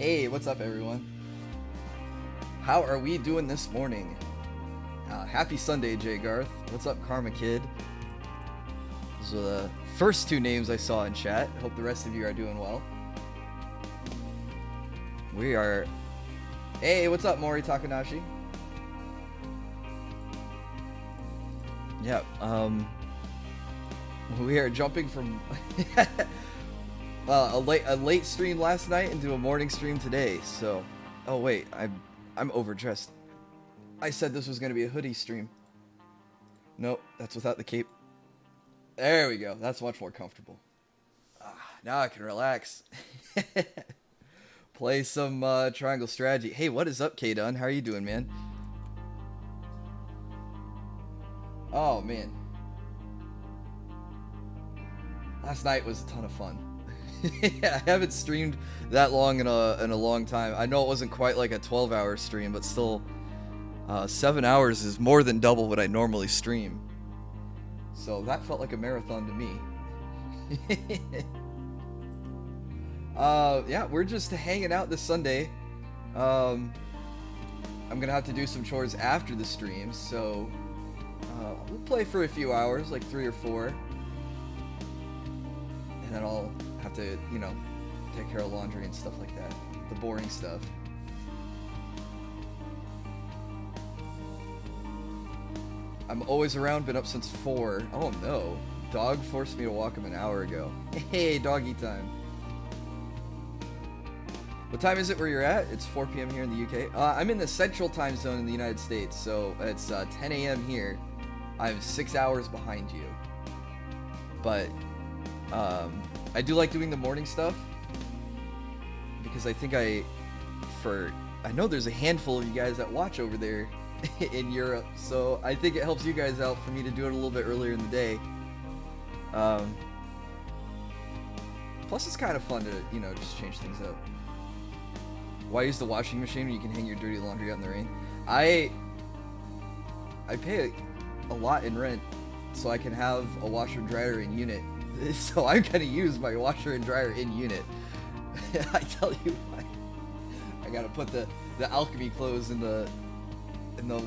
Hey, what's up, everyone? How are we doing this morning? Happy Sunday, Jay Garth. What's up, Karma Kid? Those are the first two names I saw in chat. Hope the rest of you are doing well. We are... Hey, what's up, Mori Takanashi? Yeah, we are jumping from a late stream last night into a morning stream today. So, oh wait, I'm overdressed. I said this was gonna be a hoodie stream. Nope, that's without the cape. There we go. That's much more comfortable. Now I can relax. Play some Triangle Strategy. Hey, what is up, K-Dun? How are you doing, man? Oh man, last night was a ton of fun. I haven't streamed that long in a long time. I know it wasn't quite like a 12-hour stream, but still, 7 hours is more than double what I normally stream. So that felt like a marathon to me. Yeah, we're just hanging out this Sunday. I'm gonna have to do some chores after the stream, so we'll play for a few hours, like 3 or 4. And then I'll have to, you know, take care of laundry and stuff like that. The boring stuff. I'm always around, been up since 4. Oh no. Dog forced me to walk him an hour ago. Hey, doggy time. What time is it where you're at? It's 4 p.m. here in the UK. I'm in the central time zone in the United States, so it's 10 a.m. here. I'm 6 hours behind you. But I do like doing the morning stuff because I think I know there's a handful of you guys that watch over there in Europe, so I think it helps you guys out for me to do it a little bit earlier in the day. Plus it's kind of fun to, you know, just change things up. Why use the washing machine when you can hang your dirty laundry out in the rain? I pay a lot in rent, so I can have a washer and dryer in unit. So I'm gonna use my washer and dryer in unit. I tell you, I gotta put the alchemy clothes in the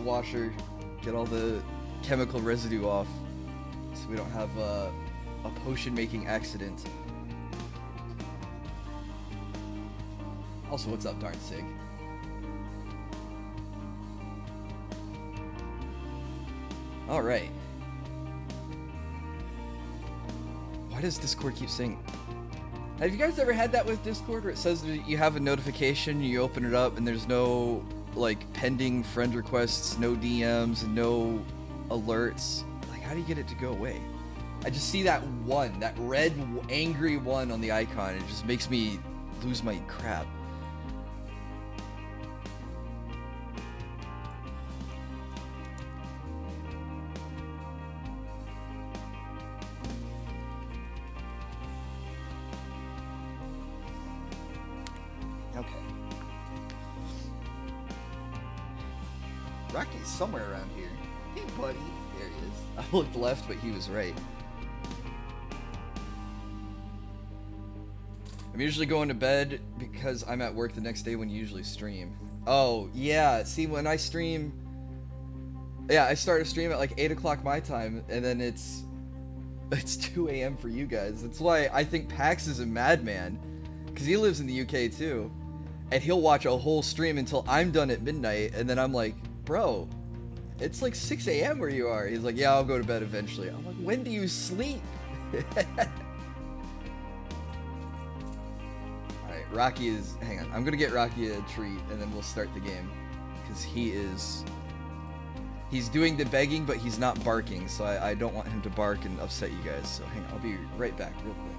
washer, get all the chemical residue off, so we don't have a potion making accident. Also, what's up, darn Sig? All right. Why does Discord keep saying... Have you guys ever had that with Discord where it says that you have a notification, you open it up, and there's no, like, pending friend requests, no DMs, no alerts? Like, how do you get it to go away? I just see that one, that red, angry one on the icon. It just makes me lose my crap. Rocky's somewhere around here. Hey, buddy. There he is. I looked left, but he was right. I'm usually going to bed because I'm at work the next day when you usually stream. Oh, yeah. See, when I stream... Yeah, I start a stream at like 8 o'clock my time, and then it's 2 a.m. for you guys. That's why I think Pax is a madman, because he lives in the UK too, and he'll watch a whole stream until I'm done at midnight, and then I'm like, bro, it's like 6 a.m. where you are. He's like, yeah, I'll go to bed eventually. I'm like, when do you sleep? Alright, Rocky is... Hang on. I'm gonna get Rocky a treat, and then we'll start the game. Because he's doing the begging, but he's not barking, so I don't want him to bark and upset you guys. So hang on, I'll be right back real quick.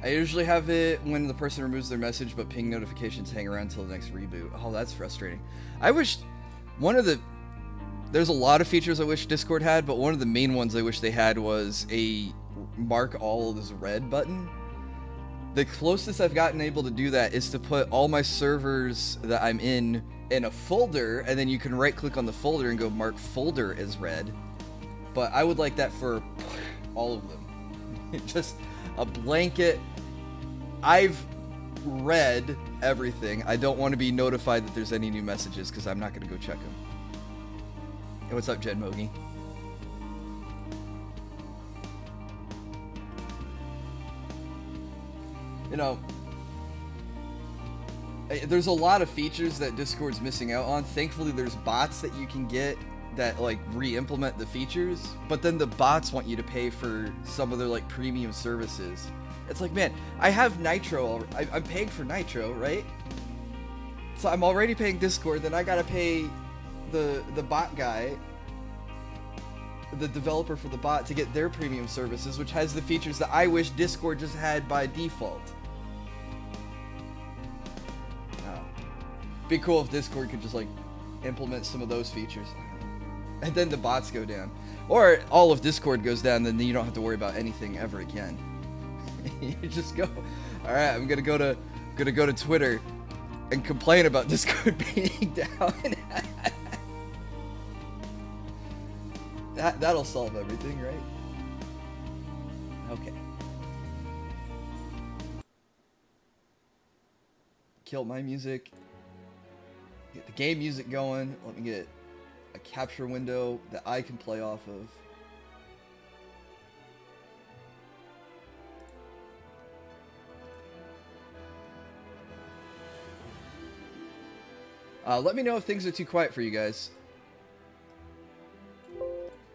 I usually have it when the person removes their message, but ping notifications hang around until the next reboot. Oh, that's frustrating. I wish one of the... There's a lot of features I wish Discord had, but one of the main ones I wish they had was a mark all as red button. The closest I've gotten able to do that is to put all my servers that I'm in a folder, and then you can right click on the folder and go mark folder as red. But I would like that for all of them. Just a blanket. I've read everything. I don't want to be notified that there's any new messages because I'm not going to go check them. Hey, what's up, Jed Mogi? You know, there's a lot of features that Discord's missing out on. Thankfully, there's bots that you can get that like re-implement the features, but then the bots want you to pay for some of their like premium services. It's like, man, I have Nitro. I'm paying for Nitro, right? So I'm already paying Discord. Then I gotta pay the bot guy, the developer for the bot, to get their premium services, which has the features that I wish Discord just had by default. Oh. Be cool if Discord could just like implement some of those features, and then the bots go down, or all of Discord goes down. Then you don't have to worry about anything ever again. You just go, all right, I'm gonna go to Twitter and complain about Discord being down. That'll solve everything, right? Okay. Kill my music. Get the game music going. Let me get a capture window that I can play off of. Let me know if things are too quiet for you guys.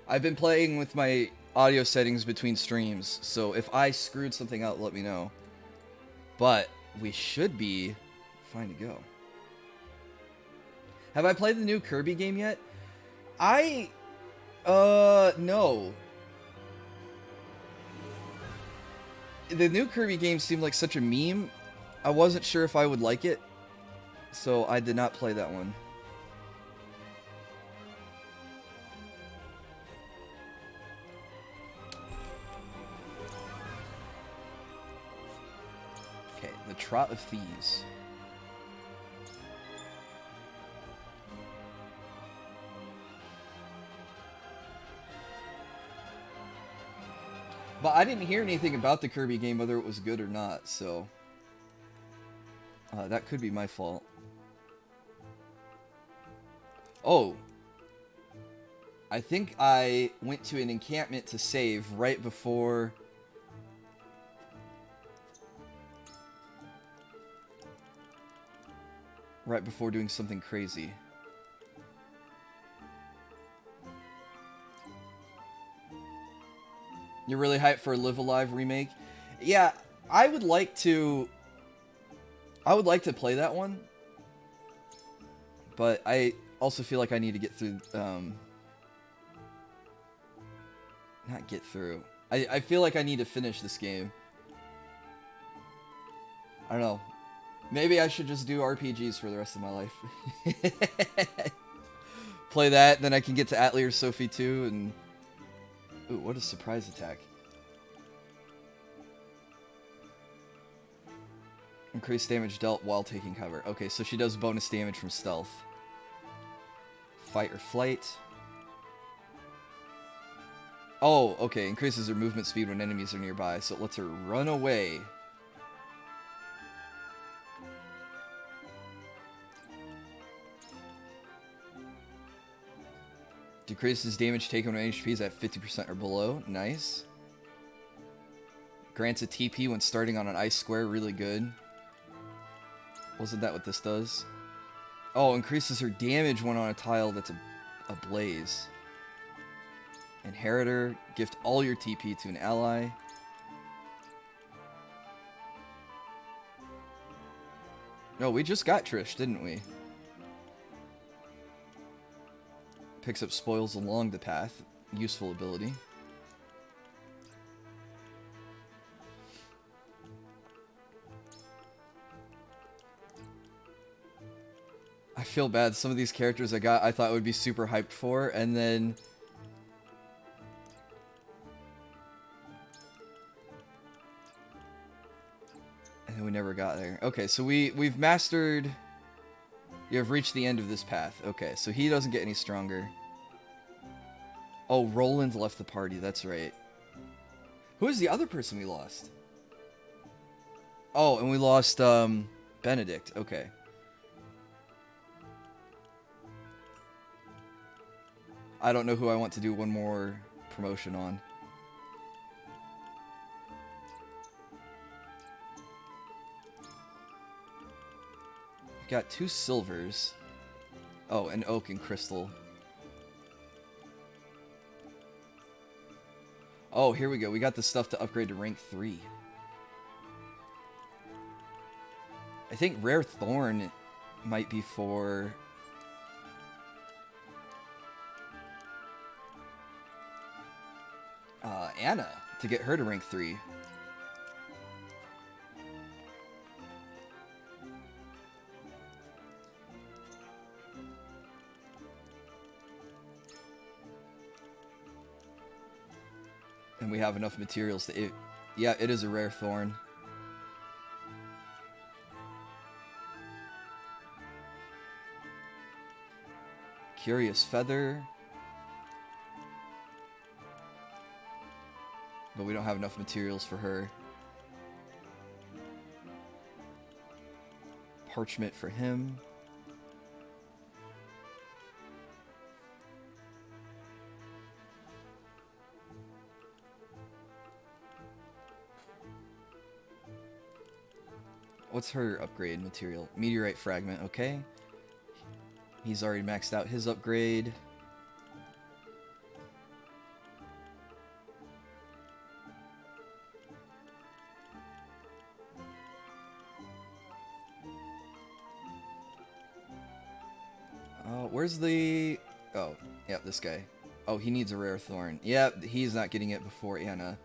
I've been playing with my audio settings between streams, so if I screwed something out, let me know. But we should be fine to go. Have I played the new Kirby game yet? No. The new Kirby game seemed like such a meme. I wasn't sure if I would like it, so I did not play that one. Okay, the Trot of Thieves. But I didn't hear anything about the Kirby game, whether it was good or not, so that could be my fault. Oh, I think I went to an encampment to save right before doing something crazy. You're really hyped for a Live Alive remake? Yeah, I would like to play that one, but I also feel like I need to get through, not get through. I feel like I need to finish this game. I don't know. Maybe I should just do RPGs for the rest of my life. Play that, then I can get to Atelier Sophie 2, and... Ooh, what a surprise attack. Increased damage dealt while taking cover. Okay, so she does bonus damage from stealth. Fight or flight. Oh, okay. Increases her movement speed when enemies are nearby, so it lets her run away. Decreases damage taken when HP is at 50% or below. Nice. Grants a TP when starting on an ice square. Really good. Wasn't that what this does? Oh, increases her damage when on a tile that's ablaze. Inheritor. Gift all your TP to an ally. No, we just got Trish, didn't we? Picks up spoils along the path. Useful ability. feel bad. Some of these characters I thought would be super hyped for, and then... And then we never got there. Okay, so we've mastered... You have reached the end of this path. Okay, so he doesn't get any stronger. Oh, Roland left the party. That's right. Who is the other person we lost? Oh, and we lost Benedict. Okay. I don't know who I want to do one more promotion on. We've got 2 silvers. Oh, an oak and crystal. Oh, here we go. We got the stuff to upgrade to rank 3. I think Rare Thorn might be for... Anna, to get her to rank 3. And we have enough materials to... Yeah, it is a Rare Thorn. Curious Feather. But we don't have enough materials for her. Parchment for him. What's her upgrade material? Meteorite Fragment, okay. He's already maxed out his upgrade. Where's the... Oh, yep, this guy. Oh, he needs a Rare Thorn. Yep, he's not getting it before Anna.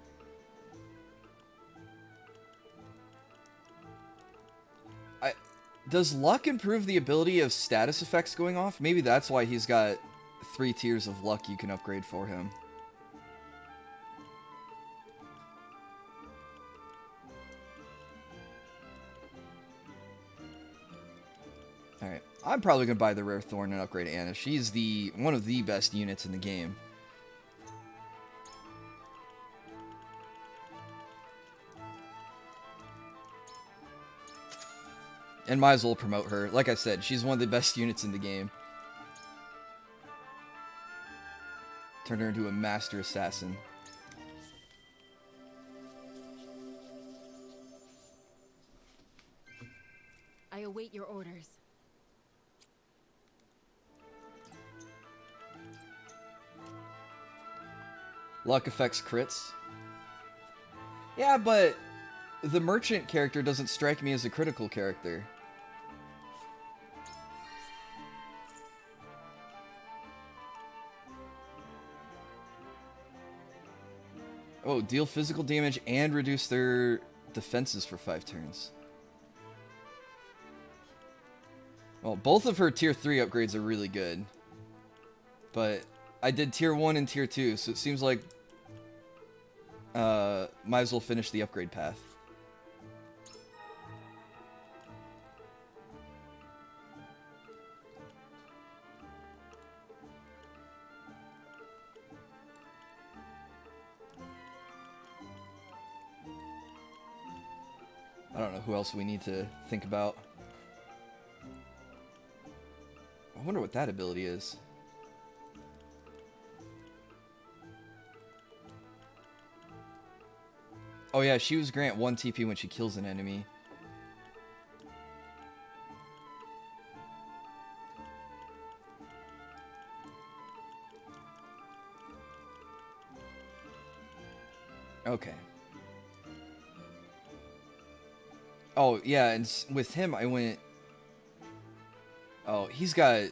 Does luck improve the ability of status effects going off? Maybe that's why he's got 3 tiers of luck you can upgrade for him. Alright, I'm probably going to buy the Rare Thorn and upgrade Anna. She's one of the best units in the game. And might as well promote her. Like I said, she's one of the best units in the game. Turn her into a master assassin. I await your orders. Luck affects crits. Yeah, but the merchant character doesn't strike me as a critical character. Oh, deal physical damage and reduce their defenses for 5 turns. Well, both of her tier 3 upgrades are really good. But I did tier 1 and tier 2, so it seems like might as well finish the upgrade path. I don't know who else we need to think about. I wonder what that ability is. Oh yeah, she was grant 1 TP when she kills an enemy. Okay. Oh yeah, and with him I went... Oh, he's got...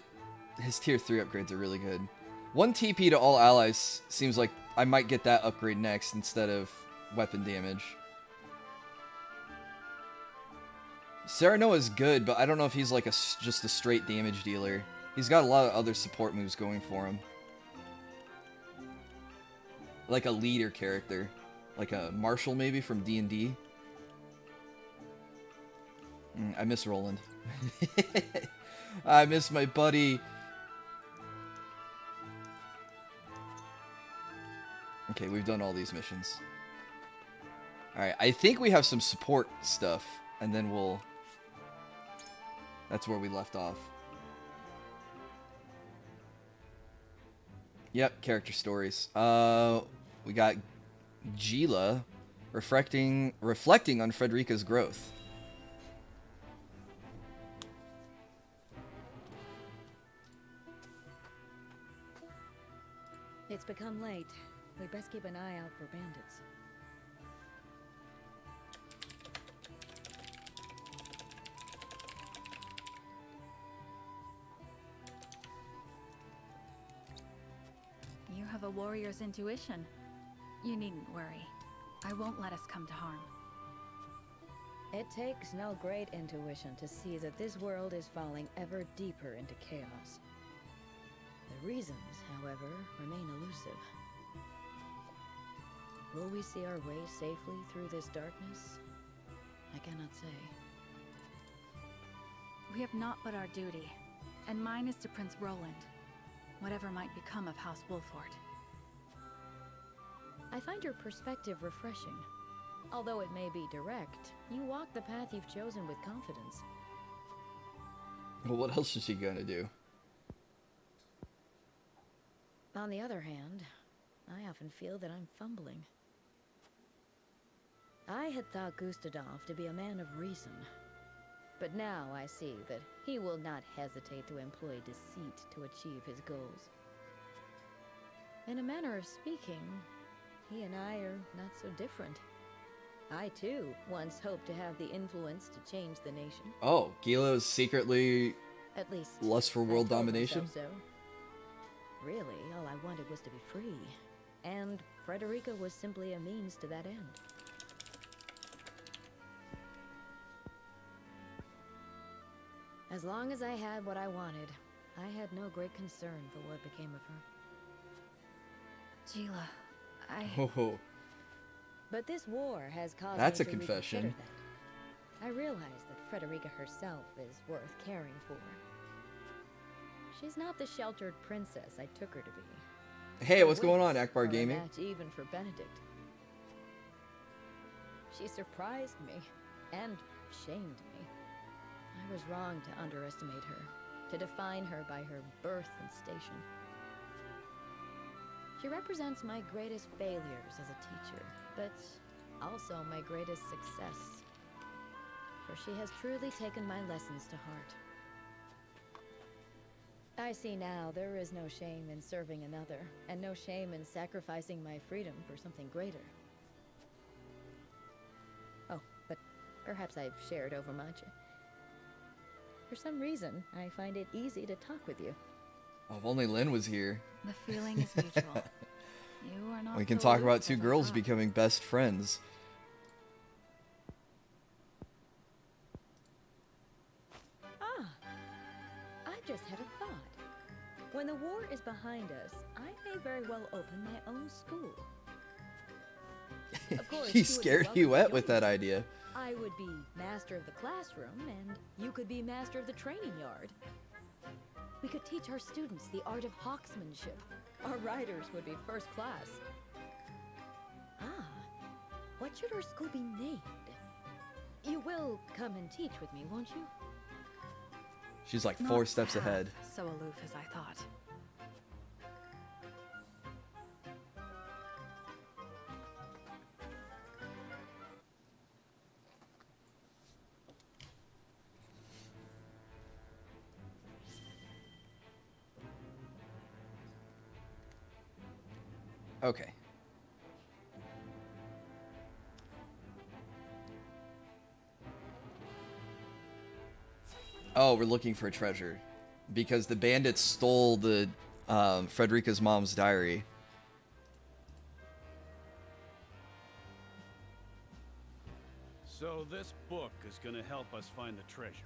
His tier 3 upgrades are really good. 1 TP to all allies seems like I might get that upgrade next instead of weapon damage. Serenoa's good, but I don't know if he's like just a straight damage dealer. He's got a lot of other support moves going for him. Like a leader character. Like a Marshall maybe from D&D. I miss Roland. I miss my buddy. Okay, we've done all these missions. Alright, I think we have some support stuff, and then we'll... That's where we left off. Yep, character stories. We got Gila reflecting on Frederica's growth. It's become late. We best keep an eye out for bandits. You have a warrior's intuition. You needn't worry. I won't let us come to harm. It takes no great intuition to see that this world is falling ever deeper into chaos. The reasons, however, remain elusive. Will we see our way safely through this darkness? I cannot say. We have naught but our duty, and mine is to Prince Roland, whatever might become of House Wolford. I find your perspective refreshing. Although it may be direct, you walk the path you've chosen with confidence. Well, what else is she gonna do? On the other hand, I often feel that I'm fumbling. I had thought Gustadov to be a man of reason, but now I see that he will not hesitate to employ deceit to achieve his goals. In a manner of speaking, he and I are not so different. I, too, once hoped to have the influence to change the nation. Oh, Gila's secretly At least, lust for world I told domination? myself so. Really, all I wanted was to be free. And Frederica was simply a means to that end. As long as I had what I wanted, I had no great concern for what became of her. Gila, Oh, But this war has caused That's me a to confession. reconsider that. I realize that Frederica herself is worth caring for. She's not the sheltered princess I took her to be. hey, Her what's going on, wits Akbar are a Gaming? match even for Benedict. She surprised me and shamed me. I was wrong to underestimate her, to define her by her birth and station. She represents my greatest failures as a teacher, but also my greatest success. For she has truly taken my lessons to heart. I see now there is no shame in serving another, and no shame in sacrificing my freedom for something greater. Oh, but perhaps I've shared overmuch. For some reason, I find it easy to talk with you. Oh, if only Lynn was here. the feeling is mutual. You are not We can so talk aloof about two as I girls thought. becoming best friends. Ah, I just had a thought. When the war is behind us, I may very well open my own school. Of course, He you would be scared welcome you to wet join with me. that idea. I would be master of the classroom, and you could be master of the training yard. We could teach our students the art of hawksmanship. Our riders would be first class. Ah, what should our school be named? You will come and teach with me, won't you? She's like Not 4 steps half ahead. So aloof as I thought. Okay. Oh, we're looking for a treasure. Because the bandits stole the Frederica's mom's diary. So So this book is gonna help us find the treasure.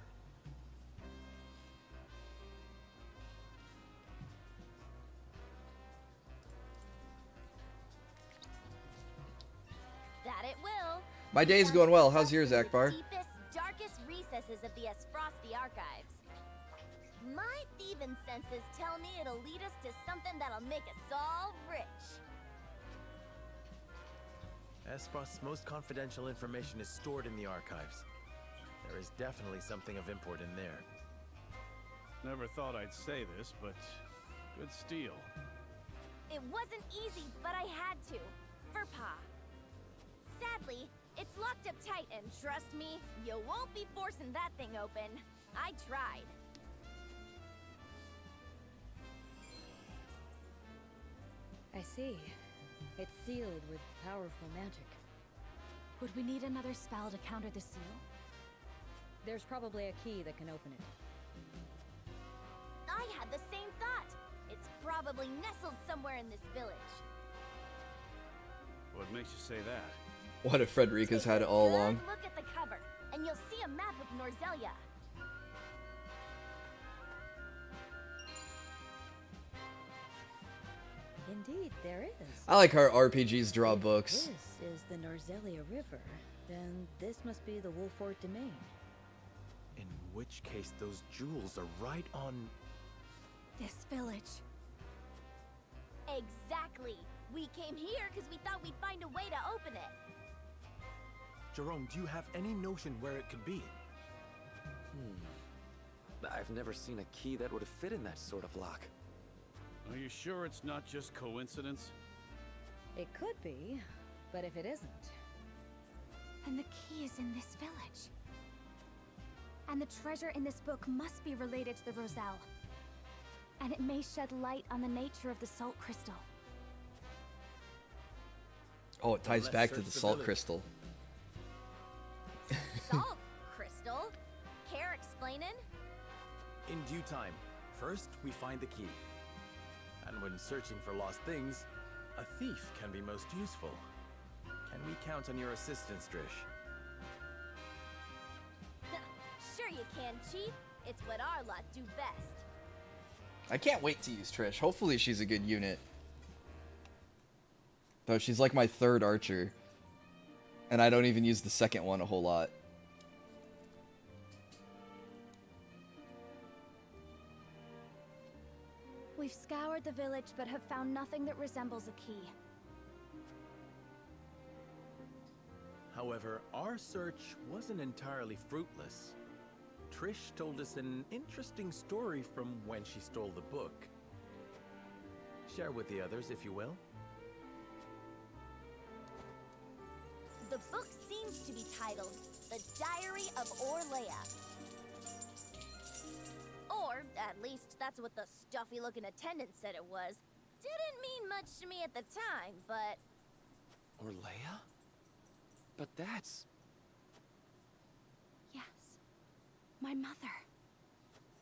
That it will. My day's going well. How's yours, The Akbar? deepest, darkest recesses of the Aesfrost archives. My thieving senses tell me it'll lead us to something that'll make us all rich. Aesfrost's most confidential information is stored in the archives. There is definitely something of import in there. Never thought I'd say this, but good steal. It wasn't easy, but I had to. For Pa. Sadly, it's locked up tight, and trust me, you won't be forcing that thing open. I tried. I see. It's sealed with powerful magic. Would we need another spell to counter the seal? There's probably a key that can open it. I had the same thought. It's probably nestled somewhere in this village. What makes you say that? What if Frederica's had it all Good along? Look at the cover, and you'll see a map of Norzelia. Indeed, there is. I like how RPGs draw If books. This is the Norzelia River. Then this must be the Wolfort domain. In which case, those jewels are right on... This village. Exactly. We came here because we thought we'd find a way to open it. Jerome, do you have any notion where it could be? I've never seen a key that would have fit in that sort of lock. Are you sure it's not just coincidence? It could be, but if it isn't, And the key is in this village. And the treasure in this book must be related to the Roselle. And it may shed light on the nature of the salt crystal. Oh, it ties Let's back to search the the salt village. crystal. Salt crystal? Care explaining? In due time. First, we find the key. And when searching for lost things, a thief can be most useful. Can we count on your assistance, Drish? Sure you can, Chief. It's what our lot do best. I can't wait to use Trish. Hopefully she's a good unit. Though she's like my third archer. And I don't even use the second one a whole lot. We've scoured the village but have found nothing that resembles a key. However, our search wasn't entirely fruitless. Trish told us an interesting story from when she stole the book. Share with the others, if you will. The book seems to be titled The Diary of Orlea. Or, at least, that's what the stuffy-looking attendant said it was. Didn't mean much to me at the time, but... Orlea? But that's... Yes. My mother.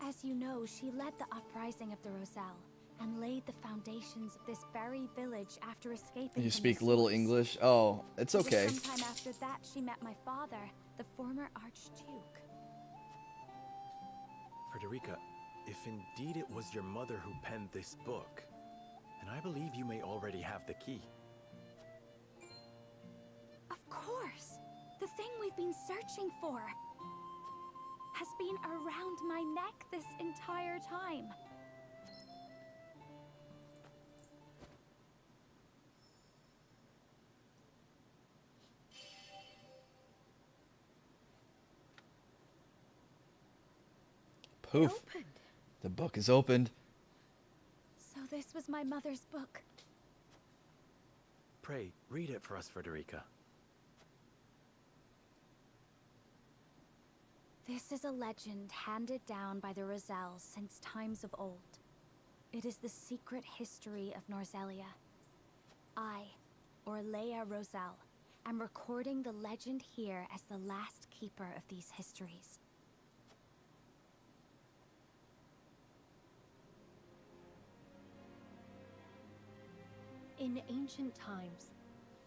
As you know, she led the uprising of the Roselle and laid the foundations of this very village after escaping. You from speak the little Swiss. English? Oh, it's It was okay. sometime after that she met my father, the former Archduke. Frederica, if indeed it was your mother who penned this book, then I believe you may already have the key. Of course! The thing we've been searching for has been around my neck this entire time. Poof. opened. The book is opened. So this was my mother's book. Pray, read it for us, Frederica. This is a legend handed down by the Roselle since times of old. It is the secret history of Norzelia. I, Orlea Roselle, am recording the legend here as the last keeper of these histories. In ancient times,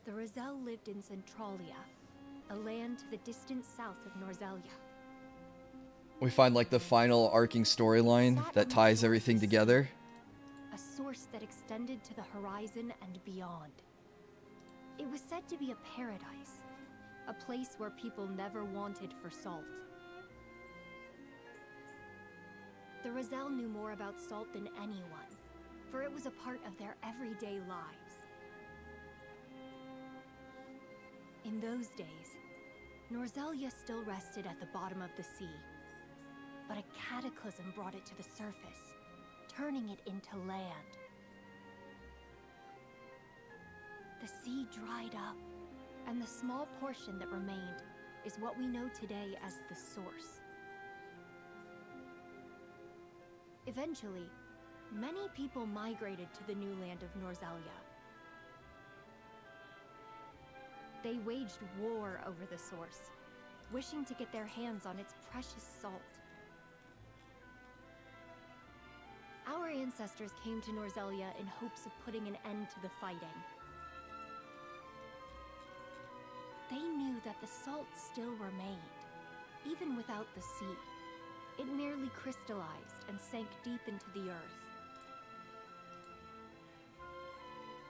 the Roselle lived in Centralia, a land to the distant south of Norzelia. We find like the final arcing storyline that ties everything together. A source that extended to the horizon and beyond. It was said to be a paradise, a place where people never wanted for salt. The Roselle knew more about salt than anyone, for it was a part of their everyday lives. In those days, Norzelia still rested at the bottom of the sea, but a cataclysm brought it to the surface, turning it into land. The sea dried up, and the small portion that remained is what we know today as the Source. Eventually, many people migrated to the new land of Norzelia. They waged war over the Source, wishing to get their hands on its precious salt. Our ancestors came to Norzelia in hopes of putting an end to the fighting. They knew that the salt still remained, even without the sea. It merely crystallized and sank deep into the earth.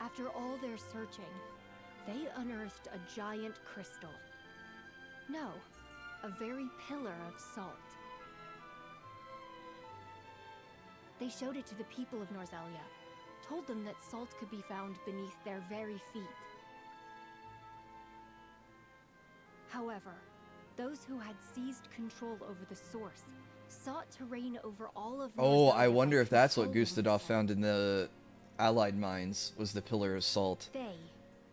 After all their searching, they unearthed a giant crystal. No, a very pillar of salt. They showed it to the people of Norzelia, told them that salt could be found beneath their very feet. However, those who had seized control over the Source sought to reign over all of Oh, Norzelia I wonder by if that's what controlling Gustave the salt. found in the Allied mines, was the Pillar of Salt. They,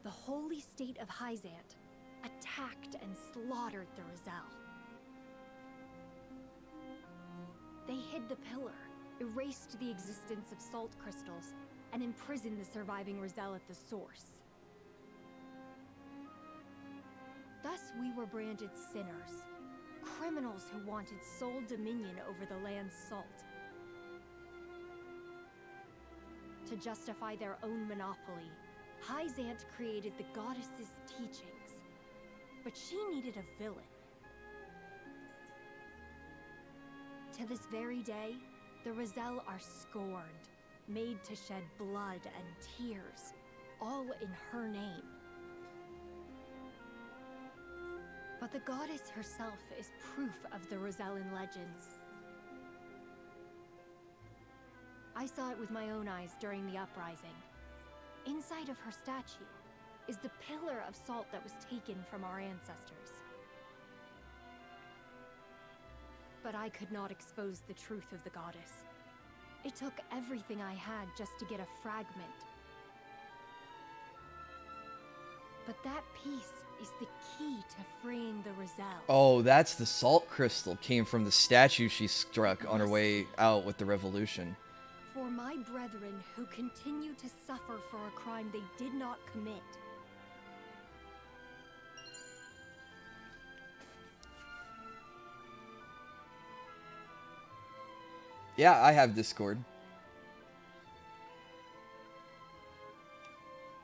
the holy state of Hyzant, attacked and slaughtered the Roselle. They hid the pillar, erased the existence of salt crystals, and imprisoned the surviving Roselle at the Source. Thus we were branded sinners, criminals who wanted sole dominion over the land's salt. To justify their own monopoly, Hyzant created the goddess's teachings, but she needed a villain. To this very day, the Roselle are scorned, made to shed blood and tears, all in her name. But the goddess herself is proof of the Rosellan legends. I saw it with my own eyes during the uprising. Inside of her statue is the pillar of salt that was taken from our ancestors. But I could not expose the truth of the goddess. It took everything I had just to get a fragment. But that piece is the key to freeing the Roselle. Oh, that's the salt crystal came from the statue she struck on her way out with the revolution. For my brethren who continue to suffer for a crime they did not commit. Yeah, I have Discord.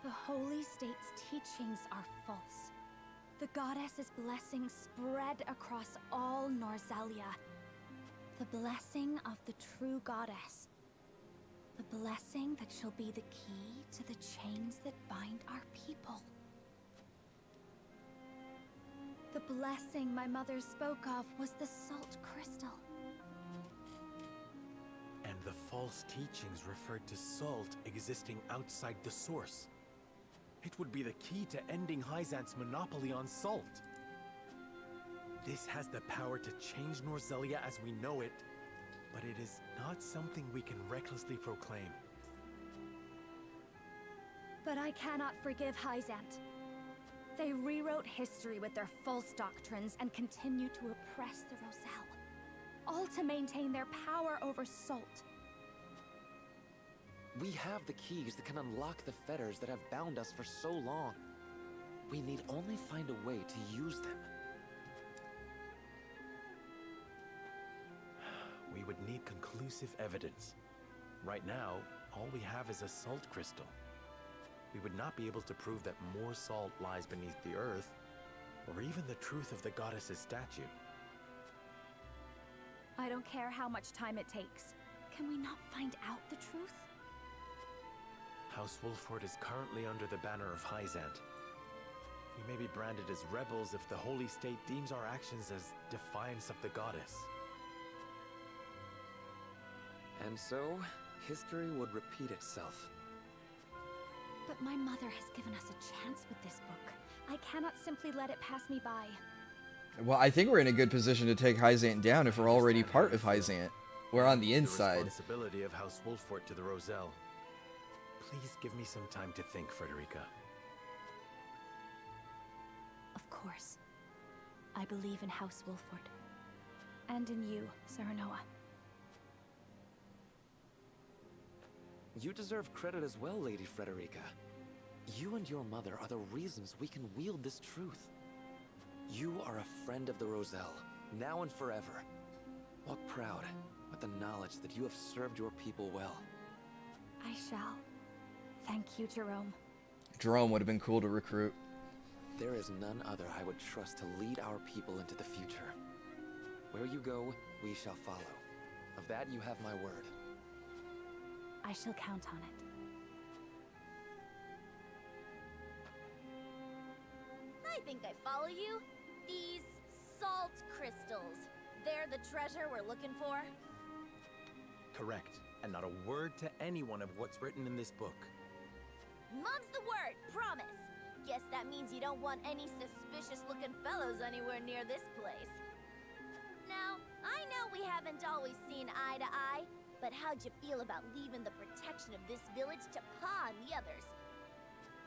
The Holy State's teachings are false. The goddess's blessing spread across all Norzelia. The blessing of the true goddess. The blessing that shall be the key to the chains that bind our people. The blessing my mother spoke of was the salt crystal. And the false teachings referred to salt existing outside the Source. It would be the key to ending Hyzant's monopoly on salt. This has the power to change Norzelia as we know it, but it is not something we can recklessly proclaim. But I cannot forgive Hyzant. They rewrote history with their false doctrines and continue to oppress the Roselle, all to maintain their power over salt. We have the keys that can unlock the fetters that have bound us for so long. We need only find a way to use them. We would need conclusive evidence. Right now, all we have is a salt crystal. We would not be able to prove that more salt lies beneath the earth. or even the truth of the goddess's statue. I don't care how much time it takes. Can we not find out the truth? House Wolford is currently under the banner of Hyzant. We may be branded as rebels if the Holy State deems our actions as defiance of the goddess. And so, history would repeat itself. But my mother has given us a chance with this book. I cannot simply let it pass me by. Well, I think we're in a good position to take Hyzant down if we're already part of Hyzant. We're on the inside. The responsibility of House Wolford to the Roselle. Please give me some time to think, Frederica. Of course. I believe in House Wolford. And in you, Serenoa. You deserve credit as well, Lady Frederica. You and your mother are the reasons we can wield this truth. You are a friend of the Roselle, now and forever. Walk proud, with the knowledge that you have served your people well. I shall. Thank you, Jerome. Jerome would have been cool to recruit. There is none other I would trust to lead our people into the future. Where you go, we shall follow. Of that you have my word. I shall count on it. I think I follow you. These salt crystals. They're the treasure we're looking for? Correct. And not a word to anyone of what's written in this book. Mom's the word, promise. Guess that means you don't want any suspicious-looking fellows anywhere near this place. Now, I know we haven't always seen eye to eye, but how'd you feel about leaving the protection of this village to Pa and the others?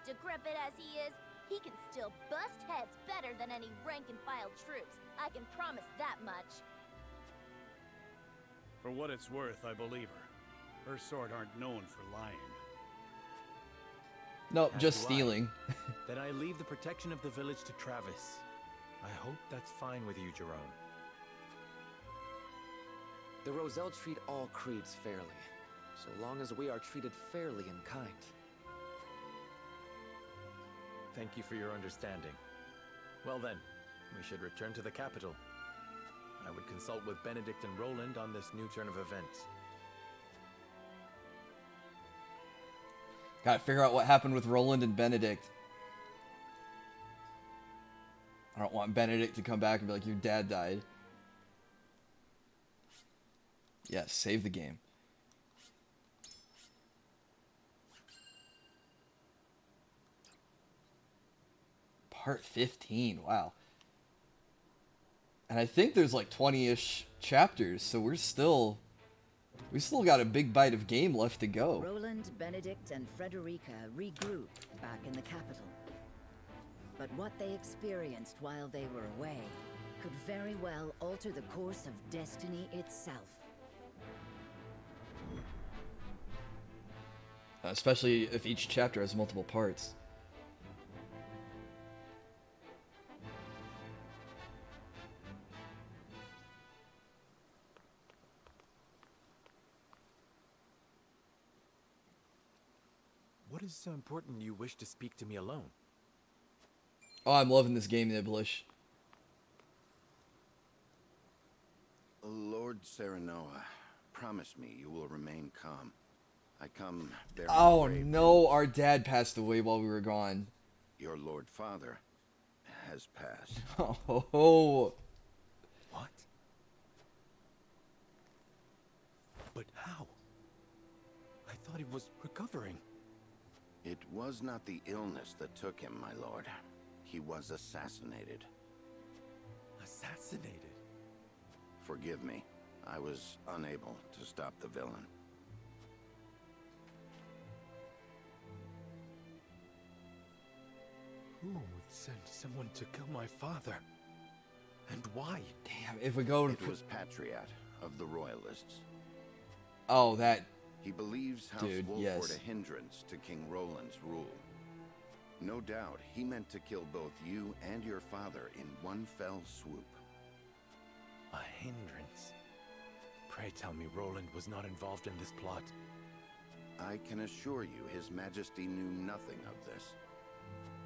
Decrepit as he is, he can still bust heads better than any rank-and-file troops. I can promise that much. For what it's worth, I believe her. Her sort aren't known for lying. Nope, As just do I. stealing. Then I leave the protection of the village to Travis. I hope that's fine with you, Jerome. The Roselle treat all creeds fairly, so long as we are treated fairly and kind. Thank you for your understanding. Well then, we should return to the capital. I would consult with Benedict and Roland on this new turn of events. Gotta figure out what happened with Roland and Benedict. I don't want Benedict to come back and be like, your dad died. Yes, save the game. Part 15, wow. And I think there's like 20-ish chapters, so we still got a big bite of game left to go. Roland, Benedict, and Frederica regroup back in the capital. But what they experienced while they were away could very well alter the course of destiny itself. Especially if each chapter has multiple parts. What is so important you wish to speak to me alone? Oh, I'm loving this game, Niblish. Lord Serenoa, promise me you will remain calm. I come bearing Oh brave no, news. our dad passed away while we were gone. Your Lord Father has passed. Oh, What? But how? I thought he was recovering. It was not the illness that took him, my lord. He was assassinated. Assassinated? Forgive me. I was unable to stop the villain. Who would send someone to kill my father? And why? damn! If we go, It was Patriot of the Royalists. oh that He believes House Dude, Wolford yes. a hindrance to King Roland's rule. No doubt, he meant to kill both you and your father in one fell swoop. A hindrance? Pray tell me Roland was not involved in this plot. I can assure you His Majesty knew nothing of this.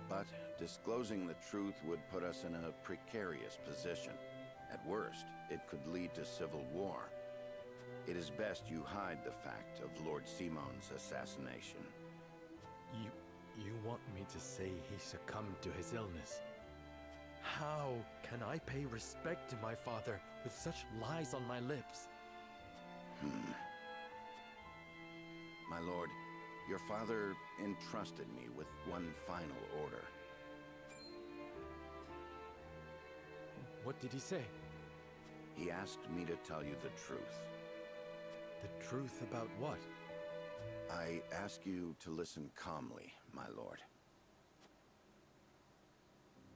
But disclosing the truth would put us in a precarious position. At worst, it could lead to civil war. It is best you hide the fact of Lord Simon's assassination. You want me to say he succumbed to his illness? How can I pay respect to my father with such lies on my lips? My lord, your father entrusted me with one final order. What did he say? He asked me to tell you the truth. The truth about what? I ask you to listen calmly, my lord.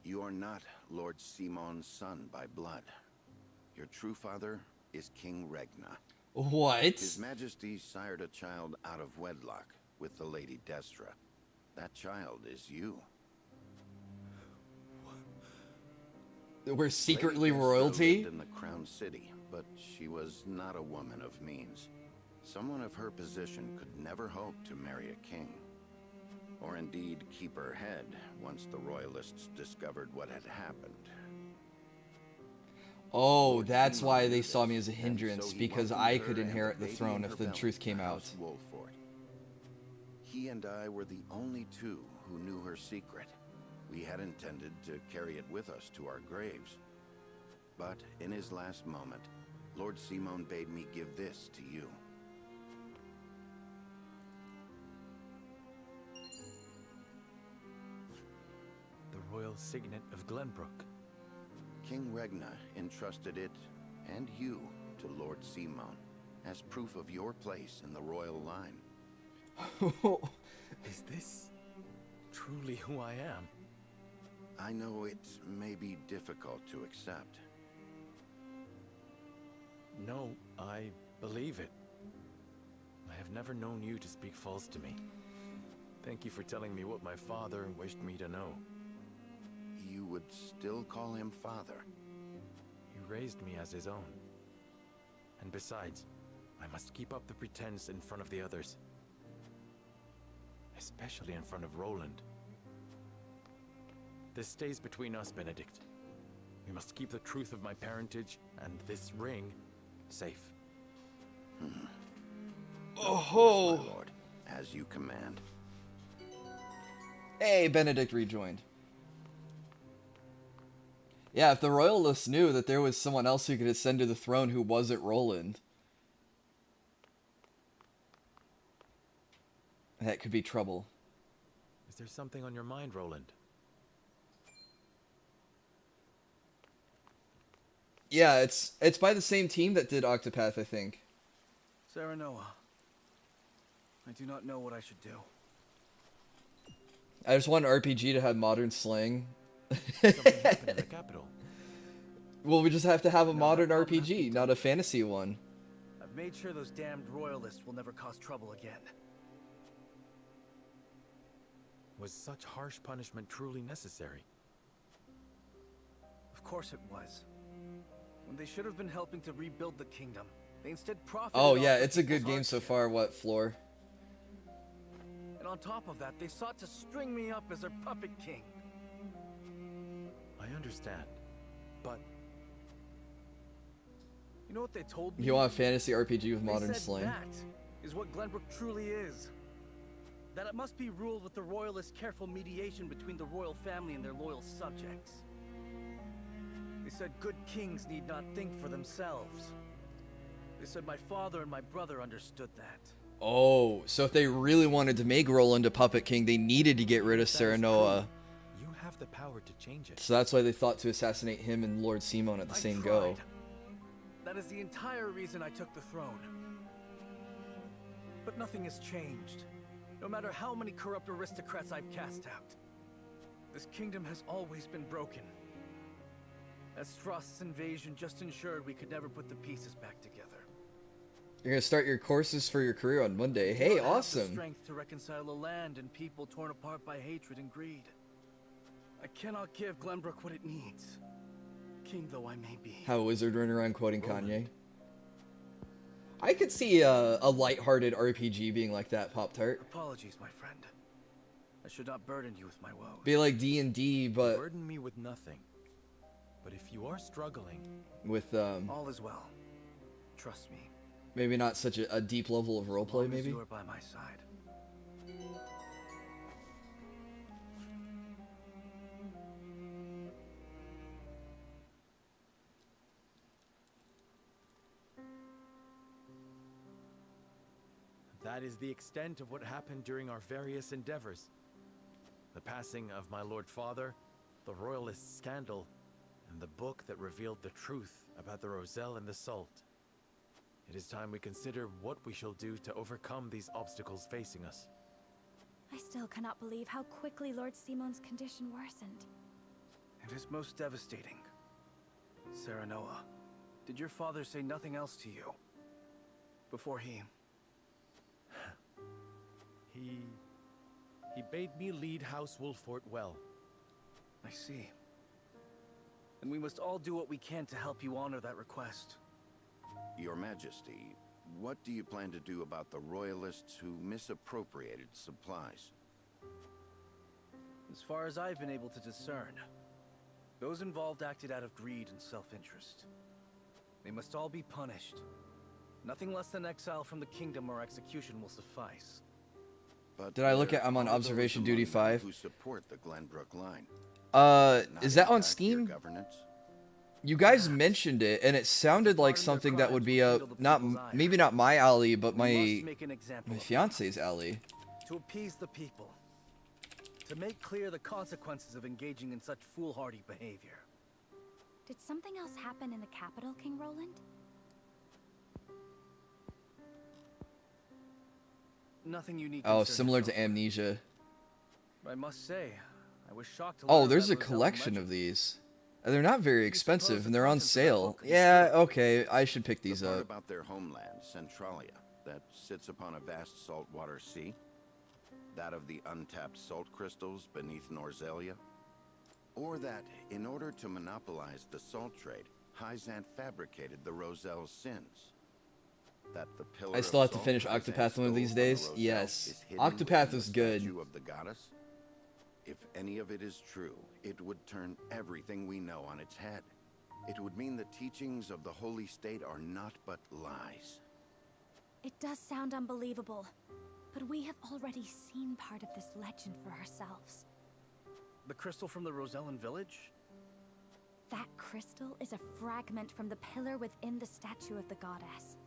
You are not Lord Simon's son by blood. Your true father is King Regna. What? His Majesty sired a child out of wedlock with the Lady Destra. That child is you. We're secretly Lady Destra royalty? lived in the Crown City, but she was not a woman of means. Someone of her position could never hope to marry a king. Or indeed keep her head once the royalists discovered what had happened. Oh, Lord that's Simon why knew they saw me this, as a and hindrance, so he because welcomed I her could and inherit the baby throne in if her the belly truth to came out. House Wolford. He and I were the only two who knew her secret. We had intended to carry it with us to our graves. But in his last moment, Lord Simon bade me give this to you. The royal signet of Glenbrook. King Regna entrusted it, and you, to Lord Simon, as proof of your place in the royal line. Is this truly who I am? I know it may be difficult to accept. No, I believe it. I have never known you to speak false to me. Thank you for telling me what my father wished me to know. You would still call him father? He raised me as his own. And besides, I must keep up the pretense in front of the others. Especially in front of Roland. This stays between us, Benedict. We must keep the truth of my parentage and this ring safe. Oh, My lord, as you command. hey, Benedict rejoined. Yeah, if the royalists knew that there was someone else who could ascend to the throne who wasn't Roland, that could be trouble. Is there something on your mind, Roland? Yeah, it's by the same team that did Octopath, I think. Serenoa, I do not know what I should do. I just want an RPG to have modern slang. Something happened in the capital. Well, we just have to have a No, modern that problem has RPG, been not a fantasy one. I've made sure those damned royalists will never cause trouble again. Was such harsh punishment truly necessary? Of course it was. When they should have been helping to rebuild the kingdom, they instead profited Oh off yeah, the it's a good people's game so hardship. far. What, Floor? And on top of that, they sought to string me up as their puppet king. I understand, but You know what they told me? You want a fantasy RPG with They modern said slang? that is what Glenbrook truly is. That it must be ruled with the royalists' careful mediation between the royal family and their loyal subjects. They said good kings need not think for themselves. They said my father and my brother understood that. Oh, so if they really wanted to make Roland a puppet king, they needed to get rid of if that is Serenoa. true, you have the power to change it. So that's why they thought to assassinate him and Lord Simon at the I same tried. go. That is the entire reason I took the throne. But nothing has changed. No matter how many corrupt aristocrats I've cast out. This kingdom has always been broken. Aesfrost's invasion just ensured we could never put the pieces back together. You're gonna start your courses for your career on Monday. I Hey, do not have the awesome. strength to reconcile a land and people torn apart by hatred and greed. I cannot give Glenbrook what it needs. King though I may be. How a wizard running around quoting Kanye. Roland. I could see a lighthearted RPG being like that, Pop-Tart. Apologies, my friend. I should not burden you with my woes. Be like D&D, but Burden me with nothing. But if you are struggling, with All is well. Trust me. maybe not such a deep level of As roleplay. long as Maybe. you are by my side. that is the extent of what happened during our various endeavors. The passing of my Lord Father, the Royalist scandal, and the book that revealed the truth about the Roselle and the Salt. It is time we consider what we shall do to overcome these obstacles facing us. I still cannot believe how quickly Lord Simon's condition worsened. It is most devastating. Serenoa, did your father say nothing else to you? Before he... He bade me lead House Wolfort well. I see. Then we must all do what we can to help you honor that request. Your Majesty, what do you plan to do about the Royalists who misappropriated supplies? As far as I've been able to discern, those involved acted out of greed and self-interest. They must all be punished. Nothing less than exile from the kingdom or execution will suffice. But Did I look there at? I'm on are observation those duty among them 5. who support the Glenbrook line. Not Is that on impact your Steam? governance? You guys mentioned it, and it sounded like something that would be a maybe not my alley, but We my must make an example of fiance's alley. to appease the people. To make clear the consequences of engaging in such foolhardy behavior. Did something else happen in the capital, King Roland? Nothing unique. Oh, concern similar to yourself. Amnesia. I must say, I was shocked to Oh, learn there's a about Rosellan collection legend. of these. And they're not very You expensive, suppose and the they're on content of that sale. book is Yeah, true? okay, I should pick these The part up. about their homeland, Centralia, that sits upon a vast saltwater sea? That of the untapped salt crystals beneath Norzelia? Or that, in order to monopolize the salt trade, Hyzant fabricated the Roselle's sins? That the pillar I still of have to salt finish Hyzant Octopath one of stole these from the days. Roselle Yes. is hidden Octopath within was the good. statue of the goddess? If any of it is true, it would turn everything we know on its head. It would mean the teachings of the Holy State are not but lies. It does sound unbelievable, but we have already seen part of this legend for ourselves. The crystal from the Rosellan village? That crystal is a fragment from the pillar within the statue of the goddess.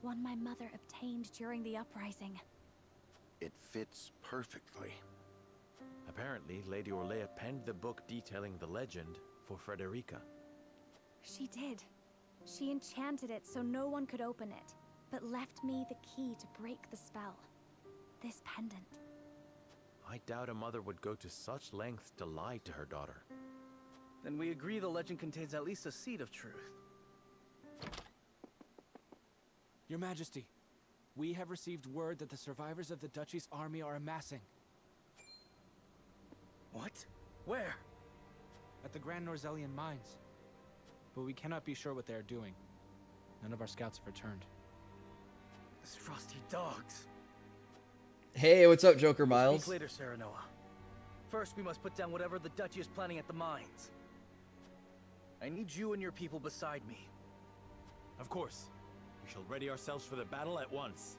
One my mother obtained during the uprising. It fits perfectly. Apparently, Lady Orlea penned the book detailing the legend for Frederica. She did. She enchanted it so no one could open it, but left me the key to break the spell. This pendant. I doubt a mother would go to such lengths to lie to her daughter. Then we agree the legend contains at least a seed of truth. Your Majesty, we have received word that the survivors of the Duchy's army are amassing. What? Where? At the Grand Norzellian mines. But we cannot be sure what they are doing. None of our scouts have returned. These frosty dogs. Hey, what's up, Joker Miles? Speak later, Serenoa. First, we must put down whatever the Duchy is planning at the mines. I need you and your people beside me. Of course. We shall ready ourselves for the battle at once.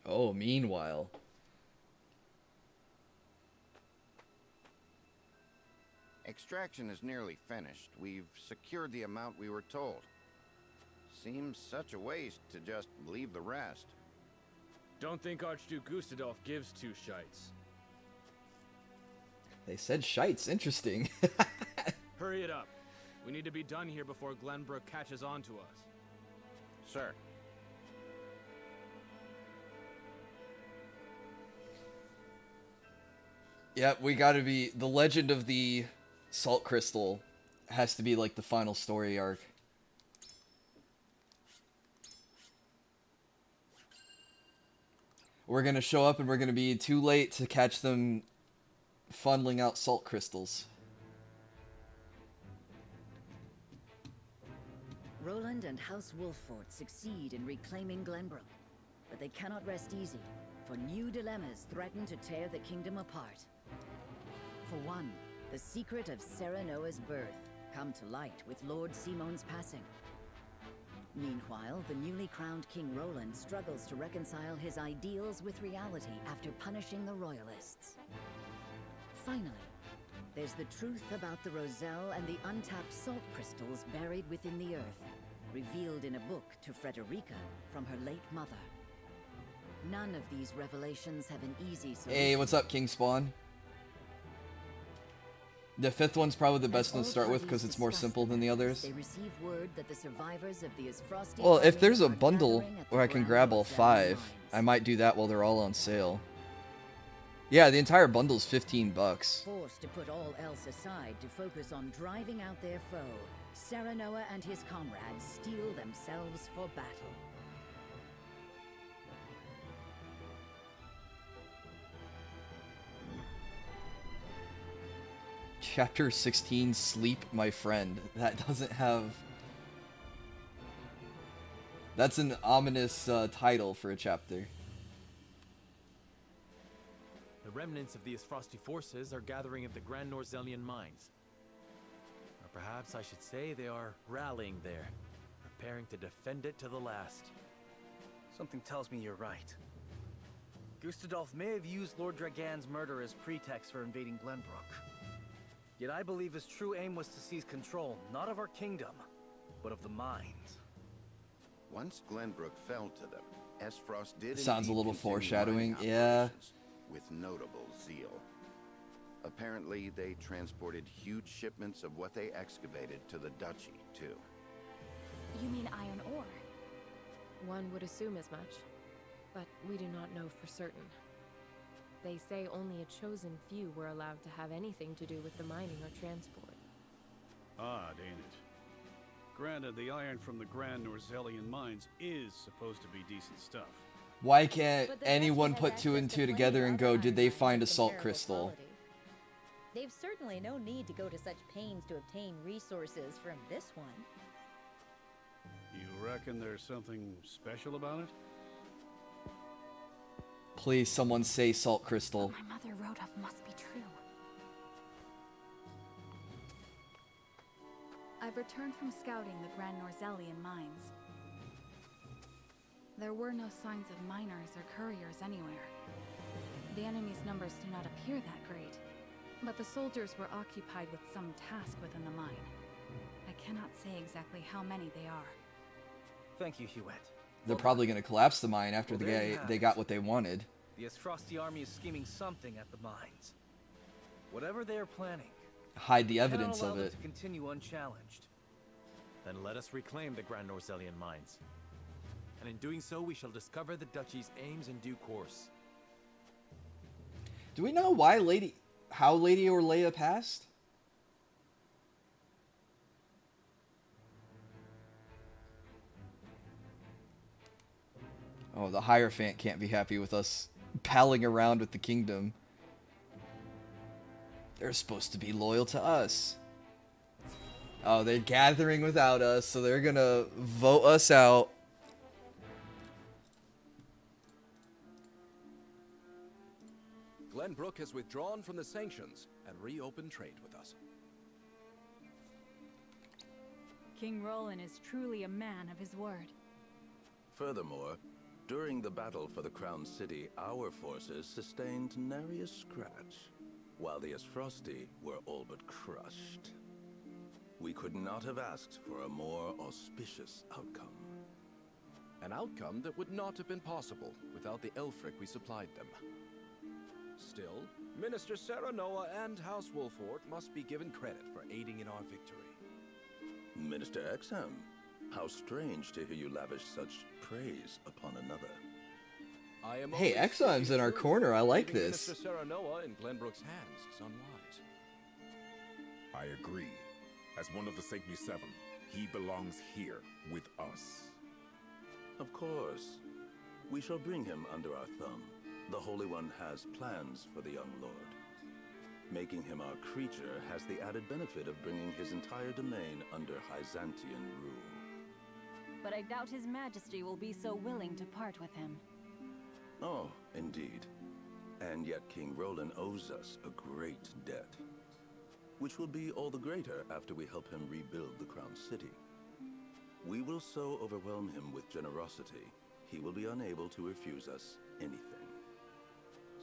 Oh, meanwhile. Extraction is nearly finished. We've secured the amount we were told. Seems such a waste to just leave the rest. Don't think Archduke Gustadolf gives two shites. They said shites. Interesting. Hurry it up. We need to be done here before Glenbrook catches on to us. Sir. Yep, we gotta be... The legend of the salt crystal has to be like the final story arc. We're gonna show up and we're gonna be too late to catch them funneling out salt crystals. Roland and House Wolffort succeed in reclaiming Glenbrook, but they cannot rest easy, for new dilemmas threaten to tear the kingdom apart. For one, the secret of Serenoa's birth come to light with Lord Simon's passing. Meanwhile, the newly crowned King Roland struggles to reconcile his ideals with reality after punishing the Royalists. Finally, there's the truth about the Roselle and the untapped salt crystals buried within the earth, revealed in a book to Frederica from her late mother. None of these revelations have an easy solution. Hey, what's up, King Spawn? The fifth one's probably the best one to start with because it's more simple than the others. They receive word that the survivors of the Aesfrost Well, if army there's a are bundle gathering at the where I can Grand grab all Roselle 5, mines. I might do that while they're all on sale. Yeah, the entire bundle's $15. Forced to put all else aside to focus on driving out their foe, Serenoa and his comrades steel themselves for battle. Chapter 16, Sleep, My Friend. That doesn't have... That's an ominous title for a chapter. The remnants of the Aesfrosti forces are gathering at the Grand Norzelian mines. Or perhaps I should say they are rallying there, preparing to defend it to the last. Something tells me you're right. Gustadolf may have used Lord Dragan's murder as pretext for invading Glenbrook. Yet I believe his true aim was to seize control, not of our kingdom, but of the mines. Once Glenbrook fell to them, Aesfrost did Sounds a indeed little continue foreshadowing, mining yeah. operations with notable zeal. Apparently, they transported huge shipments of what they excavated to the duchy, too. You mean iron ore? One would assume as much, but we do not know for certain. They say only a chosen few were allowed to have anything to do with the mining or transport. Odd, ain't it? Granted, the iron from the Grand Norzelian mines is supposed to be decent stuff. Why can't But the anyone Dutch put have 2 and access 2 to plenty together and of go, other did they iron find a mines of salt comparable crystal? quality. They've certainly no need to go to such pains to obtain resources from this one. You reckon there's something special about it? Please, someone say salt crystal. What my mother wrote of must be true. I've returned from scouting the Grand Norzelian mines. There were no signs of miners or couriers anywhere. The enemy's numbers do not appear that great, but the soldiers were occupied with some task within the mine. I cannot say exactly how many they are. Thank you, Hewitt. They're probably going to collapse the mine after Well, there you have they it. got what they wanted. The Aesfrosti army is scheming something at the mines. Whatever they are planning, Hide the we cannot evidence allow of them it. to continue unchallenged. Then let us reclaim the Grand Norzelian mines. And in doing so, we shall discover the duchy's aims in due course. Do we know how Lady Orlea passed? Oh, the Hierophant can't be happy with us palling around with the kingdom. They're supposed to be loyal to us. Oh, they're gathering without us, so they're gonna vote us out. Glenbrook has withdrawn from the sanctions and reopened trade with us. King Roland is truly a man of his word. Furthermore, during the battle for the Crown City, our forces sustained nary a scratch, while the Aesfrosti were all but crushed. We could not have asked for a more auspicious outcome. An outcome that would not have been possible without the Elfric we supplied them. Still, Minister Serenoa and House Wolffort must be given credit for aiding in our victory. Minister Exham, how strange to hear you lavish such praise upon another. I am Hey, only Exham's speaking in our truth. corner. I like Leaving this. Minister Serenoa in Glenbrook's hands is unwise. I agree. As one of the Sanctuary Seven, he belongs here with us. Of course. We shall bring him under our thumb. The Holy One has plans for the young lord. Making him our creature has the added benefit of bringing his entire domain under Hyzantian rule. but I doubt His Majesty will be so willing to part with him. Oh, indeed. And yet King Roland owes us a great debt, which will be all the greater after we help him rebuild the Crown City. We will so overwhelm him with generosity, he will be unable to refuse us anything.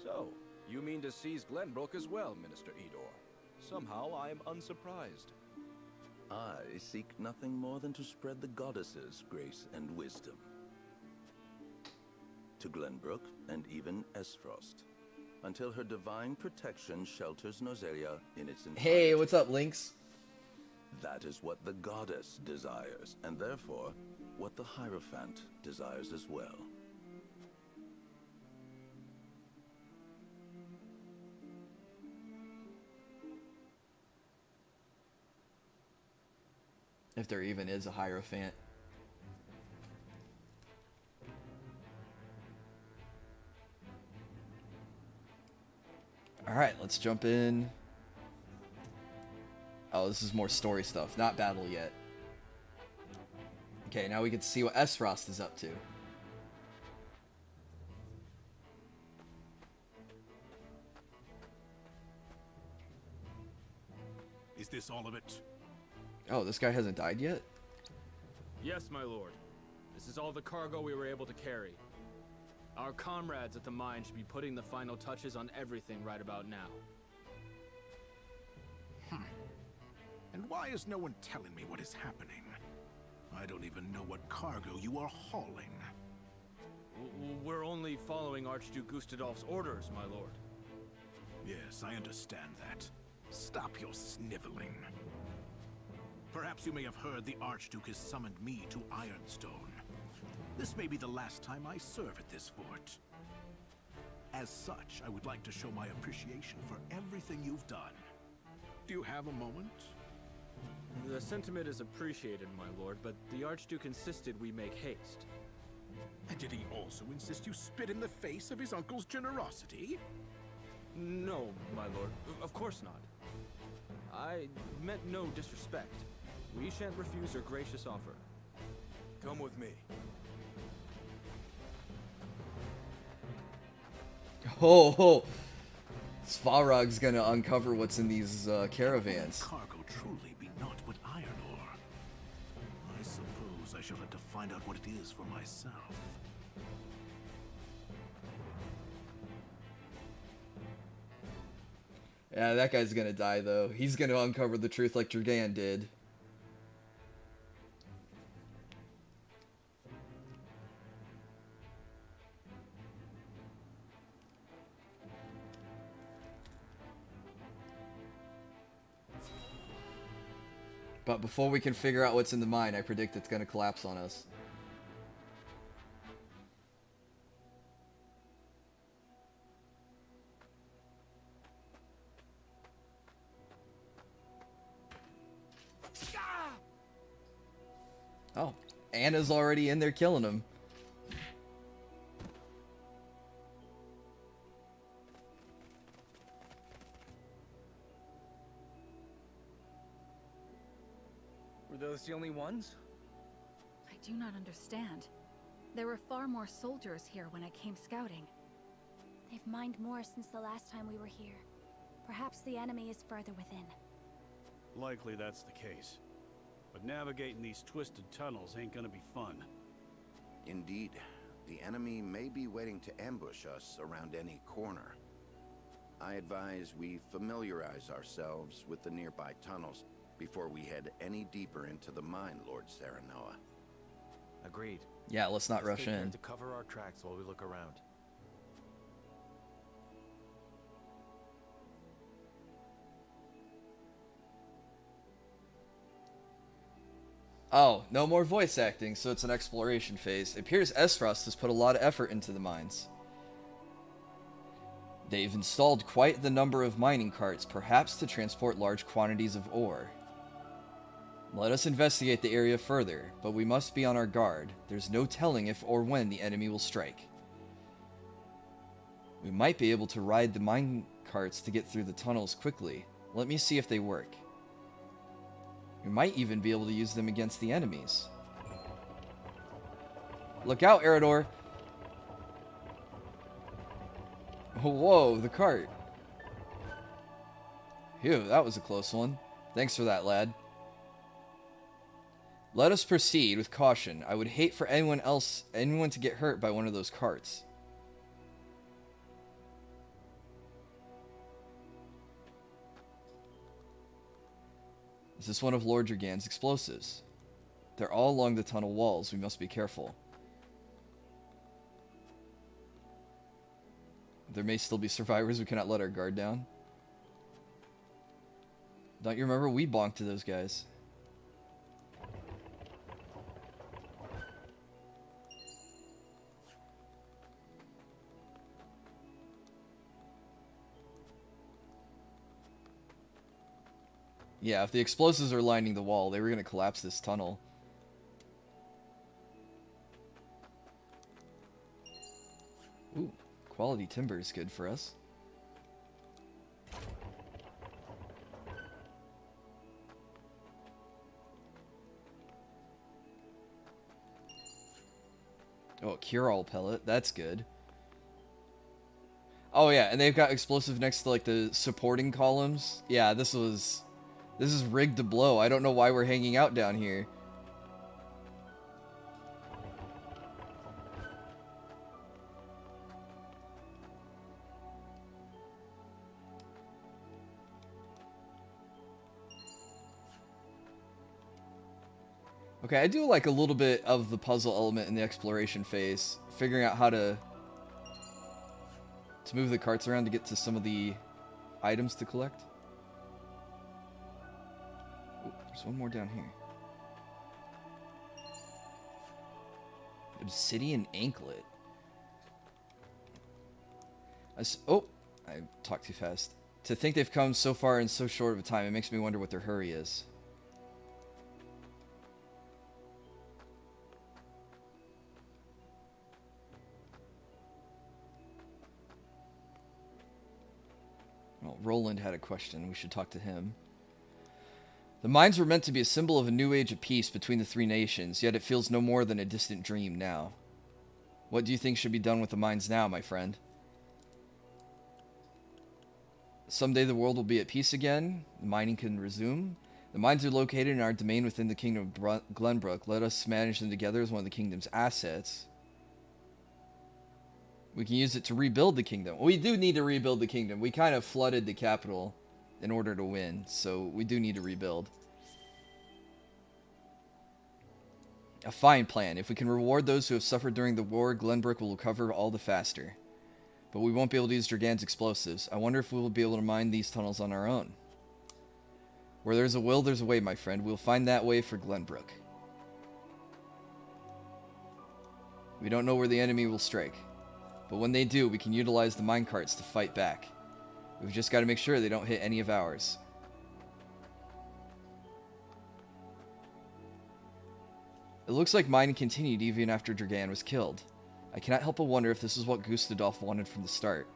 So, you mean to seize Glenbrook as well, Minister Edor? Somehow I am unsurprised. I seek nothing more than to spread the goddess's grace and wisdom to Glenbrook and even Aesfrost, until her divine protection shelters Norzelia in its entirety. Hey, what's up, Lynx? That is what the goddess desires, and therefore, what the Hierophant desires as well. If there even is a Hierophant. Alright, let's jump in. Oh, this is more story stuff, not battle yet. Okay, now we get to see what Aesfrost is up to. Is this all of it? Oh, this guy hasn't died yet? Yes, my lord. This is all the cargo we were able to carry. Our comrades at the mine should be putting the final touches on everything right about now. And why is no one telling me what is happening? I don't even know what cargo you are hauling. We're only following Archduke Gustadolf's orders, my lord. Yes, I understand that. Stop your sniveling. Perhaps you may have heard the Archduke has summoned me to Ironstone. This may be the last time I serve at this fort. As such, I would like to show my appreciation for everything you've done. Do you have a moment? The sentiment is appreciated, my lord, but the Archduke insisted we make haste. And did he also insist you spit in the face of his uncle's generosity? No, my lord. Of course not. I meant no disrespect. We shan't refuse your gracious offer. Come with me. Oh, Svarog's gonna uncover what's in these caravans. Cargo truly be not but iron ore. I suppose I shall have to find out what it is for myself. Yeah, that guy's gonna die though. He's gonna uncover the truth like Dragan did. But before we can figure out what's in the mine, I predict it's gonna collapse on us. Oh, Anna's already in there killing him. Were those the only ones? I do not understand. There were far more soldiers here when I came scouting. They've mined more since the last time we were here. Perhaps the enemy is further within. Likely that's the case. But navigating these twisted tunnels ain't gonna be fun. Indeed. The enemy may be waiting to ambush us around any corner. I advise we familiarize ourselves with the nearby tunnels before we head any deeper into the mine, Lord Serenoa. Agreed. Yeah, let's not rush take care in. to cover our tracks while we look around. Oh, no more voice acting, so it's an exploration phase. It appears Aesfrost has put a lot of effort into the mines. They've installed quite the number of mining carts, perhaps to transport large quantities of ore. Let us investigate the area further, but we must be on our guard. There's no telling if or when the enemy will strike. We might be able to ride the mine carts to get through the tunnels quickly. Let me see if they work. We might even be able to use them against the enemies. Look out, Eridor. Whoa, the cart. Phew, that was a close one. Thanks for that, lad. Let us proceed with caution. I would hate for anyone to get hurt by one of those carts. Is this one of Lord Dragan's explosives? They're all along the tunnel walls. We must be careful. There may still be survivors. We cannot let our guard down. Don't you remember? We bonked to those guys. Yeah, if the explosives are lining the wall, they were going to collapse this tunnel. Ooh, quality timber is good for us. Oh, cure-all pellet. That's good. Oh, yeah, and they've got explosive next to, like, the supporting columns. Yeah, this is rigged to blow. I don't know why we're hanging out down here. Okay, I do like a little bit of the puzzle element in the exploration phase. Figuring out how to move the carts around to get to some of the items to collect. Ooh, there's one more down here. Obsidian anklet. Oh, I talked too fast. To think they've come so far in so short of a time, it makes me wonder what their hurry is. Well, Roland had a question. We should talk to him. The mines were meant to be a symbol of a new age of peace between the three nations, yet it feels no more than a distant dream now. What do you think should be done with the mines now, my friend? Someday the world will be at peace again. Mining can resume. The mines are located in our domain within the kingdom of Glenbrook. Let us manage them together as one of the kingdom's assets. We can use it to rebuild the kingdom. We do need to rebuild the kingdom. We kind of flooded the capital in order to win, so we do need to rebuild. A fine plan. If we can reward those who have suffered during the war, Glenbrook will recover all the faster. But we won't be able to use Dragan's explosives. I wonder if we will be able to mine these tunnels on our own. Where there's a will, there's a way, my friend. We'll find that way for Glenbrook. We don't know where the enemy will strike. But when they do, we can utilize the minecarts to fight back. We've just got to make sure they don't hit any of ours. It looks like mining continued even after Dragan was killed. I cannot help but wonder if this is what Gustadolf wanted from the start.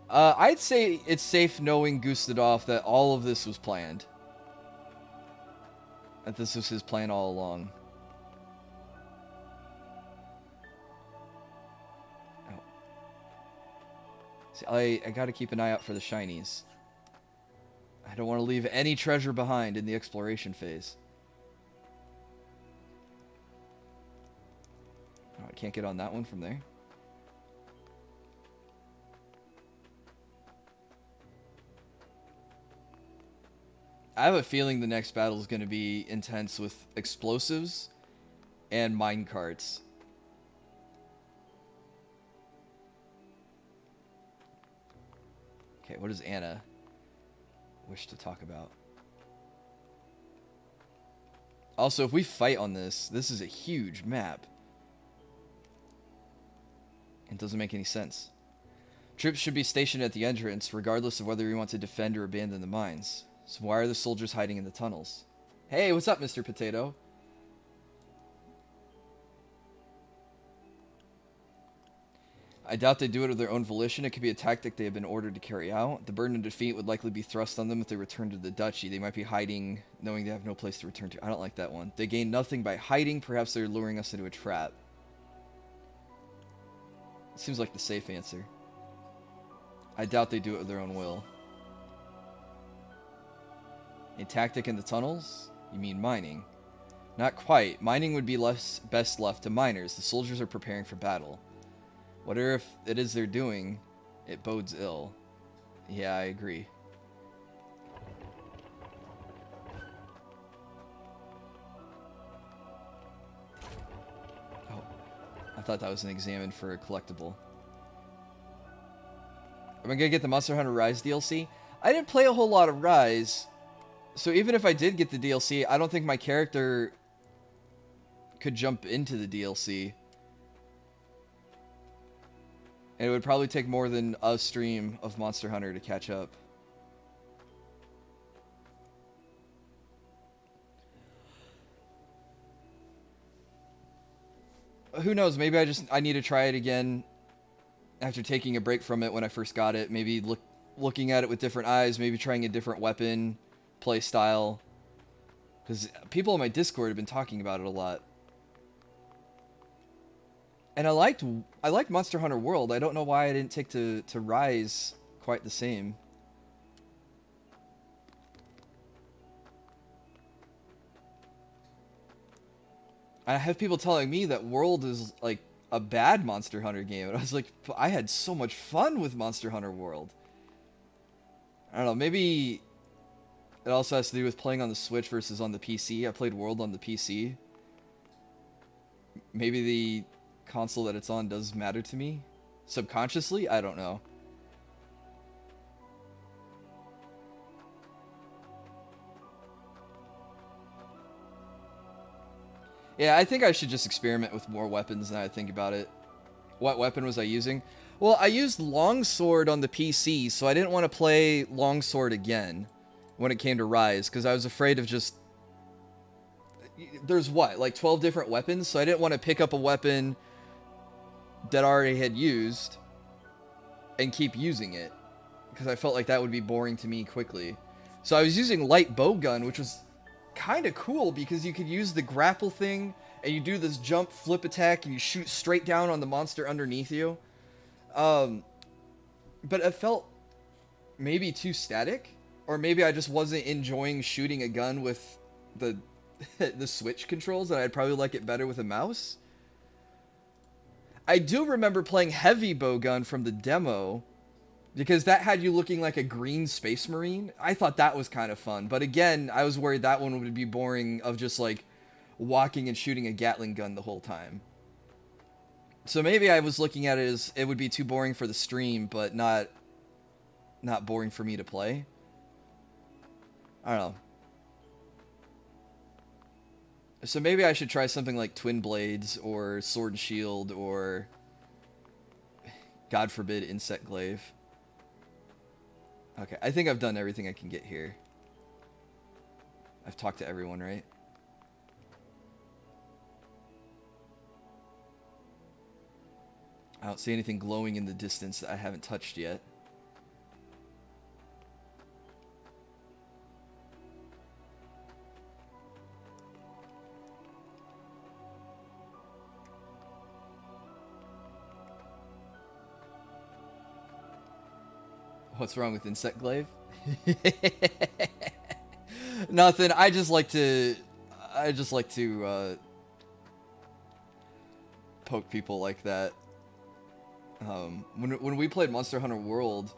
I'd say it's safe knowing Gustadolf that all of this was planned. That this was his plan all along. I gotta keep an eye out for the shinies. I don't want to leave any treasure behind in the exploration phase. Oh, I can't get on that one from there. I have a feeling the next battle is going to be intense with explosives and minecarts. Okay, what does Anna wish to talk about? Also, if we fight on this, this is a huge map. It doesn't make any sense. Troops should be stationed at the entrance, regardless of whether we want to defend or abandon the mines. So why are the soldiers hiding in the tunnels? Hey, what's up, Mr. Potato? I doubt they do it of their own volition. It could be a tactic they have been ordered to carry out. The burden of defeat would likely be thrust on them if they return to the duchy. They might be hiding, knowing they have no place to return to. I don't like that one. They gain nothing by hiding. Perhaps they're luring us into a trap. Seems like the safe answer. I doubt they do it with their own will. A tactic in the tunnels? You mean mining? Not quite. Mining would be best left to miners. The soldiers are preparing for battle. Whatever if it is they're doing, it bodes ill. Yeah, I agree. Oh, I thought that was an examine for a collectible. Am I gonna get the Monster Hunter Rise DLC? I didn't play a whole lot of Rise, so even if I did get the DLC, I don't think my character could jump into the DLC. And it would probably take more than a stream of Monster Hunter to catch up. Who knows? Maybe I need to try it again after taking a break from it when I first got it. Maybe looking at it with different eyes. Maybe trying a different weapon play style. Because people in my Discord have been talking about it a lot. And I liked Monster Hunter World. I don't know why I didn't take to Rise quite the same. I have people telling me that World is like a bad Monster Hunter game. And I was like, I had so much fun with Monster Hunter World. I don't know, maybe it also has to do with playing on the Switch versus on the PC. I played World on the PC. Maybe the console that it's on does matter to me subconsciously. I don't know. Yeah, I think I should just experiment with more weapons now I think about it. What weapon was I using? Well, I used Longsword on the PC, so I didn't want to play Longsword again when it came to Rise, because I was afraid of just... There's what, like 12 different weapons? So I didn't want to pick up a weapon that I already had used and keep using it, because I felt like that would be boring to me quickly. So I was using light bowgun, which was kind of cool because you could use the grapple thing and you do this jump flip attack and you shoot straight down on the monster underneath you. But it felt maybe too static, or maybe I just wasn't enjoying shooting a gun with the the Switch controls, and I'd probably like it better with a mouse. I do remember playing heavy bowgun from the demo, because that had you looking like a green space marine. I thought that was kind of fun, but again, I was worried that one would be boring of just like walking and shooting a Gatling gun the whole time. So maybe I was looking at it as it would be too boring for the stream, but not boring for me to play. I don't know. So maybe I should try something like Twin Blades or Sword and Shield or, God forbid, Insect Glaive. Okay, I think I've done everything I can get here. I've talked to everyone, right? I don't see anything glowing in the distance that I haven't touched yet. What's wrong with Insect Glaive? Nothing. I just like to poke people like that. When we played Monster Hunter World,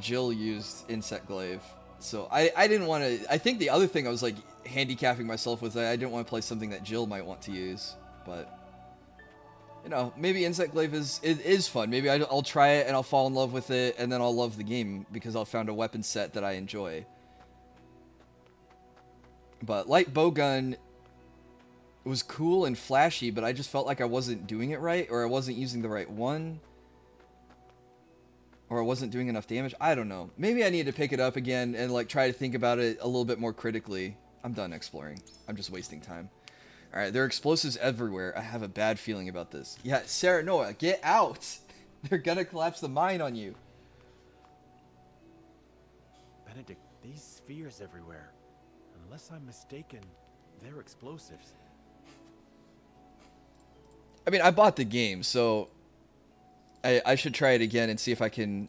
Jill used Insect Glaive, so I didn't want to. I think the other thing I was like handicapping myself was that I didn't want to play something that Jill might want to use, but you know, maybe Insect Glaive is fun. Maybe I'll try it and I'll fall in love with it, and then I'll love the game because I'll found a weapon set that I enjoy. But light bowgun was cool and flashy, but I just felt like I wasn't doing it right, or I wasn't using the right one, or I wasn't doing enough damage. I don't know. Maybe I need to pick it up again and like try to think about it a little bit more critically. I'm done exploring. I'm just wasting time. Alright, there are explosives everywhere. I have a bad feeling about this. Yeah, Sarah Noah, get out! They're gonna collapse the mine on you. Benedict, these spheres everywhere. Unless I'm mistaken, they're explosives. I mean, I bought the game, so I should try it again and see if I can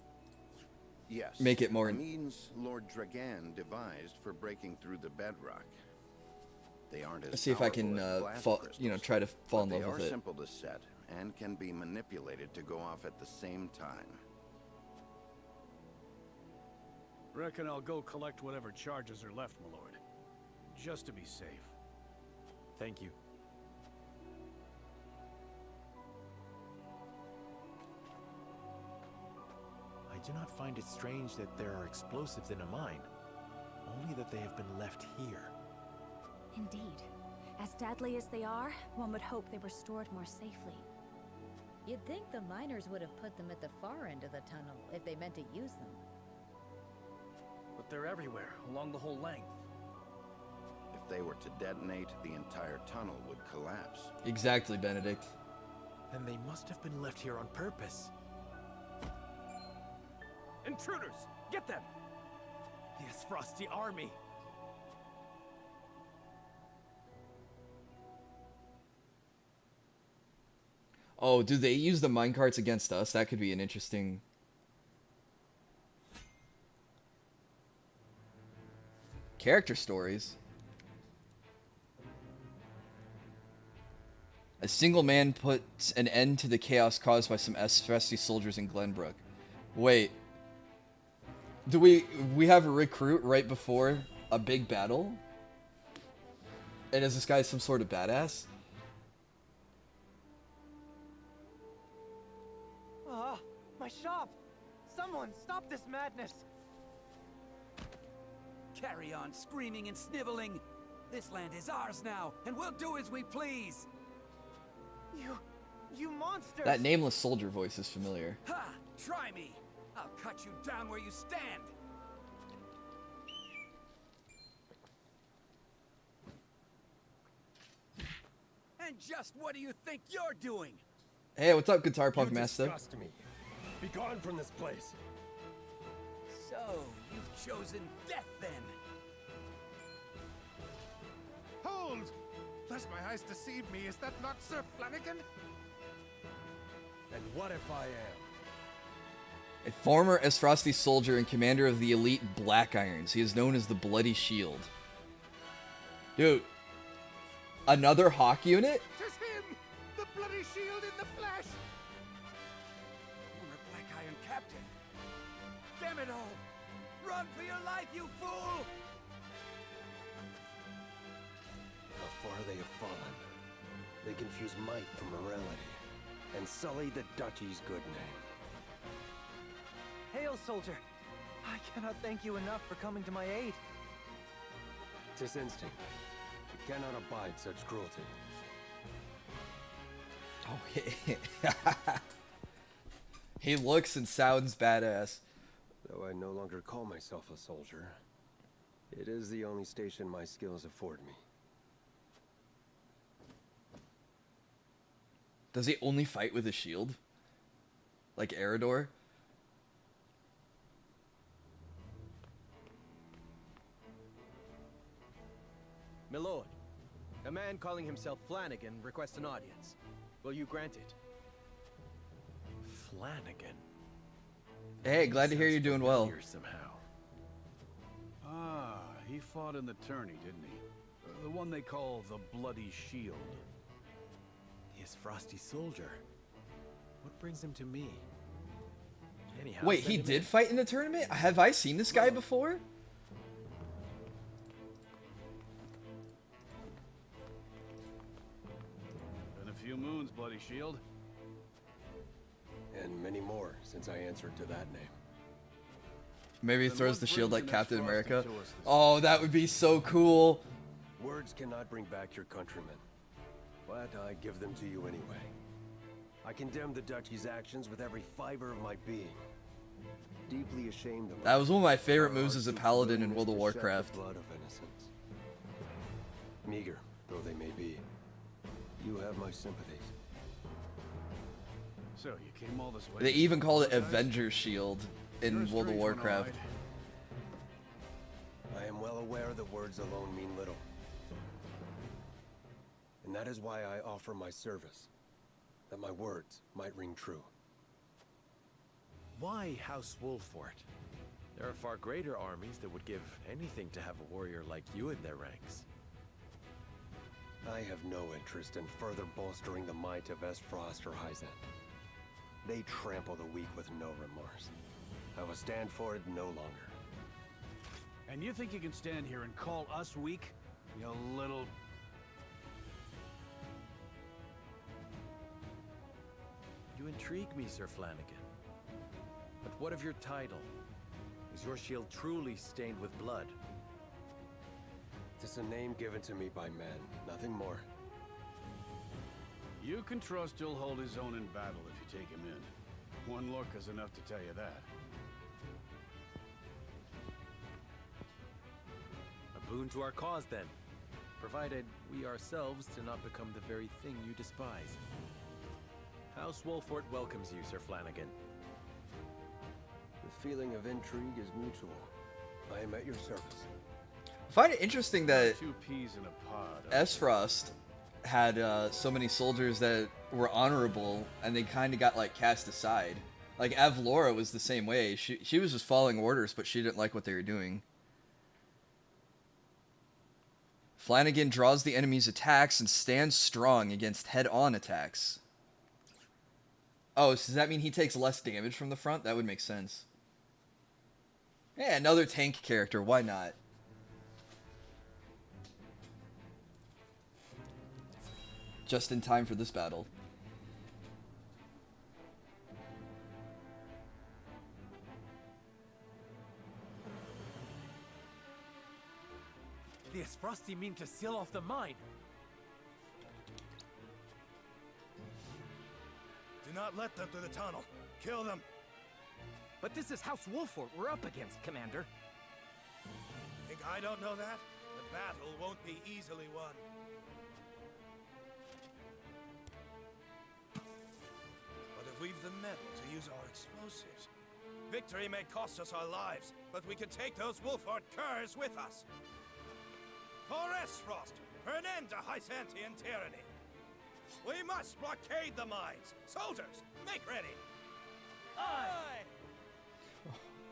Yes. make it more. The means Lord Dragan devised for breaking through the bedrock. They aren't as See if I can powerful as fall, blast try to fall in but love they with are it. simple to set and can be manipulated to go off at the same time. Reckon I'll go collect whatever charges are left, my lord. Just to be safe. Thank you. I do not find it strange that there are explosives in a mine. Only that they have been left here. Indeed. As deadly as they are, one would hope they were stored more safely. You'd think the miners would have put them at the far end of the tunnel if they meant to use them. But they're everywhere, along the whole length. If they were to detonate, the entire tunnel would collapse. Exactly, Benedict. Then they must have been left here on purpose. Intruders! Get them! The Aesfrosti army! Oh, do they use the minecarts against us? That could be an interesting... Character stories. A single man puts an end to the chaos caused by some Aesfrosti soldiers in Glenbrook. Wait. Do we have a recruit right before a big battle? And is this guy some sort of badass? Ah, my shop! Someone stop this madness! Carry on screaming and sniveling. This land is ours now, and we'll do as we please. You monsters! That nameless soldier voice is familiar. Ha! Try me. I'll cut you down where you stand. And just what do you think you're doing? Hey, what's up, Guitar Punk Master? Disgust me. Be gone from this place. So, you've chosen death then? Hold! Lest my eyes deceive me, is that not Sir Flanagan? And what if I am? A former Aesfrosti soldier and commander of the elite Black Irons. He is known as the Bloody Shield. Dude. Another Hawk unit? Tis him! The Bloody Shield in the flesh! Former Black Iron captain. Damn it all! Run for your life, you fool! How far they have fallen. They confuse might for morality, and sully the duchy's good name. Hail, soldier! I cannot thank you enough for coming to my aid. 'Tis instinct. It cannot abide such cruelty. Oh, he looks and sounds badass. Though I no longer call myself a soldier, it is the only station my skills afford me. Does he only fight with a shield? Like Eridor? My lord, a man calling himself Flanagan requests an audience. Will you grant it? Flanagan? Hey, glad to hear you're doing well. Somehow. Ah, he fought in the tourney, didn't he? The one they call the Bloody Shield. The Aesfrosti soldier. What brings him to me? Anyhow, Wait, he did fight in the tournament? Have I seen this guy before? Been a few moons, Bloody Shield. And many more since I answered to that name. Maybe he Then throws what the shield brings like an Captain Aesfrosti America. to us this Oh, that would be so cool. Words cannot bring back your countrymen, but I give them to you anyway. I condemn the duchy's actions with every fiber of my being. Deeply ashamed of That was one of my favorite our moves as a troops' paladin in willingness World of to shed the Warcraft. blood of innocents. Meager though they may be, you have my sympathies. So, you came all this way? They even called it Apologize? Avenger Shield You're in a World of strange one, all Warcraft. I am well aware that words alone mean little. And that is why I offer my service, that my words might ring true. Why House Wolfort? There are far greater armies that would give anything to have a warrior like you in their ranks. I have no interest in further bolstering the might of Aesfrost or Hyzant. They trample the weak with no remorse. I will stand for it no longer. And you think you can stand here and call us weak? You little... You intrigue me, Sir Flanagan. But what of your title? Is your shield truly stained with blood? It's a name given to me by men, nothing more. You can trust he'll hold his own in battle if you take him in. One look is enough to tell you that. A boon to our cause, then. Provided we ourselves do not become the very thing you despise. House Wolfort welcomes you, Sir Flanagan. The feeling of intrigue is mutual. I am at your service. I find it interesting that Two peas in a pod. Aesfrost had so many soldiers that were honorable, and they kind of got like cast aside. Like Avlora was the same way. She was just following orders, but she didn't like what they were doing. Flanagan draws the enemy's attacks and stands strong against head-on attacks. Oh, so does that mean he takes less damage from the front? That would make sense. Yeah, another tank character. Why not? Just in time for this battle. The Aesfrosti mean to seal off the mine. Do not let them through the tunnel. Kill them. But this is House Wolfort we're up against, Commander. Think I don't know that? The battle won't be easily won. But if we've the metal to use our explosives, victory may cost us our lives, but we can take those Wolfort curs with us. For Aesfrost, for an end to Hyzantian tyranny. We must blockade the mines. Soldiers, make ready. Aye!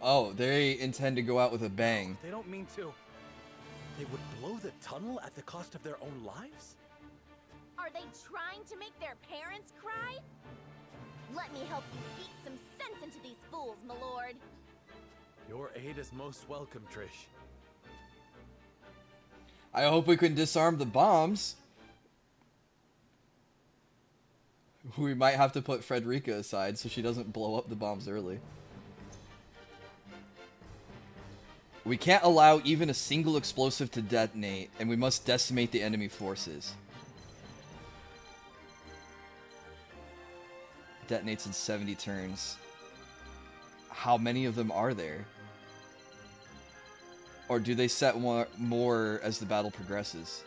Oh, they intend to go out with a bang. They don't mean to. They would blow the tunnel at the cost of their own lives? Are they trying to make their parents cry? Let me help you beat some sense into these fools, my lord. Your aid is most welcome, Trish. I hope we can disarm the bombs. We might have to put Frederica aside so she doesn't blow up the bombs early. We can't allow even a single explosive to detonate, and we must decimate the enemy forces. Detonates in 70 turns. How many of them are there? Or do they set more as the battle progresses?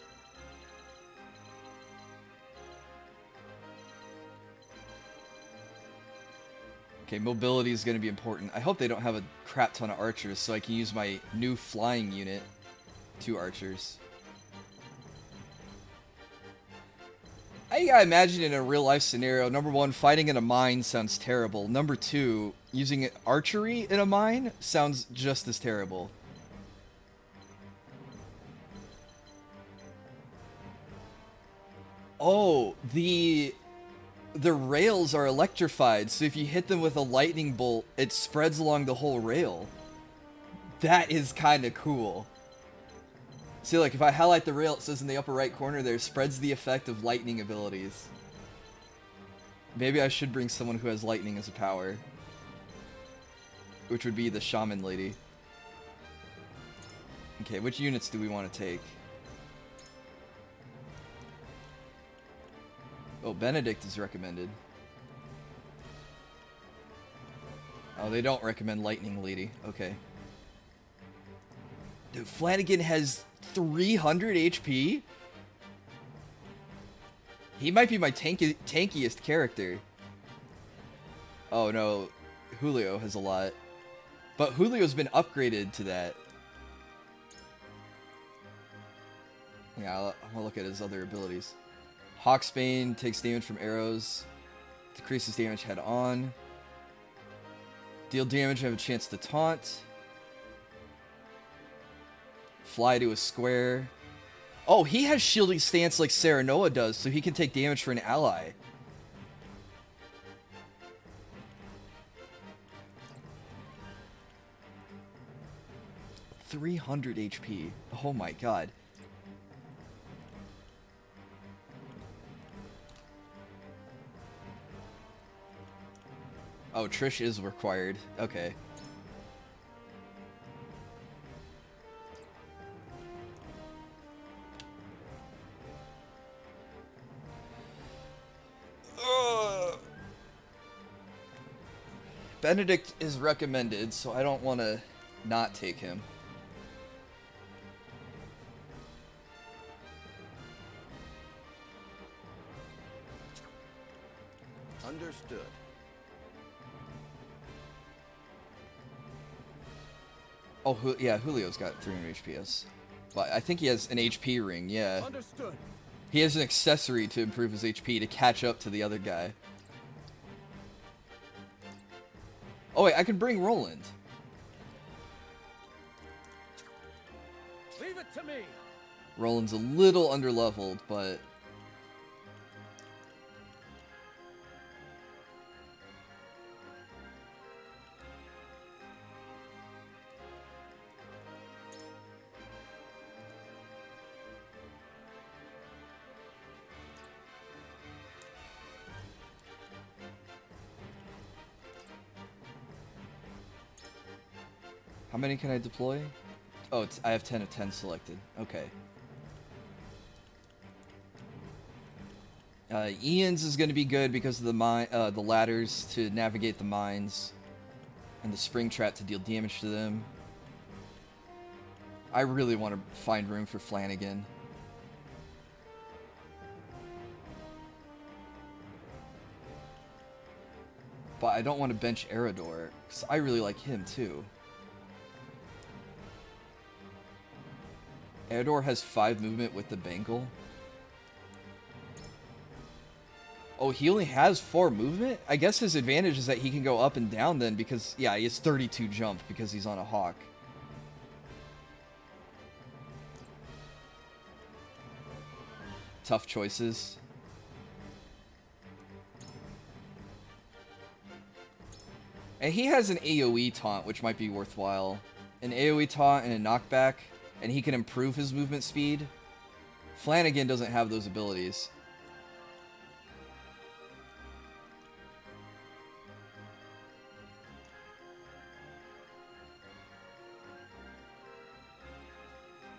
Okay, mobility is going to be important. I hope they don't have a crap ton of archers so I can use my new flying unit. 2 archers. I gotta imagine in a real life scenario, number 1, fighting in a mine sounds terrible. Number 2, using archery in a mine sounds just as terrible. Oh, the rails are electrified, so if you hit them with a lightning bolt, it spreads along the whole rail. That is kind of cool. See, like, if I highlight the rail, it says in the upper right corner there, spreads the effect of lightning abilities. Maybe I should bring someone who has lightning as a power. Which would be the shaman lady. Okay, which units do we want to take? Oh, Benedict is recommended. Oh, they don't recommend Lightning Lady. Okay. Dude, Flanagan has 300 HP? He might be my tankiest character. Oh, no. Julio has a lot. But Julio's been upgraded to that. Yeah, I'll look at his other abilities. Hawksbane takes damage from arrows. Decreases damage head on. Deal damage and have a chance to taunt. Fly to a square. Oh, he has shielding stance like Serenoa does, so he can take damage for an ally. $300 HP. Oh my god. Oh, Trish is required. Okay. Benedict is recommended, so I don't want to not take him. Understood. Oh, yeah, Julio's got 300 HPS. But I think he has an HP ring, yeah. Understood. He has an accessory to improve his HP to catch up to the other guy. Oh wait, I can bring Roland. Leave it to me. Roland's a little underleveled, but... How many can I deploy? Oh, I have 10 of 10 selected. Okay. Ian's is going to be good because of the ladders to navigate the mines and the spring trap to deal damage to them. I really want to find room for Flanagan. But I don't want to bench Erador because I really like him too. Erador has 5 movement with the Bangle. Oh, he only has 4 movement? I guess his advantage is that he can go up and down then because, yeah, he has 32 jump because he's on a hawk. Tough choices. And he has an AoE taunt, which might be worthwhile. An AoE taunt and a knockback, and he can improve his movement speed. Flanagan doesn't have those abilities.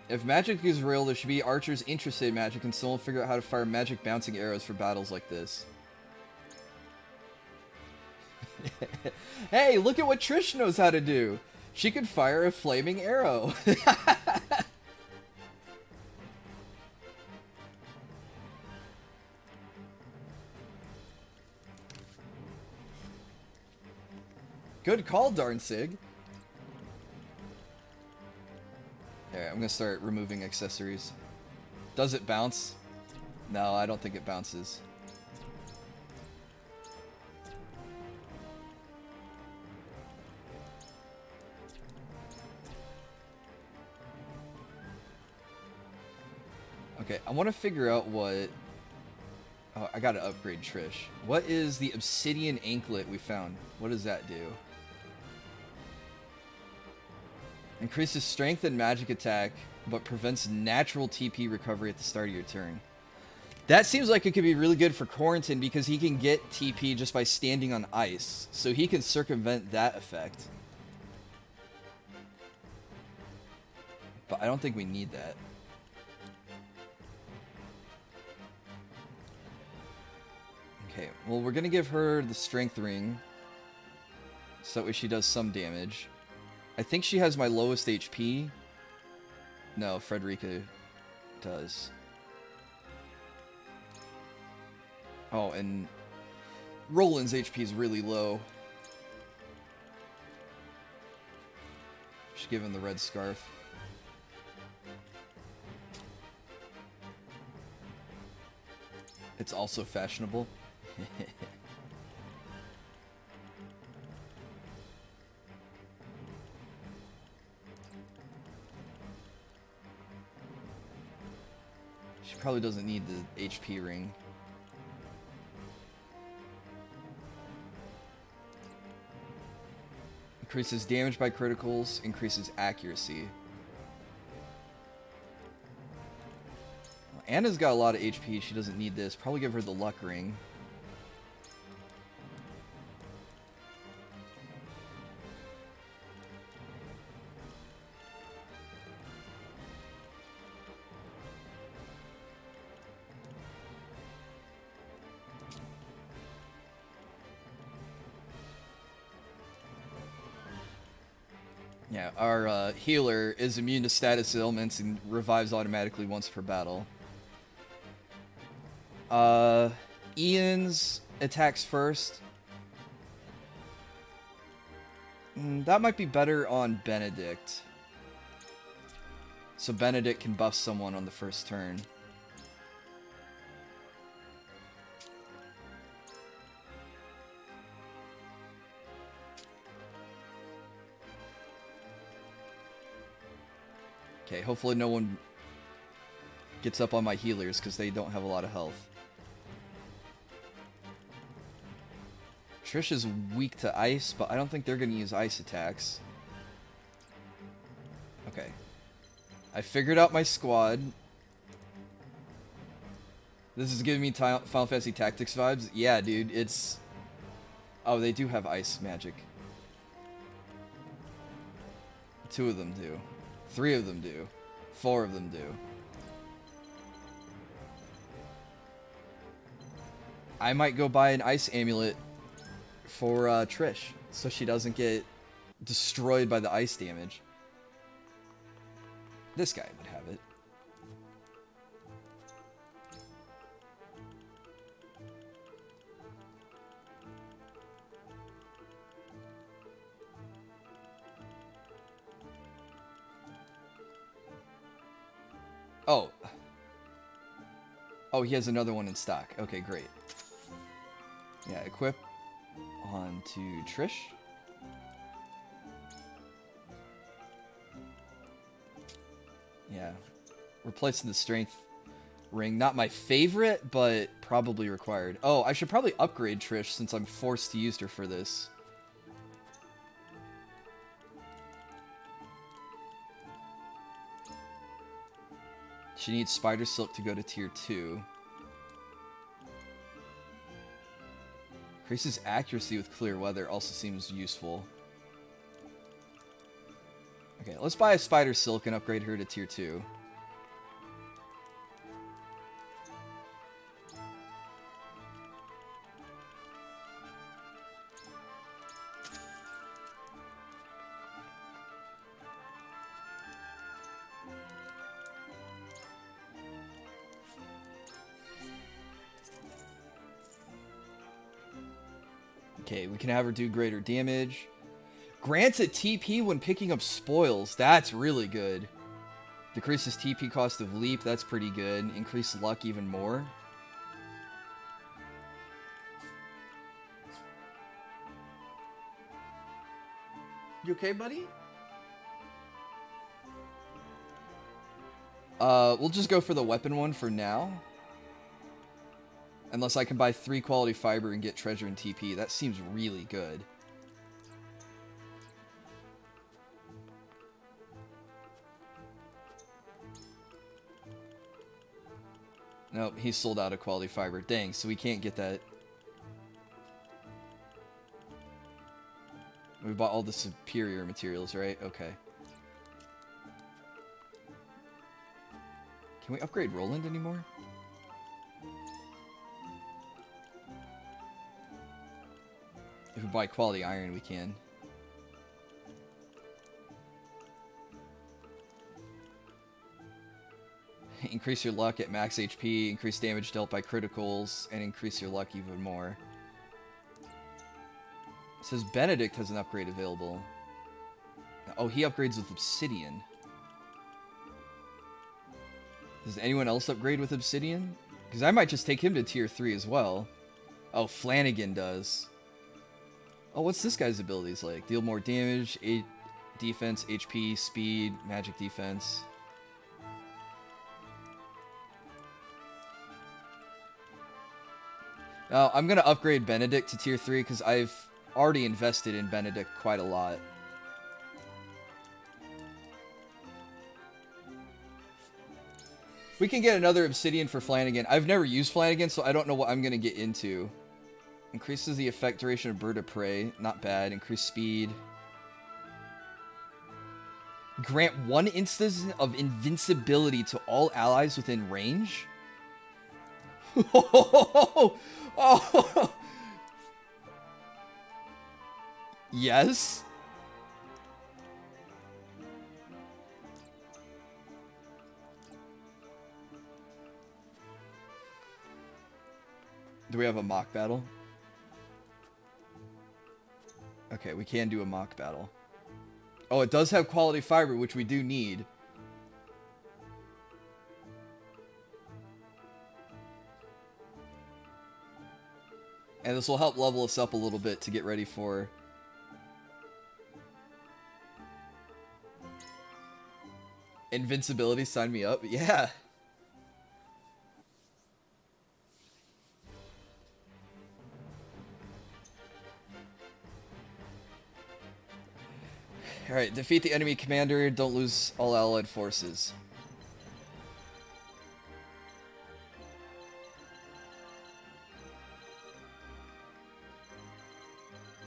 If magic is real, there should be archers interested in magic and still figure out how to fire magic bouncing arrows for battles like this. Hey, look at what Trish knows how to do. She can fire a flaming arrow. Good call, Darnsig. Alright, I'm gonna start removing accessories. Does it bounce? No, I don't think it bounces. Okay, I want to figure out what... Oh, I gotta upgrade Trish. What is the obsidian anklet we found? What does that do? Increases strength and magic attack, but prevents natural TP recovery at the start of your turn. That seems like it could be really good for Quarantine because he can get TP just by standing on ice. So he can circumvent that effect. But I don't think we need that. Okay, well, we're gonna give her the strength ring. So that way she does some damage. I think she has my lowest HP. No, Frederica does. Oh, and Roland's HP is really low. Should give him the red scarf. It's also fashionable. She probably doesn't need the HP ring. Increases damage by criticals, increases accuracy. Anna's got a lot of HP, she doesn't need this. Probably give her the luck ring. Yeah, our healer is immune to status ailments and revives automatically once per battle. Ian's attacks first. That might be better on Benedict. So Benedict can buff someone on the first turn. Okay, hopefully no one gets up on my healers because they don't have a lot of health. Trish is weak to ice, but I don't think they're going to use ice attacks. Okay. I figured out my squad. This is giving me Final Fantasy Tactics vibes. Yeah, dude, it's... Oh, they do have ice magic. 2 of them do. 3 of them do. 4 of them do. I might go buy an ice amulet for Trish, so she doesn't get destroyed by the ice damage. This guy would have it. Oh. Oh, he has another one in stock. Okay, great. Yeah, equip on to Trish. Yeah. Replacing the strength ring. Not my favorite, but probably required. Oh, I should probably upgrade Trish since I'm forced to use her for this. She needs Spider Silk to go to tier 2. Increases accuracy with clear weather also seems useful. Okay, let's buy a Spider Silk and upgrade her to tier 2. Okay, we can have her do greater damage. Grants a TP when picking up spoils. That's really good. Decreases TP cost of leap. That's pretty good. Increase luck even more. You okay, buddy? We'll just go for the weapon one for now. Unless I can buy 3 quality fiber and get treasure and TP. That seems really good. Nope, he's sold out of quality fiber. Dang, so we can't get that. We bought all the superior materials, right? Okay. Can we upgrade Roland anymore? If we buy quality iron, we can. Increase your luck at max HP, increase damage dealt by criticals, and increase your luck even more. It says Benedict has an upgrade available. Oh, he upgrades with Obsidian. Does anyone else upgrade with Obsidian? Because I might just take him to tier 3 as well. Oh, Flanagan does. Oh, what's this guy's abilities like? Deal more damage, defense, HP, speed, magic defense. Now, I'm going to upgrade Benedict to tier 3 because I've already invested in Benedict quite a lot. We can get another Obsidian for Flanagan. I've never used Flanagan, so I don't know what I'm going to get into. Increases the effect duration of Bird of Prey. Not bad. Increase speed. Grant 1 instance of invincibility to all allies within range. Oh. Yes. Do we have a mock battle? Okay, we can do a mock battle. Oh, it does have quality fiber, which we do need. And this will help level us up a little bit to get ready for... Invincibility, sign me up. Yeah. Alright, defeat the enemy commander, don't lose all allied forces.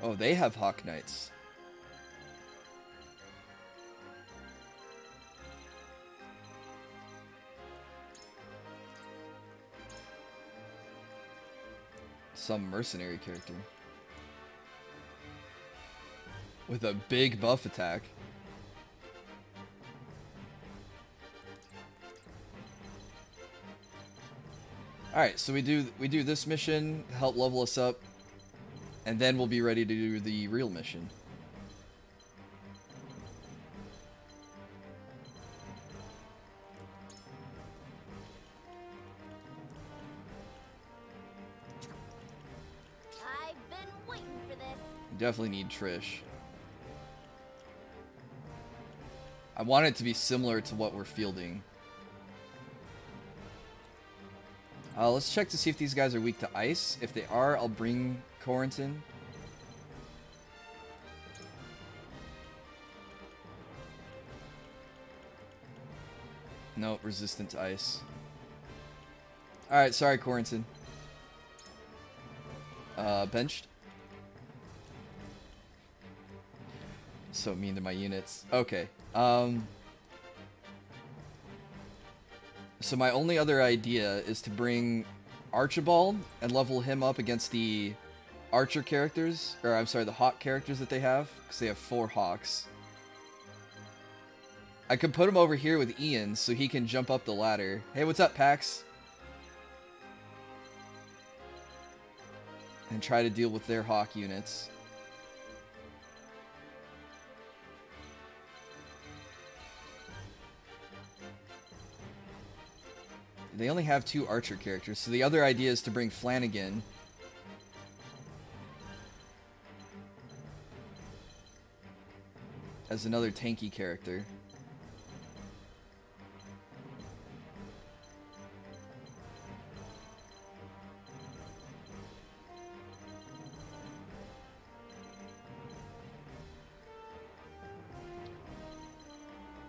Oh, they have Hawk Knights. Some mercenary character. With a big buff attack. Alright, so we do this mission, help level us up, and then we'll be ready to do the real mission. I've been waiting for this. Definitely need Trish. I want it to be similar to what we're fielding. Let's check to see if these guys are weak to ice. If they are, I'll bring Corentin. Nope, resistant to ice. Alright, sorry, Corentin. Benched. So mean to my units. Okay. So my only other idea is to bring Archibald and level him up against the archer characters, or I'm sorry, the hawk characters that they have, because they have 4 hawks. I could put him over here with Ian so he can jump up the ladder. Hey, what's up, Pax? And try to deal with their hawk units. They only have 2 archer characters, so the other idea is to bring Flanagan. As another tanky character.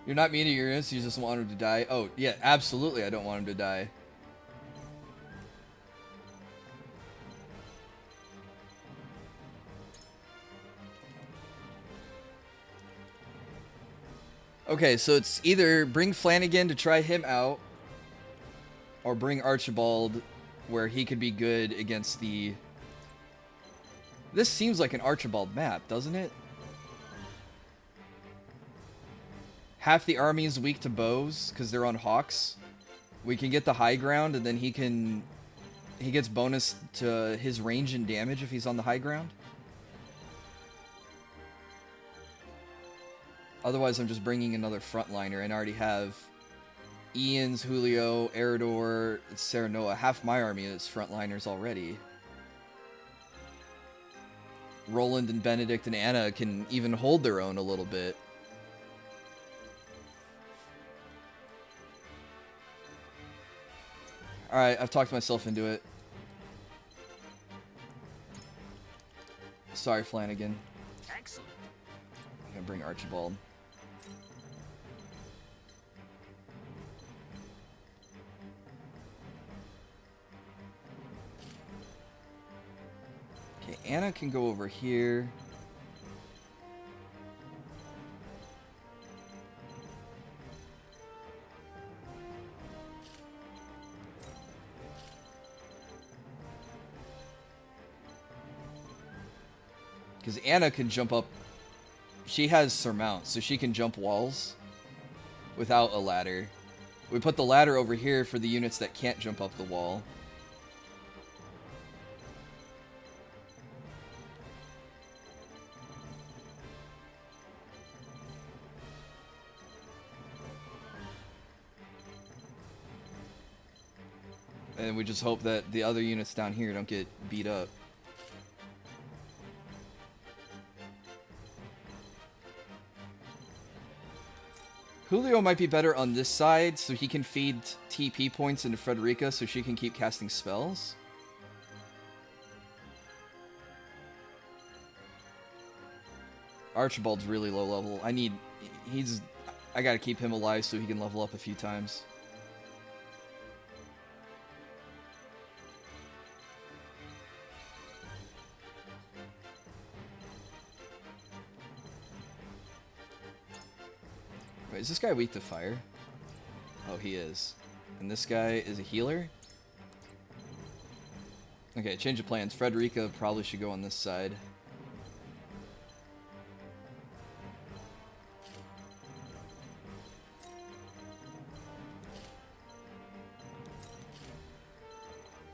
You're not mean to your units, you just want him to die? Oh, yeah, absolutely I don't want him to die. Okay, so it's either bring Flanagan to try him out, or bring Archibald where he could be good against the... This seems like an Archibald map, doesn't it? Half the army is weak to bows because they're on hawks. We can get the high ground, and then he gets bonus to his range and damage if he's on the high ground. Otherwise, I'm just bringing another frontliner, and I already have Ian's, Julio, Eridor, Serenoa. Half my army is frontliners already. Roland and Benedict and Anna can even hold their own a little bit. Alright, I've talked myself into it. Sorry, Flanagan. Excellent. I'm gonna bring Archibald. Okay, Anna can go over here. Because Anna can jump up. She has surmount, so she can jump walls without a ladder. We put the ladder over here for the units that can't jump up the wall. And we just hope that the other units down here don't get beat up. Julio might be better on this side, so he can feed TP points into Frederica so she can keep casting spells. Archibald's really low level. I gotta keep him alive so he can level up a few times. Wait, is this guy weak to fire? Oh, he is. And this guy is a healer? Okay, change of plans. Frederica probably should go on this side.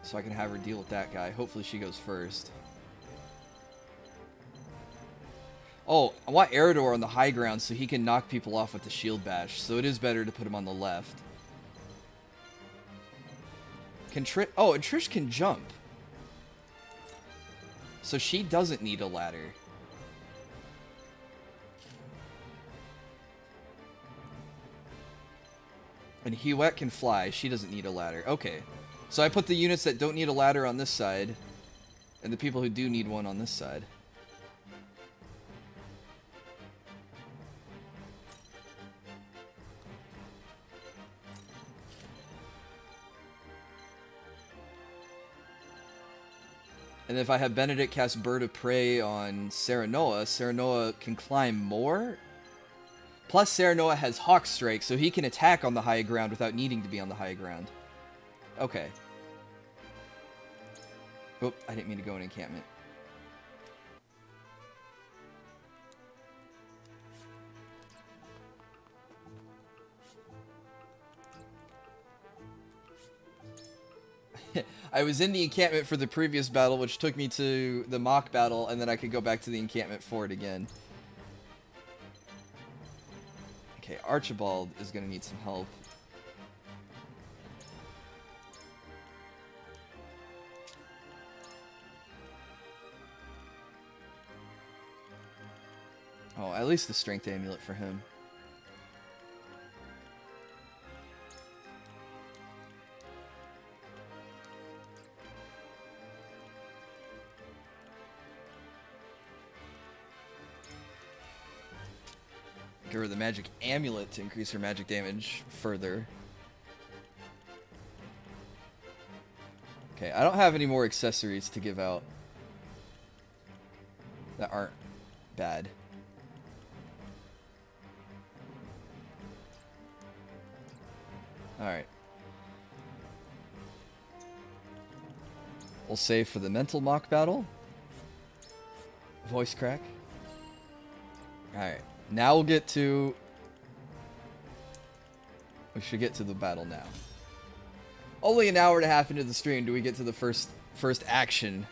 So I can have her deal with that guy. Hopefully she goes first. Oh, I want Eridor on the high ground so he can knock people off with the shield bash. So it is better to put him on the left. Can Trish... Oh, and Trish can jump. So she doesn't need a ladder. And Huette can fly. She doesn't need a ladder. Okay. So I put the units that don't need a ladder on this side. And the people who do need one on this side. And if I have Benedict cast Bird of Prey on Serenoa, Serenoa can climb more. Plus, Serenoa has Hawk Strike, so he can attack on the high ground without needing to be on the high ground. Okay. Oh, I didn't mean to go in encampment. I was in the encampment for the previous battle, which took me to the mock battle, and then I could go back to the encampment for it again. Okay, Archibald is going to need some help. Oh, at least the strength amulet for him. Give her the magic amulet to increase her magic damage further. Okay, I don't have any more accessories to give out that aren't bad. Alright. We'll save for the mental mock battle. Voice crack. Alright. Now we'll get to... We should get to the battle now. Only an hour and a half into the stream do we get to the first action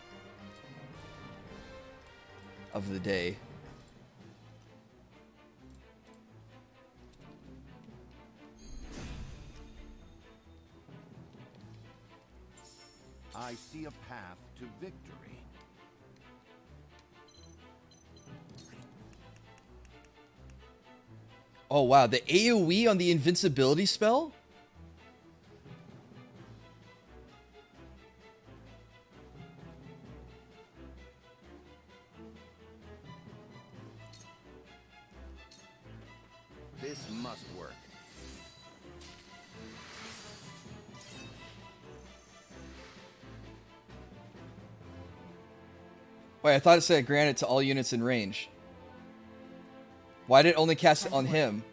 of the day. I see a path to victory. Oh wow, the AoE on the invincibility spell? must work. Wait, I thought it said grant it to all units in range. Why did it only cast it on him?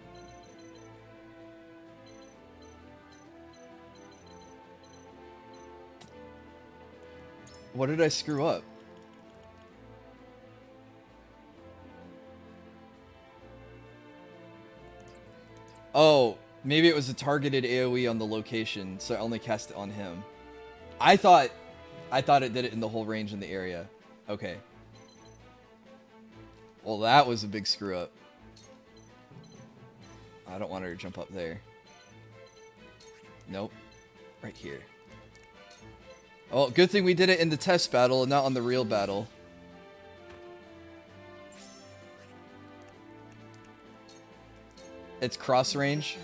What did I screw up? Oh, maybe it was a targeted AoE on the location, so I only cast it on him. I thought it did it in the whole range in the area. Okay. Well, that was a big screw up. I don't want her to jump up there. Nope. Right here. Oh, good thing we did it in the test battle and not on the real battle. It's cross range.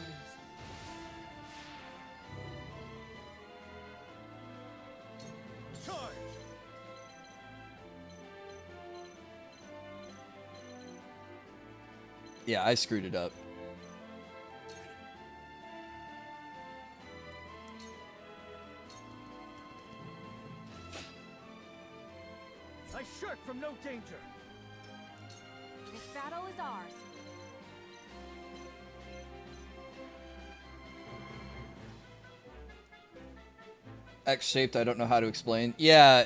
Yeah, I screwed it up. I shirk from no danger. This battle is ours. X-shaped, I don't know how to explain. Yeah.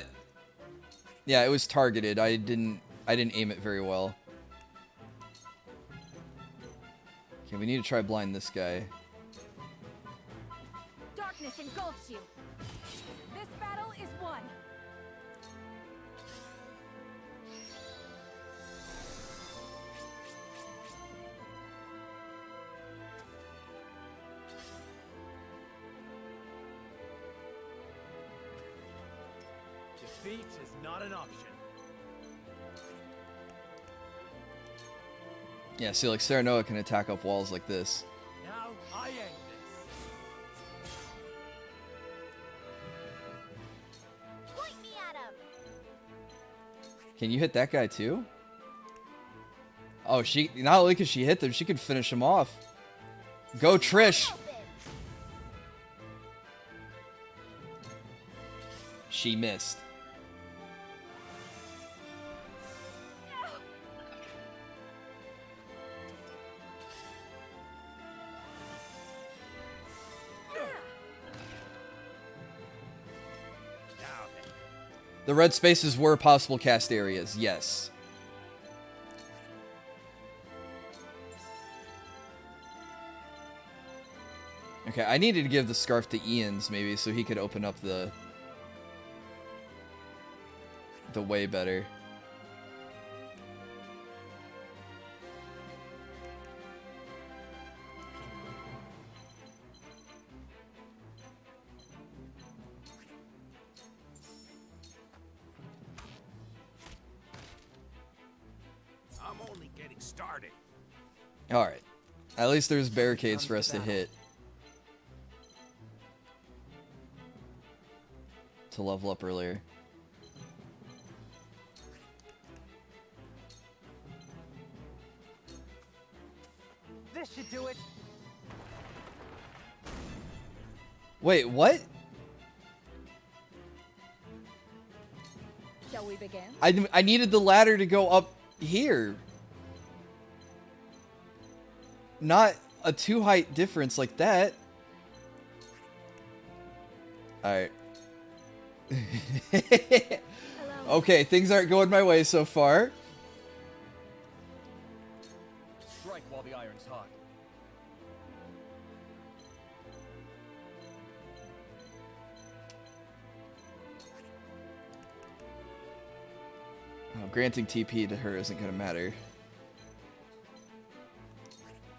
Yeah, it was targeted. I didn't aim it very well. Okay, we need to try blind this guy. Darkness engulfs you. This battle is won. Defeat is not an option. Yeah, see, like, Serenoa can attack up walls like this. Now I end this. Point me at him. Can you hit that guy too? Oh, she not only can she hit them, she can finish him off. Go, Trish! She missed. The red spaces were possible cast areas, yes. Okay, I needed to give the scarf to Ian's maybe so he could open up the way better. I'm only getting started. Alright. At least there's barricades for us to hit. To level up earlier. This should do it. Wait, what? Shall we begin? I needed the ladder to go up here. Not a 2-height difference like that. Alright. Okay, things aren't going my way so far. Strike while the iron's hot. Oh, granting TP to her isn't going to matter.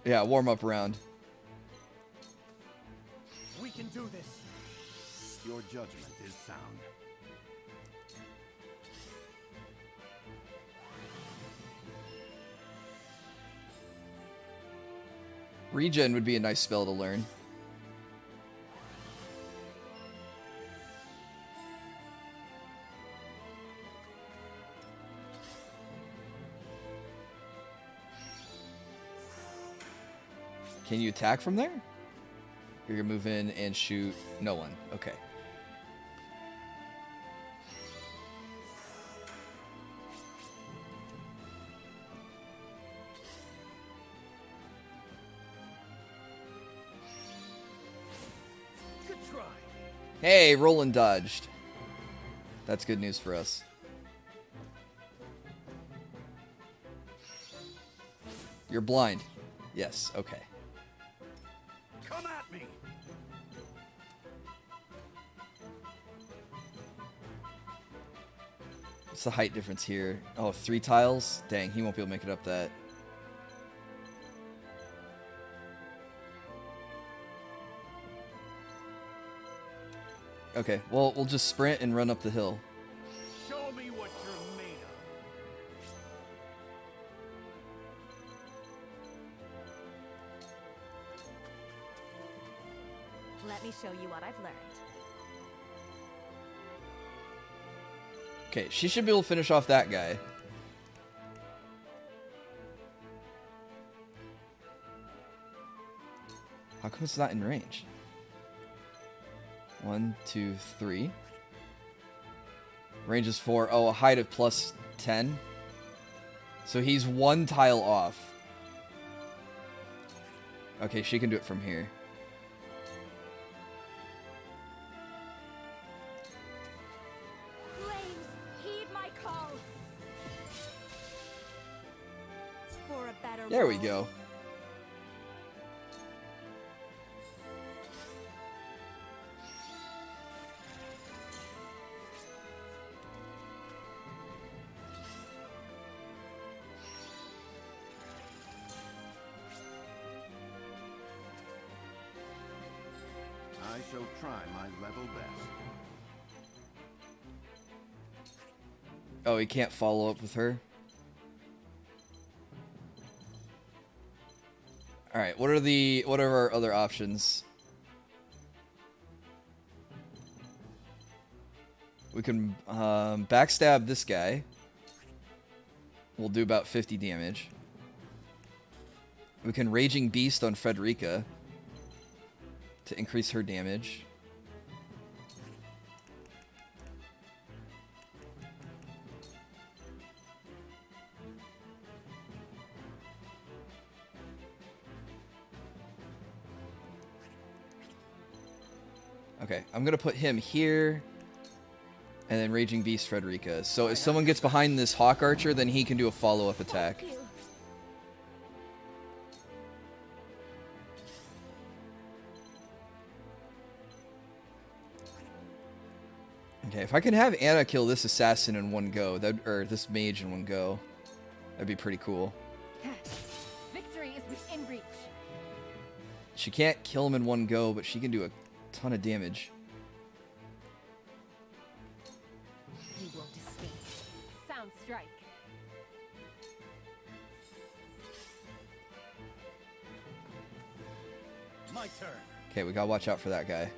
Yeah, warm up round. We can do this. Your judgment is sound. Regen would be a nice spell to learn. Can you attack from there? You're gonna move in and shoot no one. Okay. Good try. Hey, Roland dodged. That's good news for us. You're blind. Yes, okay. Come at me. What's the height difference here? Oh, 3 tiles? Dang, he won't be able to make it up that. Okay, well, we'll just sprint and run up the hill. Show me what you're made of. Let me show you what I've learned. Okay, she should be able to finish off that guy. How come it's not in range? 1, 2, 3. Range is 4. Oh, a height of plus 10. So he's 1 tile off. Okay, she can do it from here. Flames, heed my call. For a better There we world. go. I shall try my level best. Oh, he can't follow up with her. All right, what are our other options? We can backstab this guy. We'll do about 50 damage. We can Raging Beast on Frederica to increase her damage. Okay, I'm gonna put him here, and then Raging Beast Frederica. So if someone gets behind this Hawk Archer, then he can do a follow-up attack. Okay, if I can have Anna kill this assassin in one go, or this mage in one go, that'd be pretty cool. Victory is within reach. She can't kill him in one go, but she can do a ton of damage. You won't escape. Sound strike. My turn. Okay, we gotta watch out for that guy.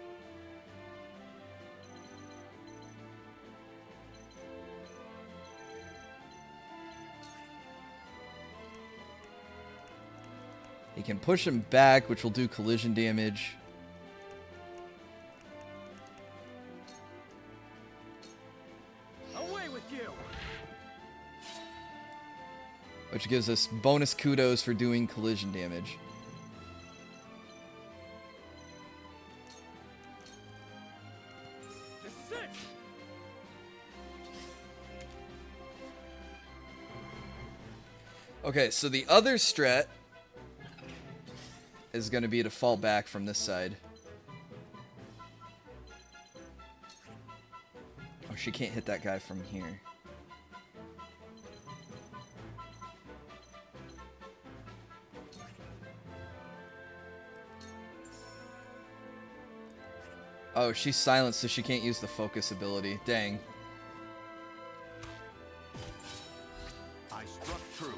He can push him back, which will do collision damage. Away with you. Which gives us bonus kudos for doing collision damage. This is it. Okay, so the other strat is going to be to fall back from this side. Oh, she can't hit that guy from here. Oh, she's silenced, so she can't use the focus ability. Dang. I struck true.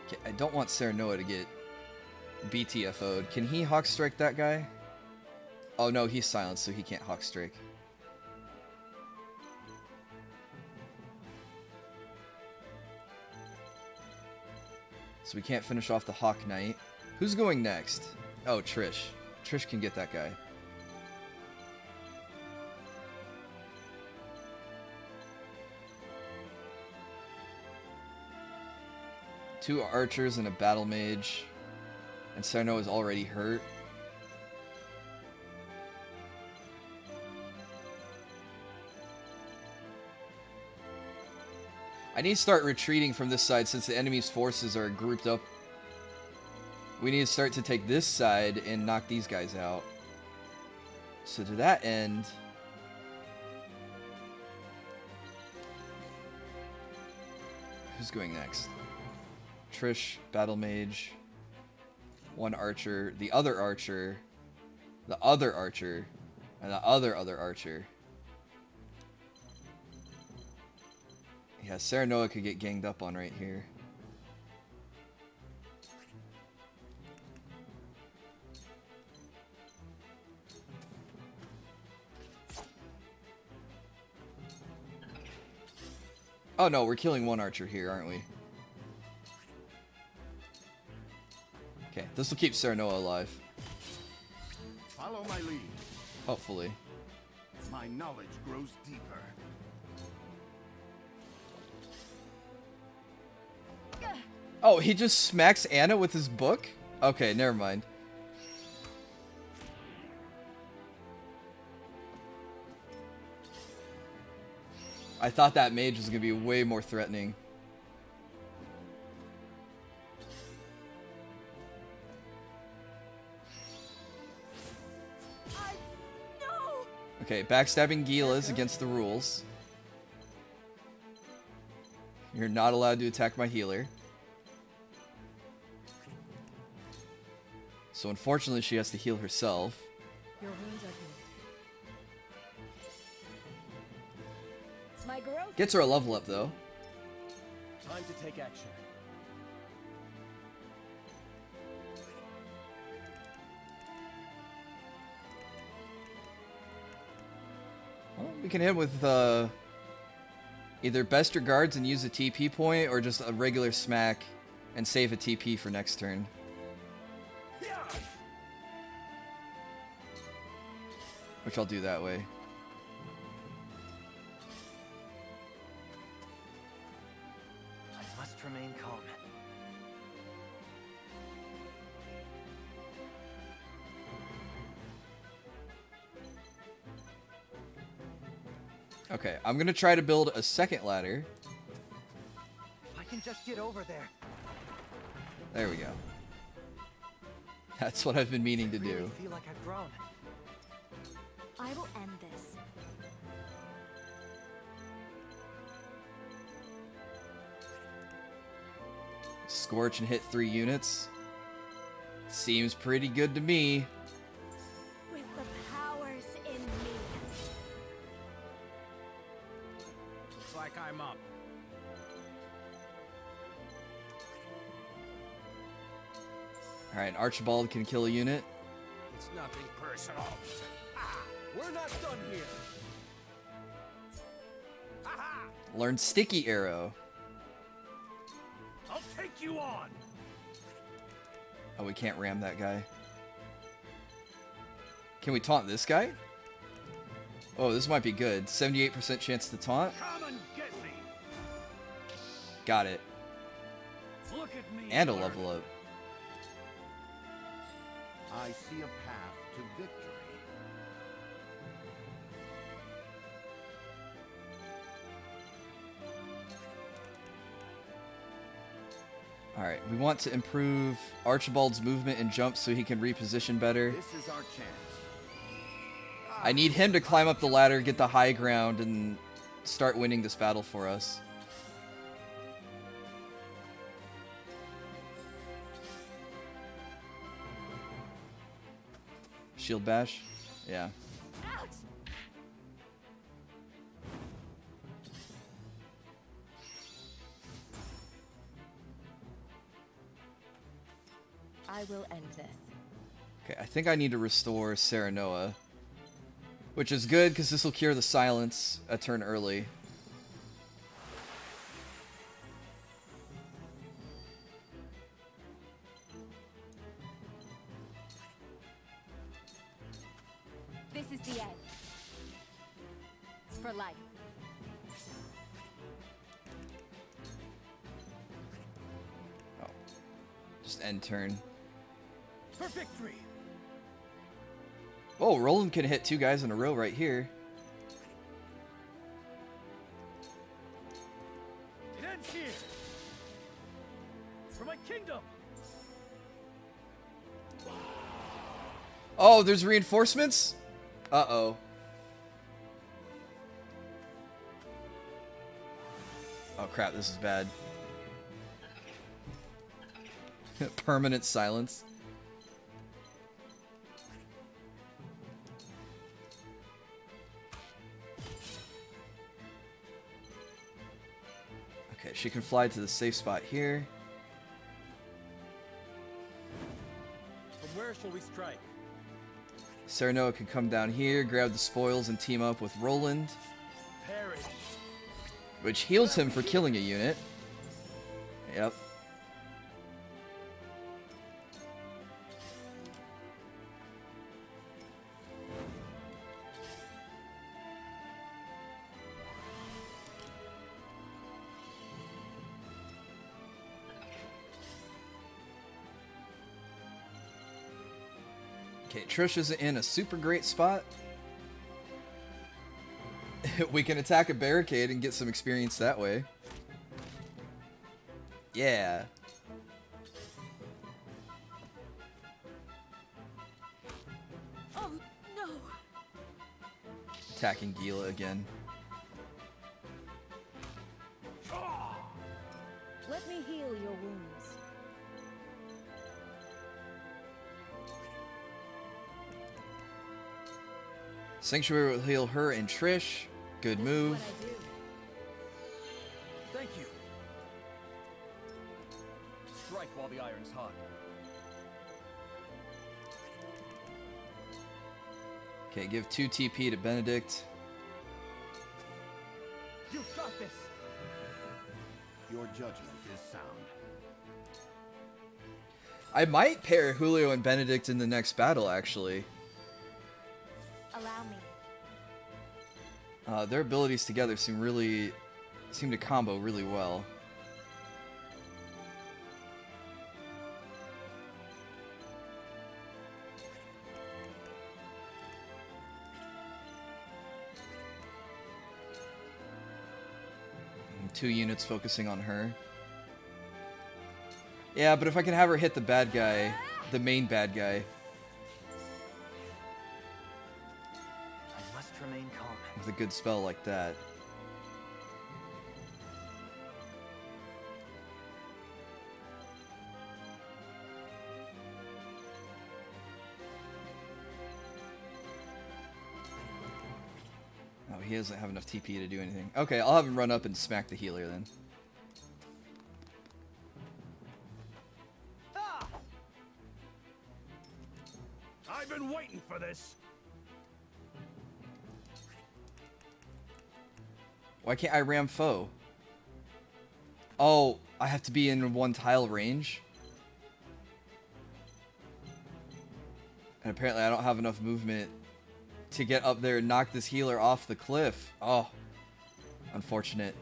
Okay, I don't want Serenoa to get BTFO'd. Can he Hawk Strike that guy? Oh no, he's silenced, so he can't Hawk Strike. So we can't finish off the Hawk Knight. Who's going next? Oh, Trish. Trish can get that guy. Two archers and a battle mage. And Serno is already hurt. I need to start retreating from this side since the enemy's forces are grouped up. We need to start to take this side and knock these guys out. So to that end... Who's going next? Trish, Battle Mage, one archer, the other archer, the other archer, and the other archer. Yeah, Serenoa could get ganged up on right here. Oh no, we're killing one archer here, aren't we? Okay, this will keep Serenoa alive. Follow my lead. Hopefully. My knowledge grows deeper. Oh, he just smacks Anna with his book? Okay, never mind. I thought that mage was going to be way more threatening. Okay, backstabbing Gila's against the rules. You're not allowed to attack my healer. So unfortunately, she has to heal herself. Your wounds are healed. My growth. Gets her a level up, though. Time to take action. Well, we can hit with either best your guards and use a TP point, or just a regular smack and save a TP for next turn. Which I'll do that way. I must remain calm. Okay, I'm gonna try to build a second ladder. I can just get over there. There we go. That's what I've been meaning to I really do. feel like I've grown. I will end this. Scorch and hit 3 units. Seems pretty good to me. With the powers in me. Looks like I'm up. Alright, Archibald can kill a unit. It's nothing personal. We're not done here. Learn Sticky Arrow. I'll take you on. Oh, we can't ram that guy. Can we taunt this guy? Oh, this might be good. 78% chance to taunt. Come and get me. Got it. Look at me. And a level up. I see a path to victory. Alright, we want to improve Archibald's movement and jump so he can reposition better. This is our chance. I need him to climb up the ladder, get the high ground, and start winning this battle for us. Shield bash? Yeah. I will end this. Okay, I think I need to restore Serenoa. Which is good, because this will cure the silence a turn early. This is the end. For life. Just end turn. For victory. Oh, Roland can hit 2 guys in a row right here. It ends here. For my kingdom. Oh, there's reinforcements? Uh-oh. Oh crap, this is bad. Permanent silence. Okay, she can fly to the safe spot here. From where shall we strike? Serenoa can come down here, grab the spoils, and team up with Roland. Perish. Which heals him for killing a unit. Yep. Okay, Trish is in a super great spot. We can attack a barricade and get some experience that way. Yeah. Oh, no. Attacking Gila again. Let me heal your wounds. Sanctuary will heal her and Trish. Good move. Thank you. Strike while the iron's hot. Okay, give 2 TP to Benedict. You've got this. Your judgment is sound. I might pair Julio and Benedict in the next battle, actually. Allow me. Their abilities together seem to combo really well. And 2 units focusing on her. Yeah, but if I can have her hit the bad guy, the main bad guy, I must remain calm. with a good spell like that. Oh, he doesn't have enough TP to do anything. Okay, I'll have him run up and smack the healer then. I've been waiting for this. Why can't I ram foe? Oh, I have to be in 1 tile range? And apparently I don't have enough movement to get up there and knock this healer off the cliff. Oh, unfortunate.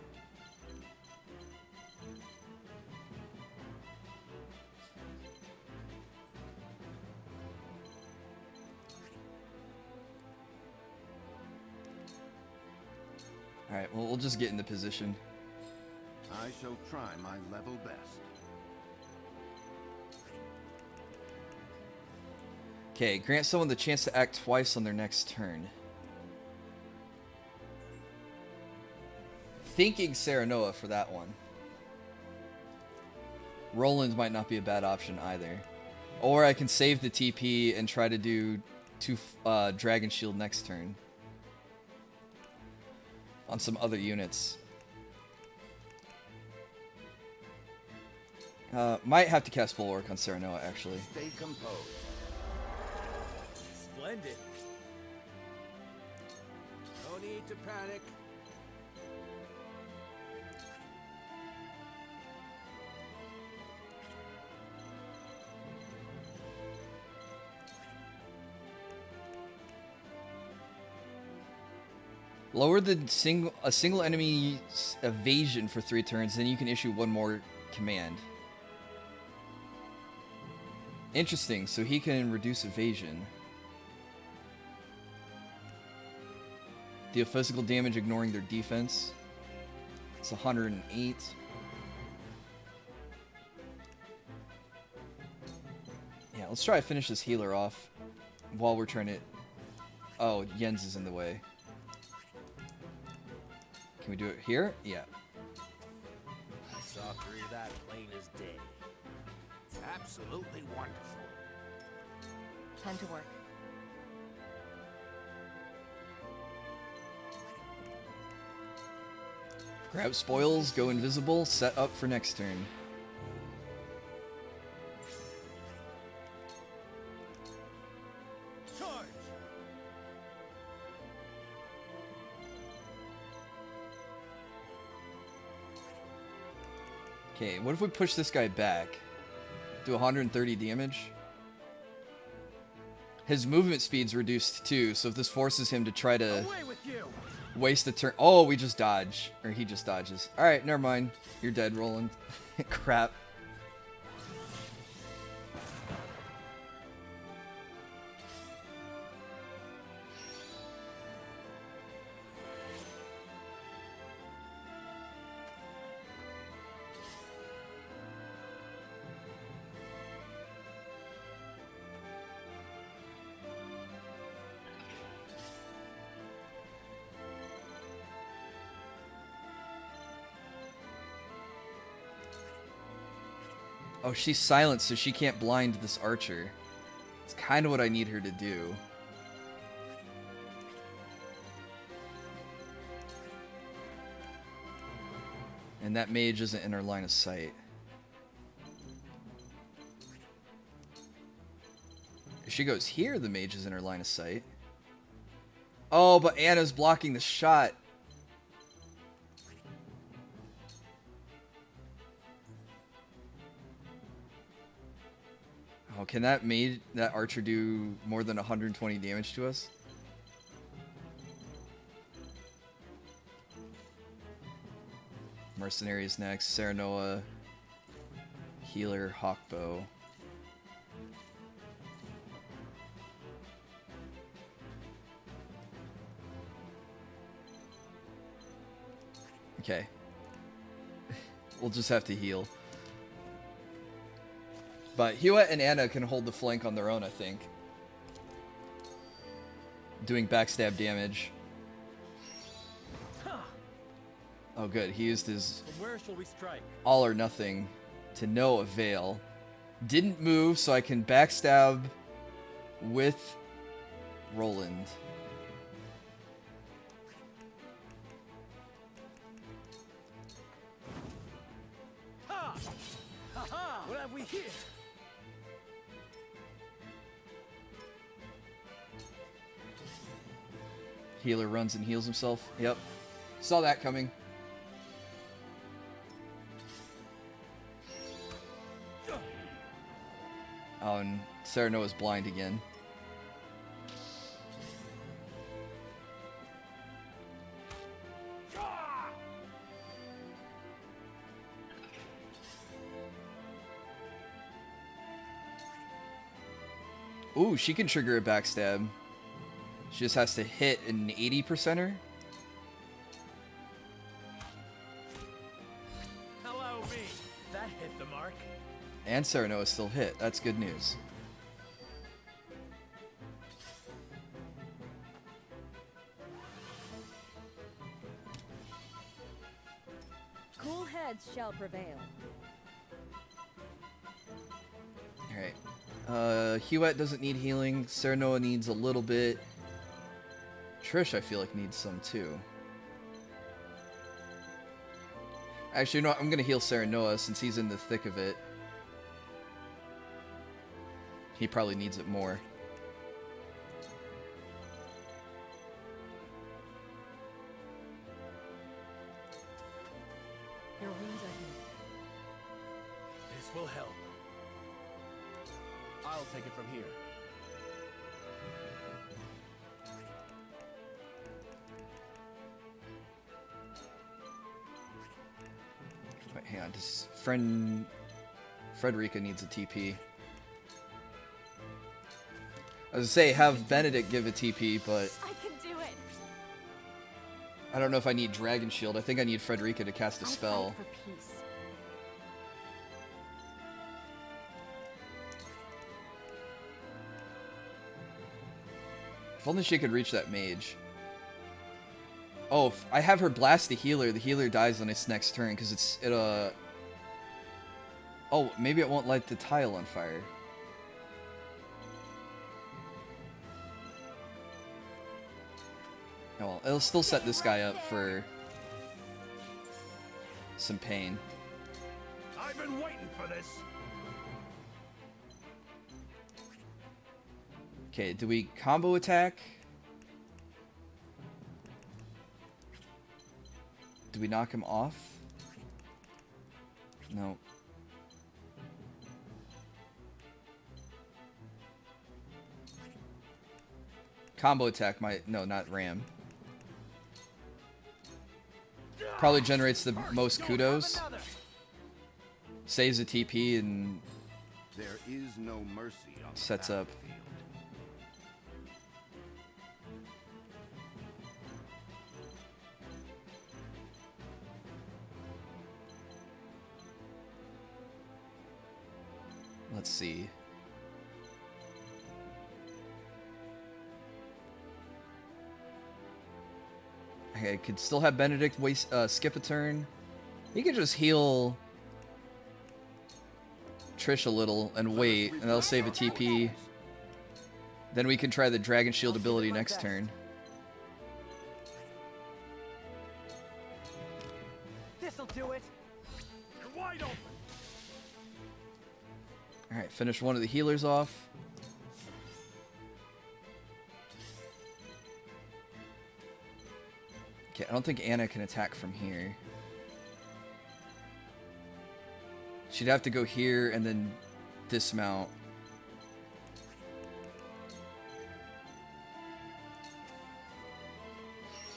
Alright, well, we'll just get into position. I shall try my level best. Okay, grant someone the chance to act twice on their next turn. Thinking Serenoa for that one. Roland might not be a bad option either. Or I can save the TP and try to do 2 Dragon Shield next turn. On some other units. Might have to cast Bulwark on Serenoa, actually. Stay composed. Splendid. to panic. Lower a single enemy's evasion for 3 turns, then you can issue one more command. Interesting, so he can reduce evasion. Deal physical damage ignoring their defense. It's 108. Yeah, let's try to finish this healer off while we're trying to... Oh, Jens is in the way. Can we do it here? Yeah. I saw through that plain as day. Absolutely wonderful. Time to work. Grab spoils, go invisible, set up for next turn. Charge! Okay, what if we push this guy back? Do 130 damage? His movement speed's reduced too, so if this forces him to try to waste a turn... Oh, we just dodge. Or he just dodges. Alright, never mind. You're dead, Roland. Crap. Oh, she's silent, so she can't blind this archer. It's kind of what I need her to do. And that mage isn't in her line of sight. If she goes here, the mage is in her line of sight. Oh, but Anna's blocking the shot. Oh, can that archer do more than 120 damage to us? Mercenary is next. Serenoa, healer, hawkbow. Okay. We'll just have to heal. But Hewitt and Anna can hold the flank on their own, I think. Doing backstab damage. Oh good, he used his From where shall we strike? all or nothing to no avail. Didn't move, so I can backstab with Roland. Ha! Ha-ha! What have we here? Healer runs and heals himself. Yep. Saw that coming. Oh, and Serenoa's blind again. Ooh, she can trigger a backstab. She just has to hit an 80%er. Hello, me. That hit the mark. And Serenoa still hit. That's good news. Cool heads shall prevail. Alright. Hewitt doesn't need healing. Serenoa needs a little bit. Trish, I feel like, needs some too. Actually, you know what? I'm going to heal Serenoa since he's in the thick of it. He probably needs it more. This will help. I'll take it from here. Wait, hang on. Does Frederica needs a TP. I was gonna say have Benedict give a TP, but I can do it. I don't know if I need Dragon Shield. I think I need Frederica to cast a spell. For peace. If only she could reach that mage. Oh, if I have her blast the healer dies on its next turn because oh, maybe it won't light the tile on fire. Oh, well, it'll still set this guy up for some pain. I've been waiting for this. Okay, do we combo attack? Do we knock him off? No. Combo attack might... No, not ram. Probably generates the most kudos. Saves a TP and... There is no mercy on the sets up. Let's see. Okay, I could still have Benedict skip a turn. He could just heal Trish a little and wait, and that'll save a TP. Then we can try the Dragon Shield ability next turn. This'll do it. You're wide open. Alright, finish one of the healers off. Okay, I don't think Anna can attack from here. She'd have to go here and then dismount.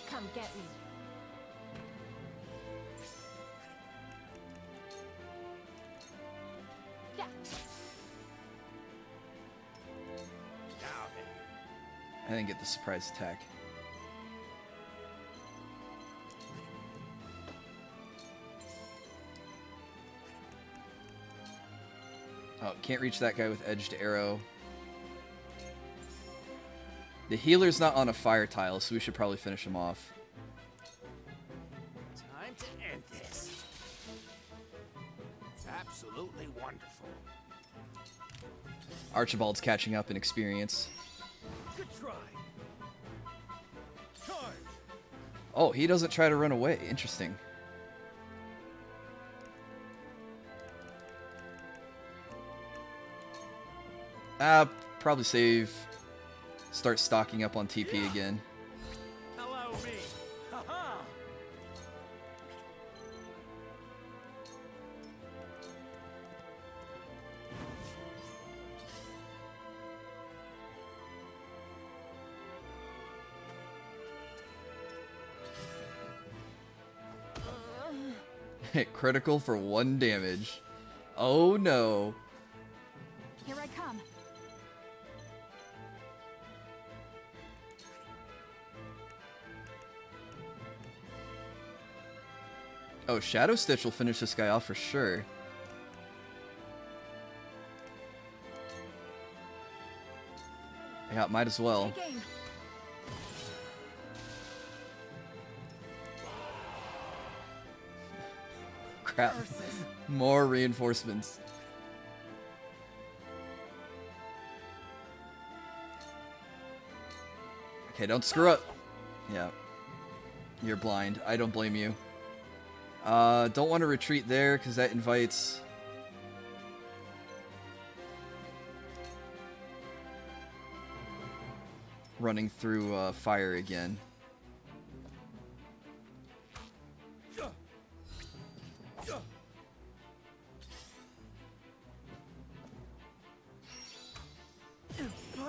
Come get me. Yeah. I didn't get the surprise attack. Oh, can't reach that guy with edged arrow. The healer's not on a fire tile, so we should probably finish him off. Time to end this. It's absolutely wonderful. Archibald's catching up in experience. Good try. Charge. Oh, he doesn't try to run away. Interesting. Probably save. Start stocking up on TP again. Allow me. Ha-ha. Hit critical for 1 damage. Oh no. Here I come. Oh, Shadow Stitch will finish this guy off for sure. Yeah, might as well. Crap. More reinforcements. Okay, don't screw up. Yeah. You're blind. I don't blame you. Don't want to retreat there because that invites... running through fire again.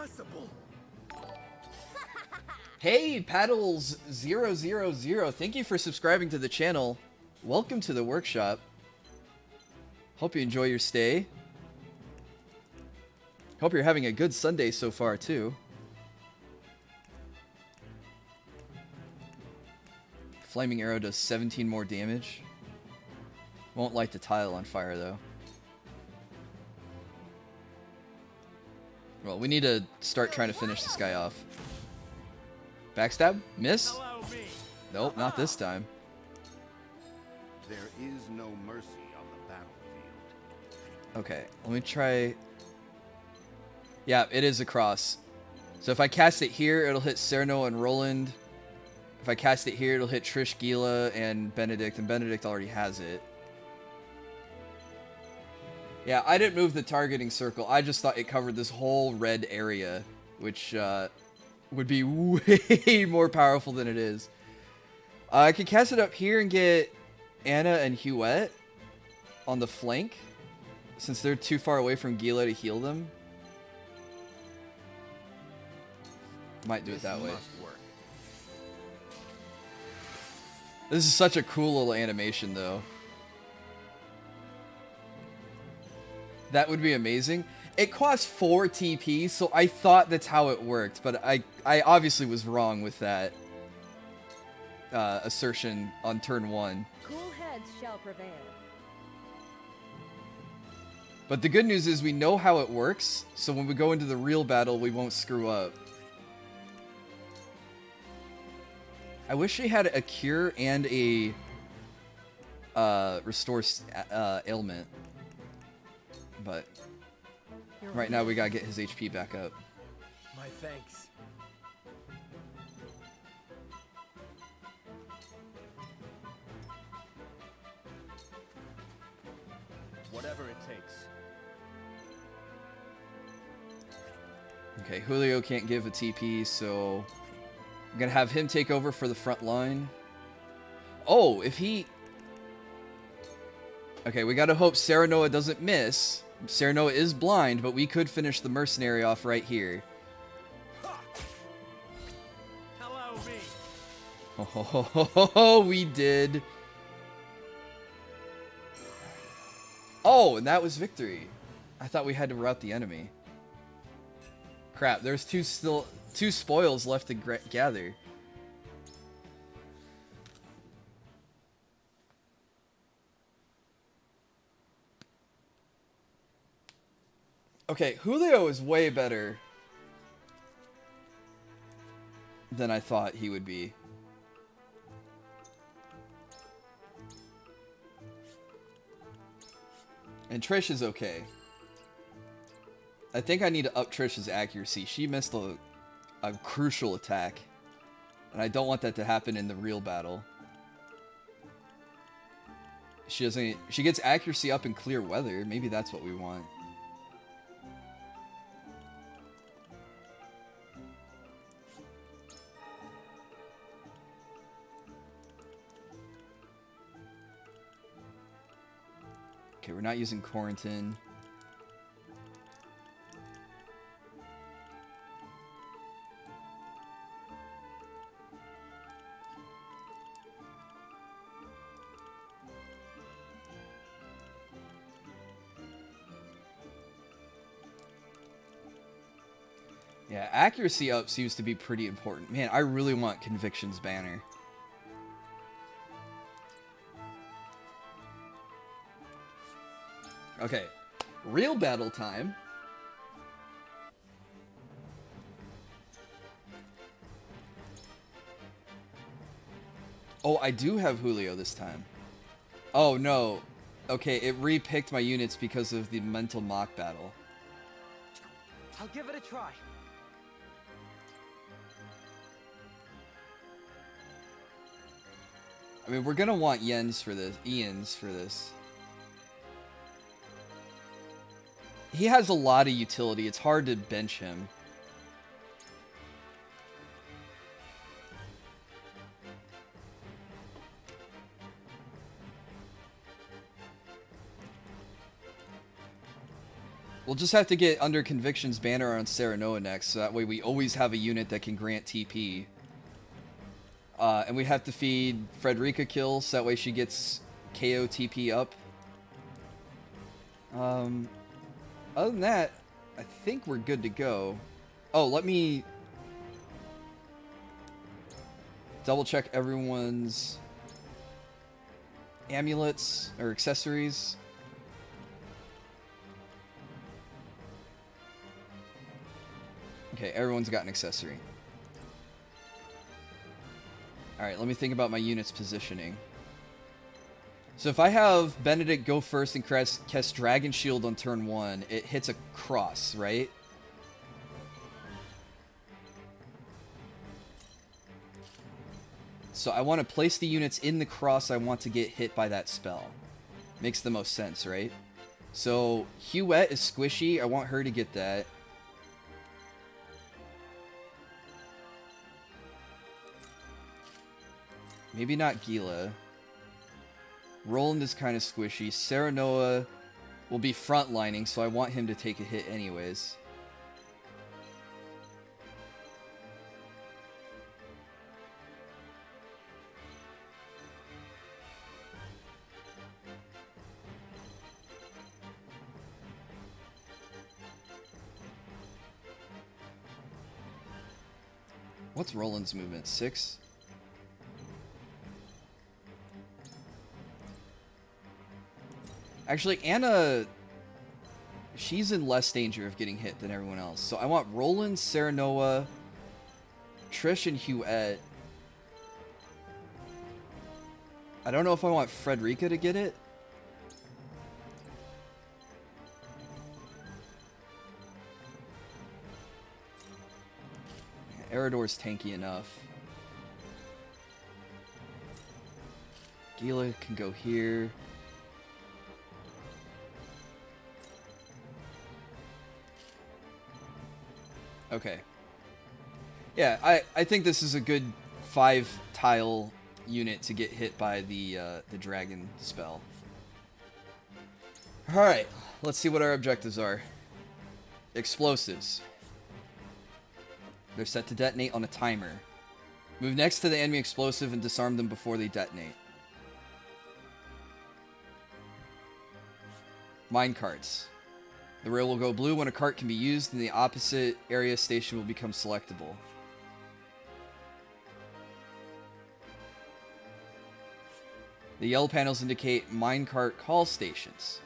impossible! Hey, Paddles000, thank you for subscribing to the channel. Welcome to the workshop. Hope you enjoy your stay. Hope you're having a good Sunday so far, too. Flaming arrow does 17 more damage. Won't light the tile on fire, though. Well, we need to start trying to finish this guy off. Backstab? Miss? Nope, not this time. There is no mercy on the battlefield. Okay, let me try... Yeah, it is a cross. So if I cast it here, it'll hit Serno and Roland. If I cast it here, it'll hit Trish, Gila, and Benedict already has it. Yeah, I didn't move the targeting circle. I just thought it covered this whole red area, which would be way more powerful than it is. I could cast it up here and get Anna and Huette on the flank, since they're too far away from Gila to heal them. Might do it that way. This is such a cool little animation, though. That would be amazing. It costs 4 TP, so I thought that's how it worked, but I obviously was wrong with that assertion on turn 1. Cool heads shall prevail. But the good news is we know how it works, so when we go into the real battle, we won't screw up. I wish they had a cure and a restore ailment. But right now we gotta get his HP back up. My thanks. Whatever it takes. Okay, Julio can't give a TP, so I'm gonna have him take over for the front line. Oh, if he... Okay, we gotta hope Serenoa doesn't miss. Serenoa is blind, but we could finish the mercenary off right here. Hello, me. Oh, we did. Oh, and that was victory. I thought we had to rout the enemy. Crap, there's two spoils left to gather. Okay, Julio is way better than I thought he would be. And Trish is okay. I think I need to up Trish's accuracy. She missed a crucial attack. And I don't want that to happen in the real battle. She gets accuracy up in clear weather. Maybe that's what we want. Okay, we're not using Quarantine. Yeah, accuracy up seems to be pretty important. Man, I really want Conviction's banner. Okay, real battle time. Oh, I do have Julio this time. Oh, no. Okay, it re-picked my units because of the mental mock battle. I'll give it a try. I mean, we're gonna want Ian's for this. He has a lot of utility. It's hard to bench him. We'll just have to get under Conviction's banner on Serenoa next, so that way we always have a unit that can grant TP. And we have to feed Frederica kills, so that way she gets KO TP up. Other than that, I think we're good to go. Oh, let me double check everyone's amulets or accessories. Okay, everyone's got an accessory. Alright, let me think about my unit's positioning. So if I have Benedict go first and cast Dragon Shield on turn 1, it hits a cross, right? So I want to place the units in the cross I want to get hit by that spell. Makes the most sense, right? So Huette is squishy. I want her to get that. Maybe not Gila. Roland is kind of squishy. Serenoa will be frontlining, so I want him to take a hit anyways. What's Roland's movement? 6? Actually, Anna, she's in less danger of getting hit than everyone else. So I want Roland, Serenoa, Trish, and Huette. I don't know if I want Frederica to get it. Eridor's tanky enough. Gila can go here. Okay. Yeah, I think this is a good 5-tile unit to get hit by the dragon spell. Alright, let's see what our objectives are. Explosives. They're set to detonate on a timer. Move next to the enemy explosive and disarm them before they detonate. Mine carts. The rail will go blue when a cart can be used, and the opposite area station will become selectable. The yellow panels indicate minecart call stations.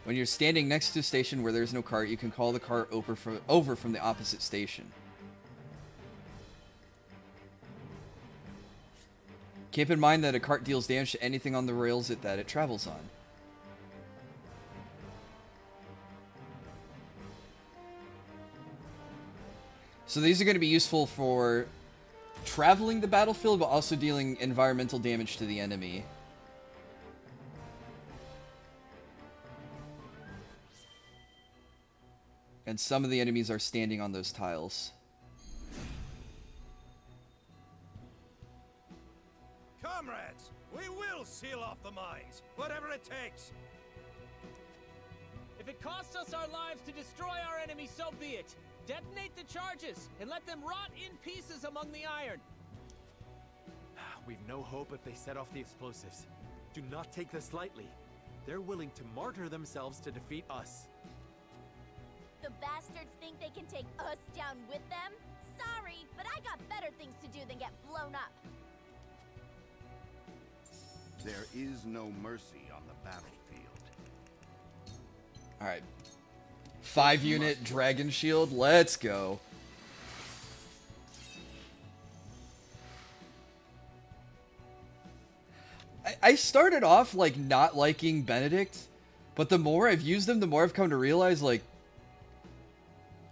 When you're standing next to a station where there's no cart, you can call the cart over from the opposite station. Keep in mind that a cart deals damage to anything on the rails that it travels on. So these are going to be useful for traveling the battlefield, but also dealing environmental damage to the enemy. And some of the enemies are standing on those tiles. Comrades, we will seal off the mines, whatever it takes. If it costs us our lives to destroy our enemy, so be it. Detonate the charges and let them rot in pieces among the iron. We've no hope if they set off the explosives. Do not take this lightly. They're willing to martyr themselves to defeat us. The bastards think they can take us down with them? Sorry, but I got better things to do than get blown up. There is no mercy on the battlefield. Alright. 5-unit Dragon Shield. Let's go. I started off, like, not liking Benedict, but the more I've used him, the more I've come to realize, like,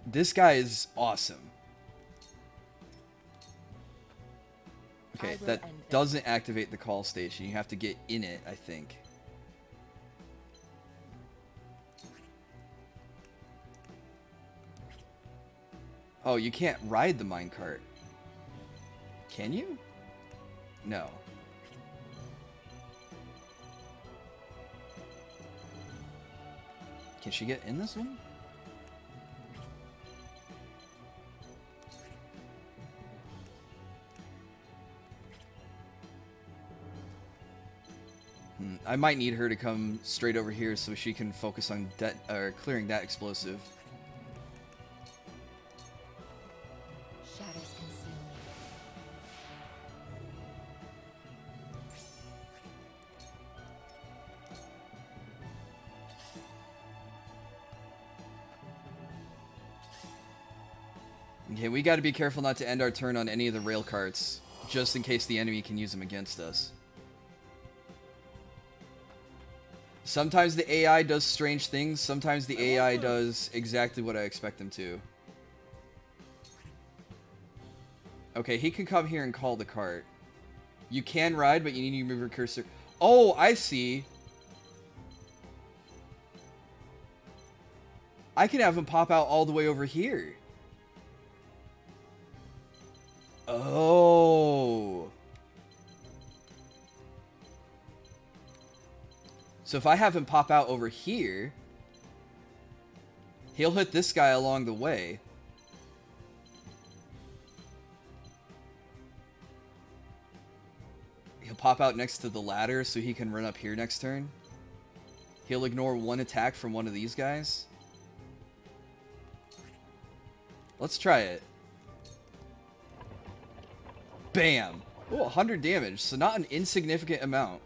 this guy is awesome. Okay, that doesn't activate the call station. You have to get in it, I think. Oh, you can't ride the minecart. Can you? No. Can she get in this one? I might need her to come straight over here so she can focus on clearing that explosive. Shadows conceal me. Okay, we gotta be careful not to end our turn on any of the rail carts, just in case the enemy can use them against us. Sometimes the AI does strange things, sometimes the AI does exactly what I expect them to. Okay, he can come here and call the cart. You can ride, but you need to move your cursor. Oh, I see. I can have him pop out all the way over here. Oh. So if I have him pop out over here, he'll hit this guy along the way. He'll pop out next to the ladder so he can run up here next turn. He'll ignore one attack from one of these guys. Let's try it. Bam! Oh, 100 damage, so not an insignificant amount.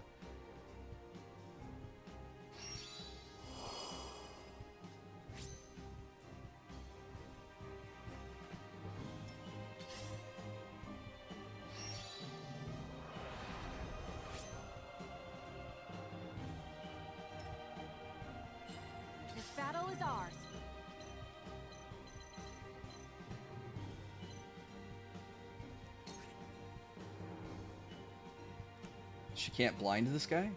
This battle is ours. She can't blind this guy?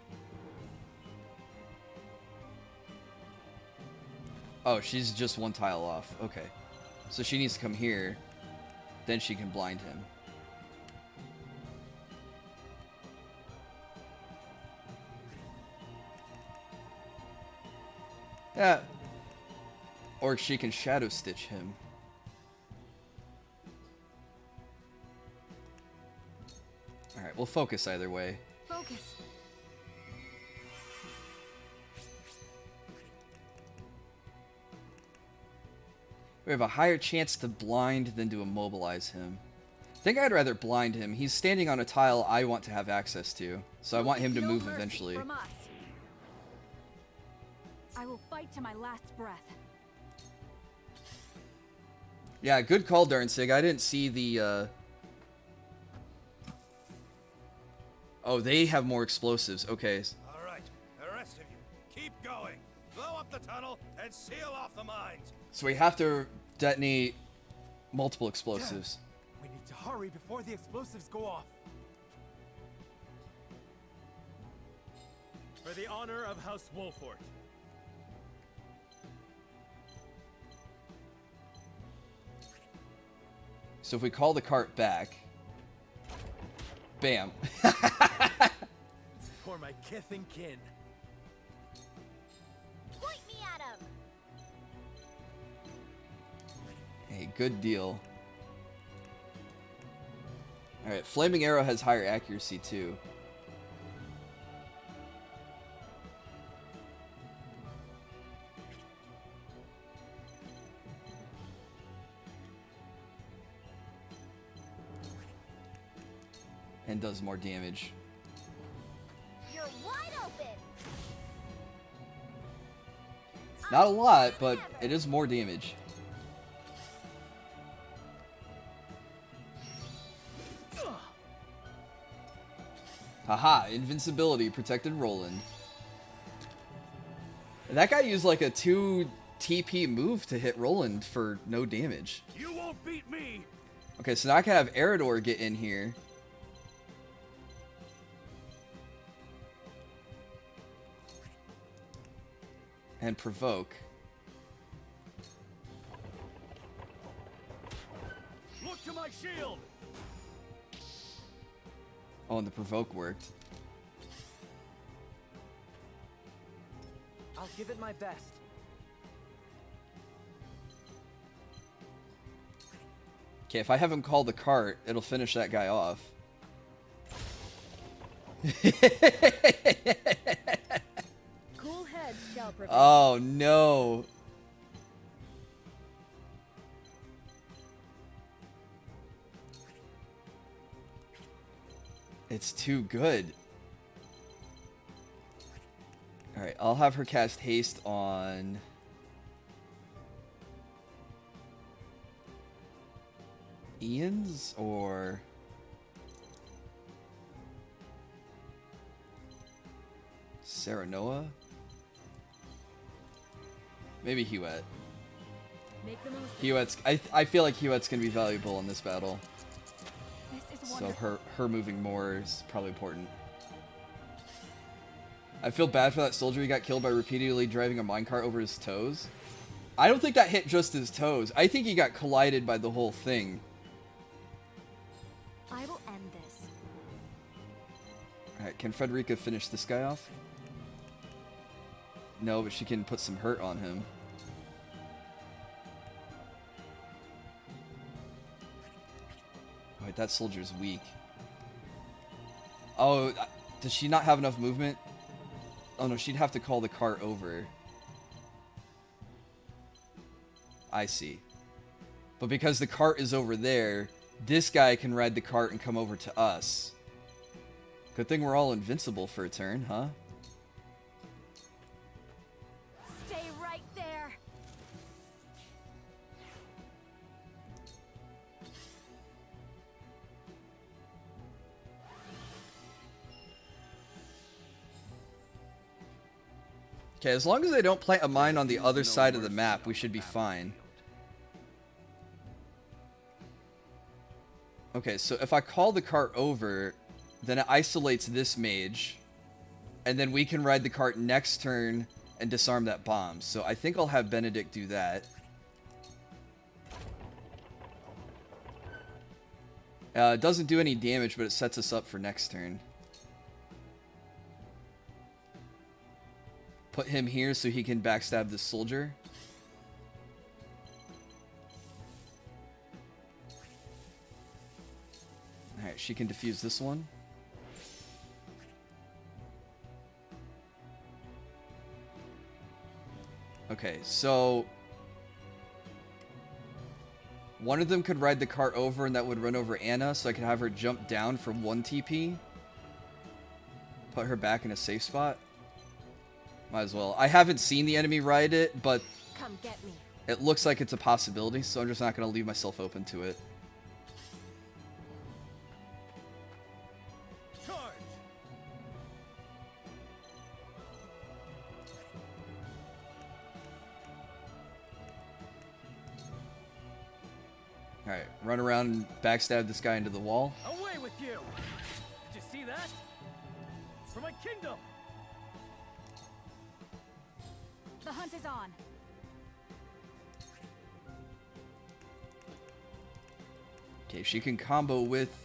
Oh, she's just one tile off. Okay. So she needs to come here. Then she can blind him. Yeah. Or she can shadow stitch him. Alright, we'll focus either way. Focus. We have a higher chance to blind than to immobilize him. I think I'd rather blind him. He's standing on a tile I want to have access to, so I want him to No move mercy eventually. from us. I will fight to my last breath. Yeah, good call, Darnsig. I didn't see the, Oh, they have more explosives. Okay. All right, the rest of you, keep going. Blow up the tunnel and seal off the mines. So we have to detonate multiple explosives. We need to hurry before the explosives go off. For the honor of House Wolfort. So if we call the cart back... Bam. For my kith and kin. Point me at him. Hey, good deal. Alright, Flaming Arrow has higher accuracy too. And does more damage. You're wide open. Not a lot, but it is more damage. Haha, invincibility protected Roland. That guy used like a 2 TP move to hit Roland for no damage. You won't beat me. Okay, so now I can have Eridor get in here. And provoke. Look to my shield. Oh, and the provoke worked. I'll give it my best. Okay, if I have him call the cart, it'll finish that guy off. Cool heads shall prevail. Oh no. It's too good. Alright, I'll have her cast haste on... Ian's or... Serenoa? Maybe Huet. Make the most. Huet's... I feel like Huet's gonna be valuable in this battle. This is So wonderful. her moving more is probably important. I feel bad for that soldier who got killed by repeatedly driving a minecart over his toes. I don't think that hit just his toes. I think he got collided by the whole thing. I will end this. Alright, can Frederica finish this guy off? No, but she can put some hurt on him. Wait, that soldier's weak. Oh, does she not have enough movement? Oh no, she'd have to call the cart over. I see. But because the cart is over there, this guy can ride the cart and come over to us. Good thing we're all invincible for a turn, huh? Stay right there. Okay, as long as they don't plant a mine on the other side of the map, we should be fine. Okay, so if I call the cart over, then it isolates this mage, and then we can ride the cart next turn and disarm that bomb. So I think I'll have Benedict do that. It doesn't do any damage, but it sets us up for next turn. Put him here so he can backstab this soldier. Alright, she can defuse this one. Okay, so... one of them could ride the cart over and that would run over Anna, so I could have her jump down for 1 TP. Put her back in a safe spot. Might as well. I haven't seen the enemy ride it, but Come get me. it looks like it's a possibility, so I'm just not going to leave myself open to it. Charge! Alright, run around and backstab this guy into the wall. Away with you! Did you see that? For my kingdom! The hunt is on. Okay, she can combo with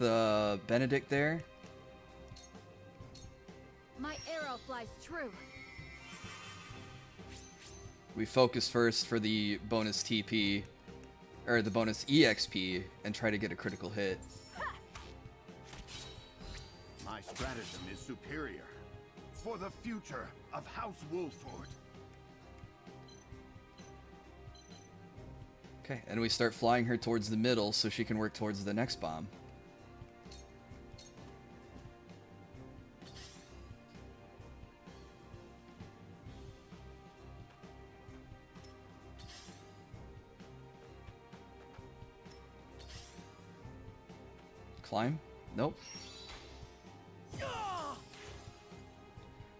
Benedict there. My arrow flies true. We focus first for the bonus TP, or the bonus EXP, and try to get a critical hit. My stratagem is superior. For the future of House Wolford. Okay, and we start flying her towards the middle so she can work towards the next bomb. Climb? Nope.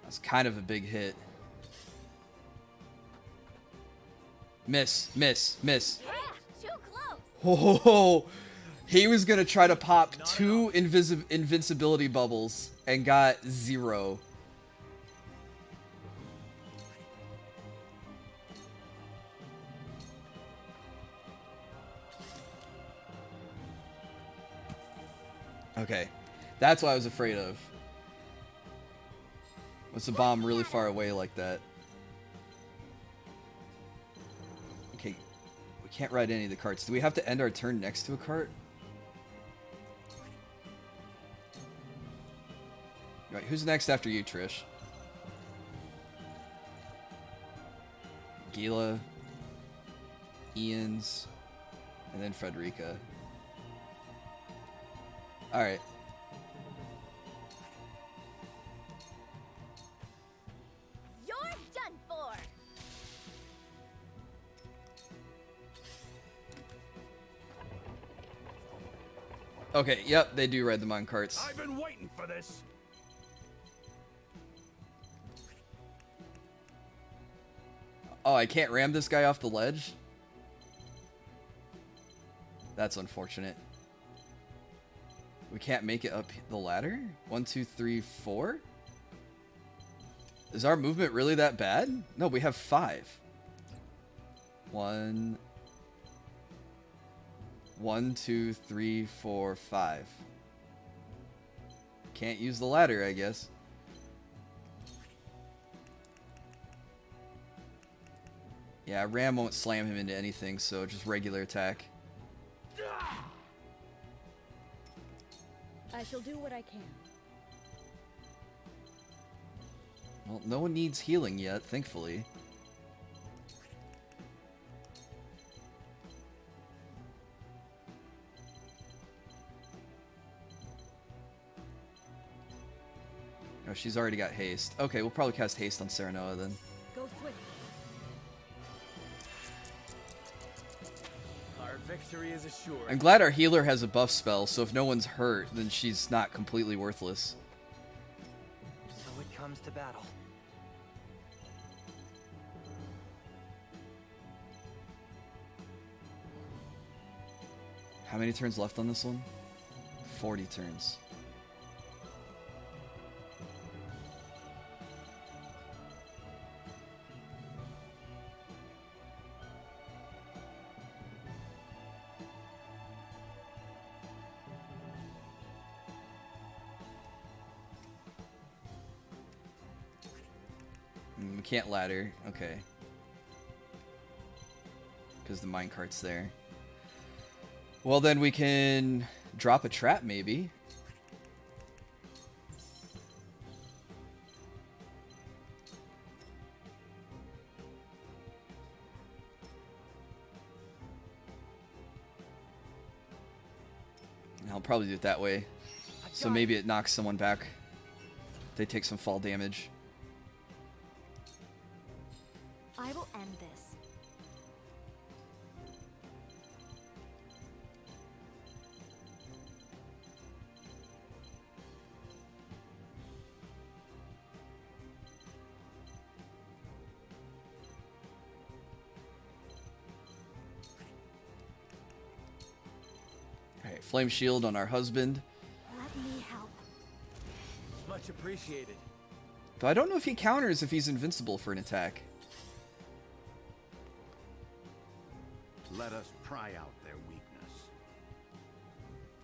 That's kind of a big hit. Miss, miss, miss. Yeah, too close. Oh, he was gonna try to pop 2 invincibility bubbles and got 0. Okay, that's what I was afraid of. Was the bomb really far away like that? Okay, we Can't ride any of the carts. Do we have to end our turn next to a cart? Right, who's next after you, Trish? Gila, Ian's, and then Frederica. Alright. You're done for! Okay, yep, they do ride the mine carts. I've been waiting for this. Oh, I can't ram this guy off the ledge? That's unfortunate. We can't make it up the ladder? 1, 2, 3, 4? Is our movement really that bad? No, we have 5. 1, 2, 3, 4, 5. Can't use the ladder, I guess. Yeah, Ram won't slam him into anything, so just regular attack. I shall do what I can. Well, no one needs healing yet, thankfully. Oh, she's already got haste. Okay, we'll probably cast haste on Serenoa then. Go swift. Our victory is assured. I'm glad our healer has a buff spell, so if no one's hurt, then she's not completely worthless. So it comes to battle. How many turns left on this one? 40 turns. We can't ladder. Okay. Because the minecart's there. Well, then we can drop a trap, maybe. I'll probably do it that way. So maybe it knocks someone back. They take some fall damage. I will end this. Alright, flame shield on our husband. Let me help. Much appreciated. Though I don't know if he counters if he's invincible for an attack. Let us pry out their weakness.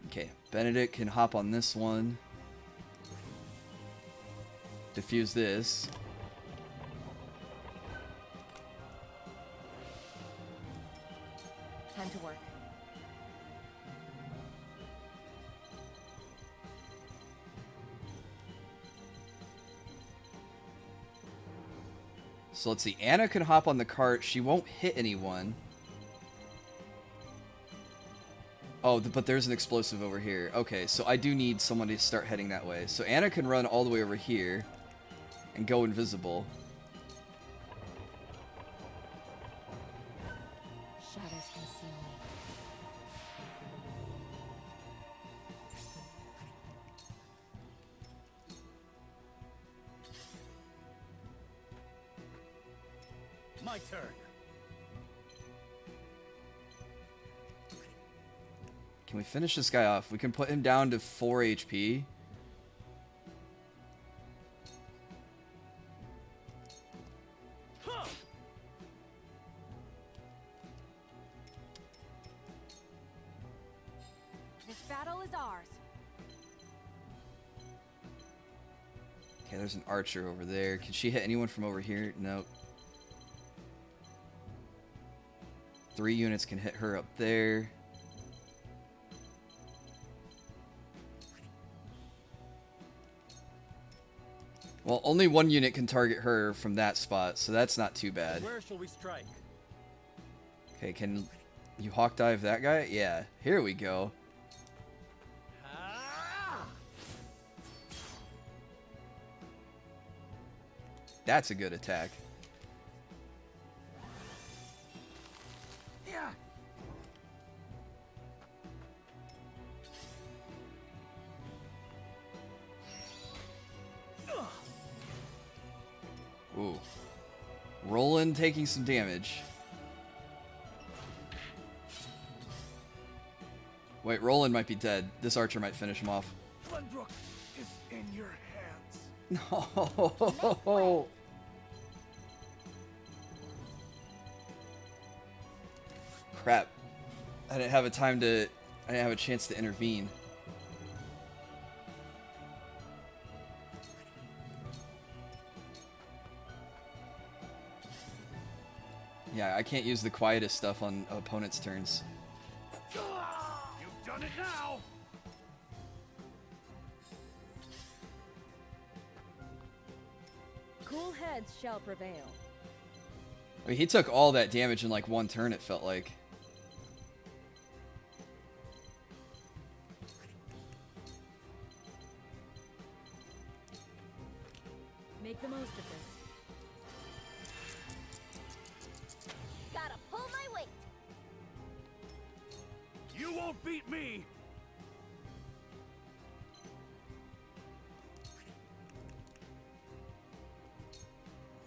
Okay, Benedict can hop on this one. Diffuse this. Time to work. So let's see, Anna can hop on the cart. She won't hit anyone. Oh, but there's an explosive over here. Okay, so I do need someone to start heading that way. So Anna can run all the way over here and go invisible. Shadows conceal me. My turn. Can we finish this guy off? We can put him down to 4 HP. This battle is ours. Okay, there's an archer over there. Can she hit anyone from over here? Nope. 3 units can hit her up there. Well, only 1 unit can target her from that spot, so that's not too bad. Where shall we strike? Okay, can you hawk dive that guy? Yeah, here we go. That's a good attack. Yeah. Ooh. Roland taking some damage. Wait, Roland might be dead. This archer might finish him off. Glenbrook is in your hands. No. Crap. I didn't have a chance to intervene. Yeah, I can't use the quietest stuff on opponent's turns. You've done it now. Cool heads shall prevail. I mean, he took all that damage in like 1 turn, it felt like. Make the most of this. Gotta pull my weight. You won't beat me.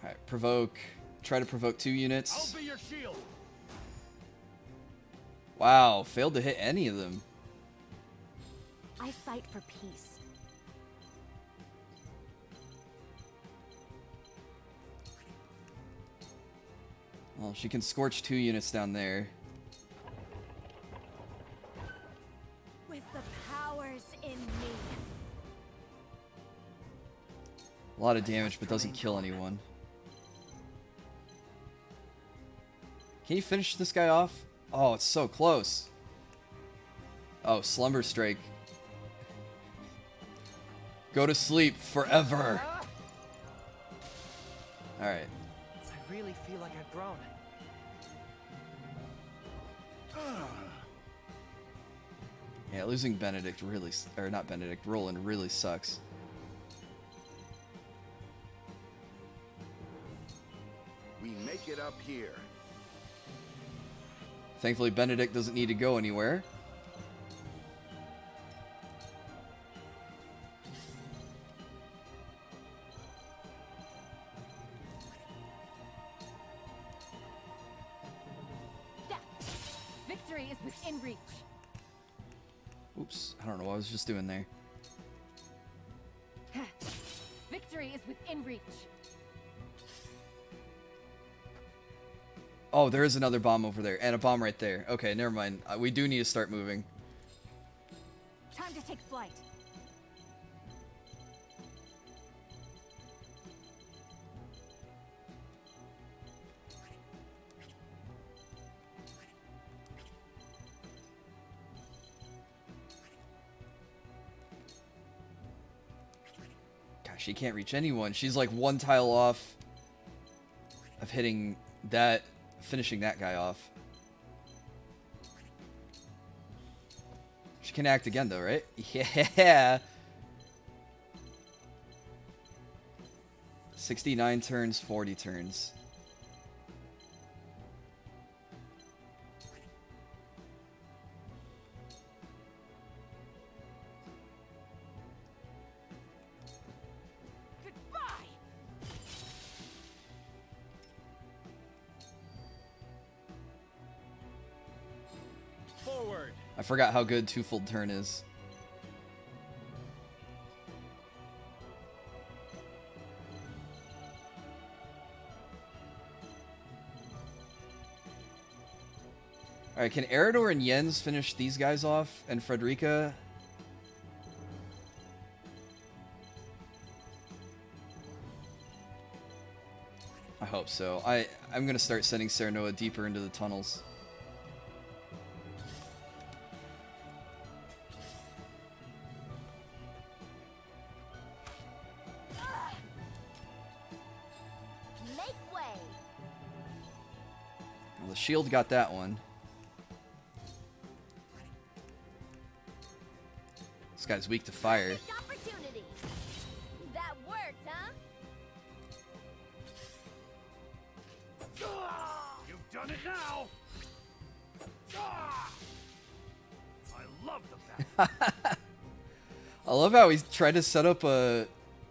Alright, provoke. Try to provoke 2 units. I'll be your shield. Wow, failed to hit any of them. I fight for peace. Well, she can scorch 2 units down there. With the powers in me. A lot of damage, but doesn't kill anyone. Can you finish this guy off? Oh, it's so close. Oh, Slumber Strike. Go to sleep forever. Alright. I really feel like I've grown. Yeah, losing Benedict really, or not Benedict, Roland really sucks. We make it up here. Thankfully, Benedict doesn't need to go anywhere. Victory is within reach. Oops, I don't know what I was just doing there. Victory is within reach. Oh, there is another bomb over there, and a bomb right there. Okay, never mind. We do need to start moving. Time to take flight. Gosh, she can't reach anyone. She's like 1 tile off of hitting that, finishing that guy off. She can act again though, right? Yeah. 69 turns, 40 turns. Forward. I forgot how good twofold turn is. Alright, can Eridor and Jens finish these guys off? And Frederica? I hope so. I'm gonna start sending Serenoa deeper into the tunnels. the shield got that one. This guy's weak to fire. Opportunity. That worked, huh? You've done it now! I love the battle. I love how he tried to set up a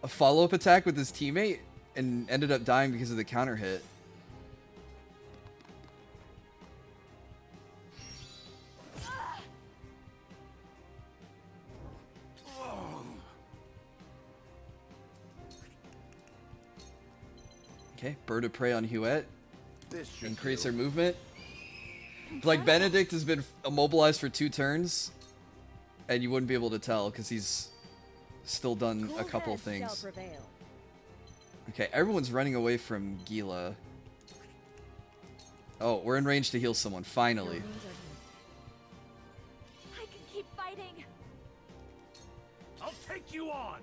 follow-up attack with his teammate and ended up dying because of the counter hit. Okay, bird of prey on Huette. Increase her movement. Like, Benedict has been immobilized for 2 turns, and you wouldn't be able to tell because he's still done a couple things. Okay, everyone's running away from Gila. Oh, we're in range to heal someone, finally. I can keep fighting. I'll take you on!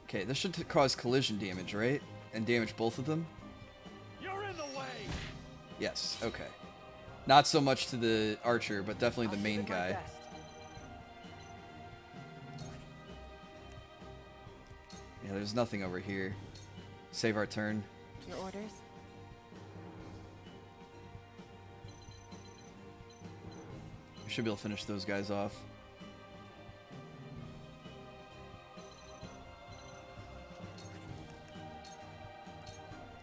Okay, this should cause collision damage, right? And damage both of them? You're in the way! Yes, okay. Not so much to the archer, but definitely the main guy. Yeah, there's nothing over here. Save our turn. Your orders? We should be able to finish those guys off.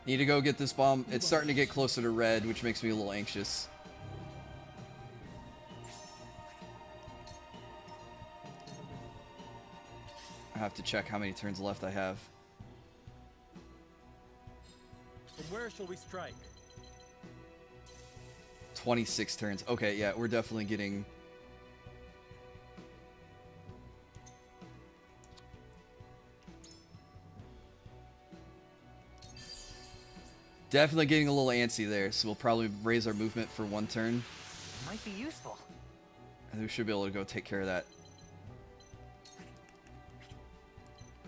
Need to go get this bomb. It's starting to get closer to red, which makes me a little anxious. I have to check how many turns left I have. From where shall we strike? 26 turns. Okay, yeah, we're definitely getting... Definitely getting a little antsy there, so we'll probably raise our movement for 1 turn. Might be useful. And we should be able to go take care of that.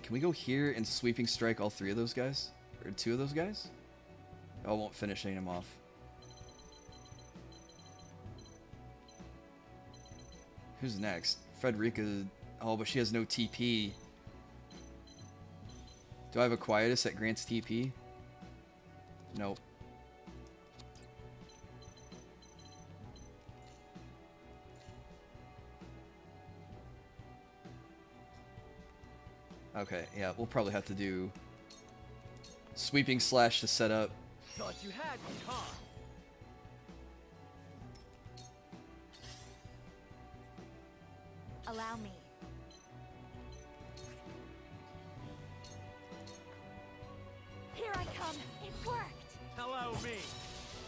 Can we go here and sweeping strike all 3 of those guys? Or 2 of those guys? Oh, I won't finish any of them off. Who's next? Frederica. Oh, but she has no TP. Do I have a Quietus that grants TP? Nope. Okay, yeah, we'll probably have to do sweeping slash to set up. Thought you had me, huh? Allow me. Here I come. It worked. Hello, me.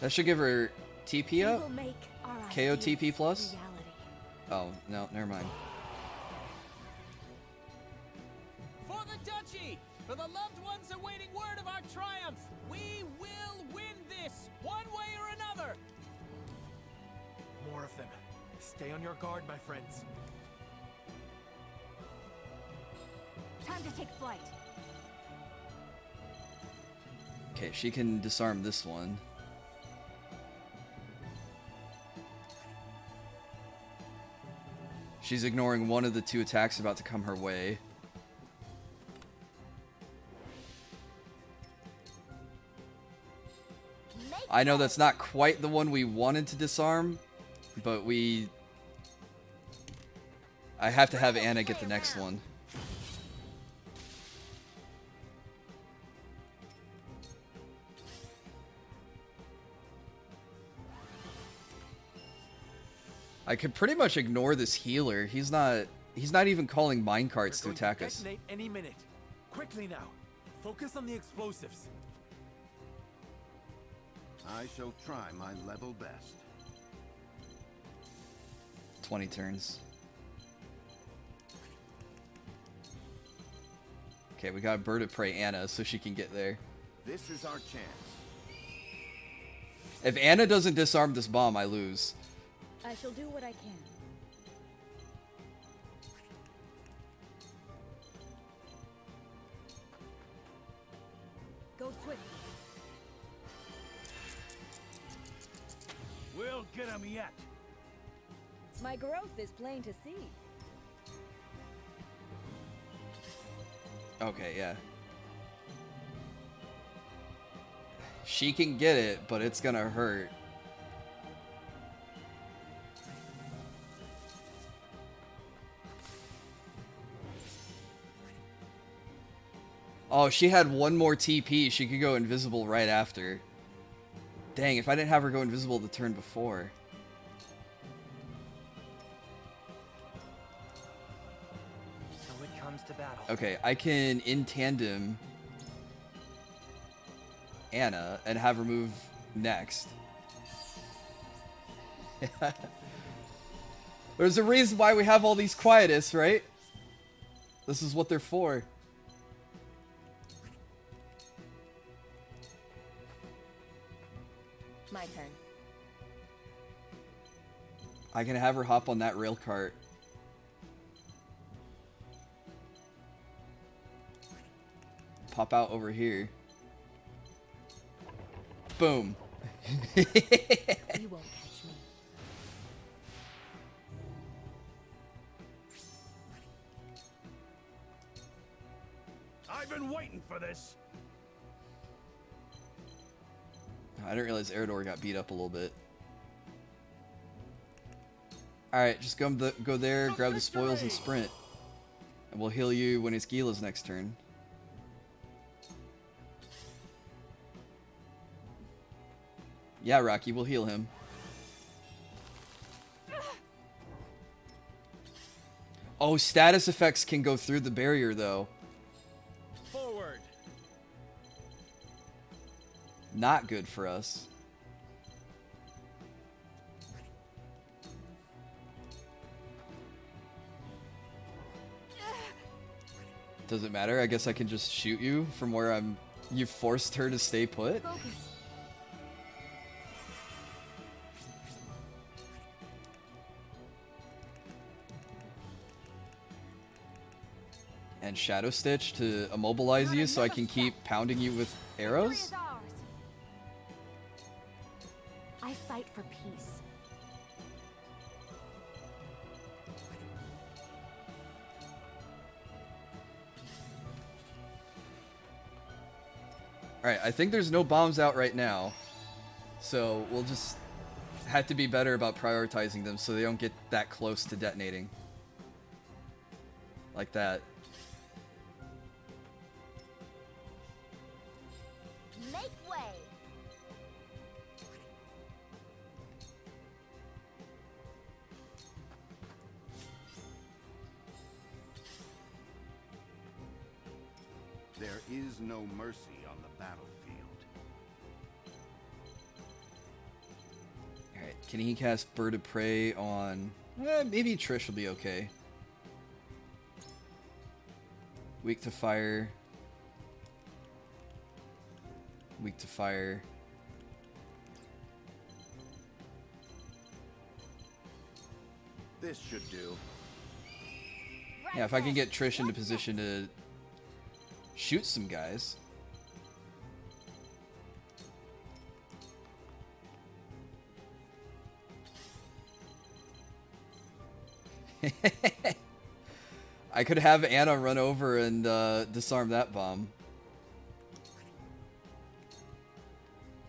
That should give her TP We up? will make our KO ideas TP plus? reality. Oh, no, never mind. For the duchy! For the loved ones awaiting word of our triumph! We will win this, one way or another! More of them. Stay on your guard, my friends. Time to take flight. Okay, she can disarm this one. She's ignoring one of the 2 attacks about to come her way. I know that's not quite the one we wanted to disarm, but I have to have Anna get the next one. I could pretty much ignore this healer. He's not even calling minecarts to attack us. Detonate any minute. Quickly now. Focus on the explosives. I shall try my level best. 20 turns. Okay, we got Bird of Prey Anna so she can get there. This is our chance. If Anna doesn't disarm this bomb, I lose. I shall do what I can. get him yet. My growth is plain to see. Okay, yeah. She can get it, but it's gonna hurt. Oh, she had one more TP. She could go invisible right after. Dang, if I didn't have her go invisible the turn before. So it comes to battle. Okay, I can in tandem Anna and have her move next. There's a reason why we have all these Quietus, right? This is what they're for. My turn. I can have her hop on that rail cart. Pop out over here. Boom. You won't catch me. I've been waiting for this. I didn't realize Eridor got beat up a little bit. Alright, just go there, grab the spoils, and sprint. And we'll heal you when it's Gila's next turn. Yeah, Rocky, we'll heal him. Oh, status effects can go through the barrier, though. Forward. Not good for us. Does it matter? I guess I can just shoot you from where I'm... You forced her to stay put? Focus. And Shadow Stitch to immobilize you so I can keep pounding you with arrows? I fight for peace. Alright, I think there's no bombs out right now. So we'll just have to be better about prioritizing them so they don't get that close to detonating. Like that. Make way. There is no mercy on the battlefield. Alright, can he cast Bird of Prey on... maybe Trish will be okay. Weak to fire. Weak to fire. This should do. Yeah, if I can get Trish into position to shoot some guys. I could have Anna run over and disarm that bomb.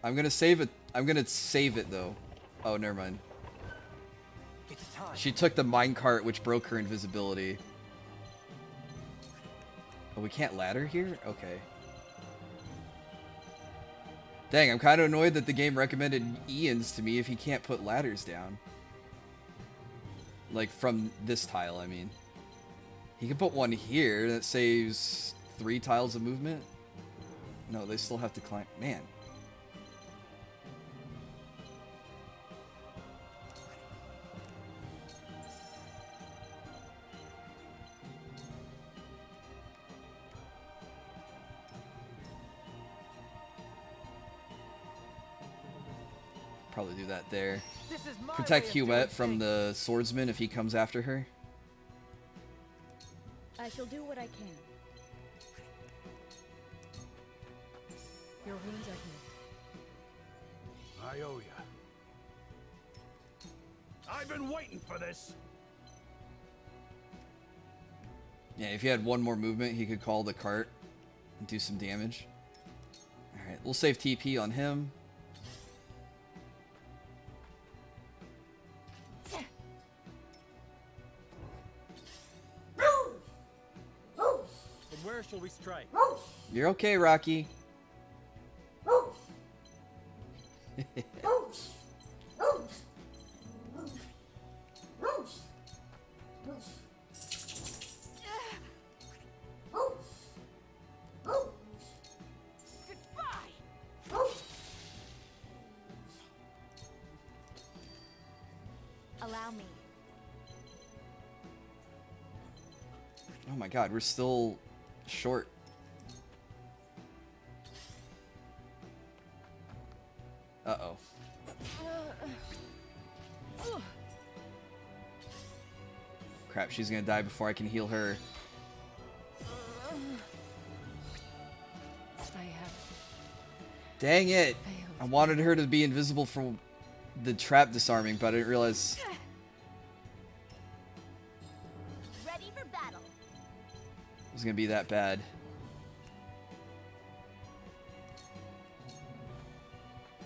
I'm gonna save it. I'm gonna save it though. Oh, never mind. She took the minecart, which broke her invisibility. Oh, we can't ladder here? Okay. Dang, I'm kind of annoyed that the game recommended Ian's to me if he can't put ladders down. Like, from this tile, I mean. He can put one here that saves 3 tiles of movement. No, they still have to climb. Man. Probably do that there. Protect Huette from the swordsman if he comes after her. I shall do what I can. Your wounds are healed. I owe ya. I've been waiting for this. Yeah, if he had one more movement, he could call the cart and do some damage. Alright, we'll save TP on him. From where shall we strike? You're okay, Rocky. Allow me. Oh my god, we're still short. Uh-oh. Crap, she's gonna die before I can heal her. I have. Dang it! I wanted her to be invisible for the trap disarming, but I didn't realize. Ready for battle. It was gonna be that bad.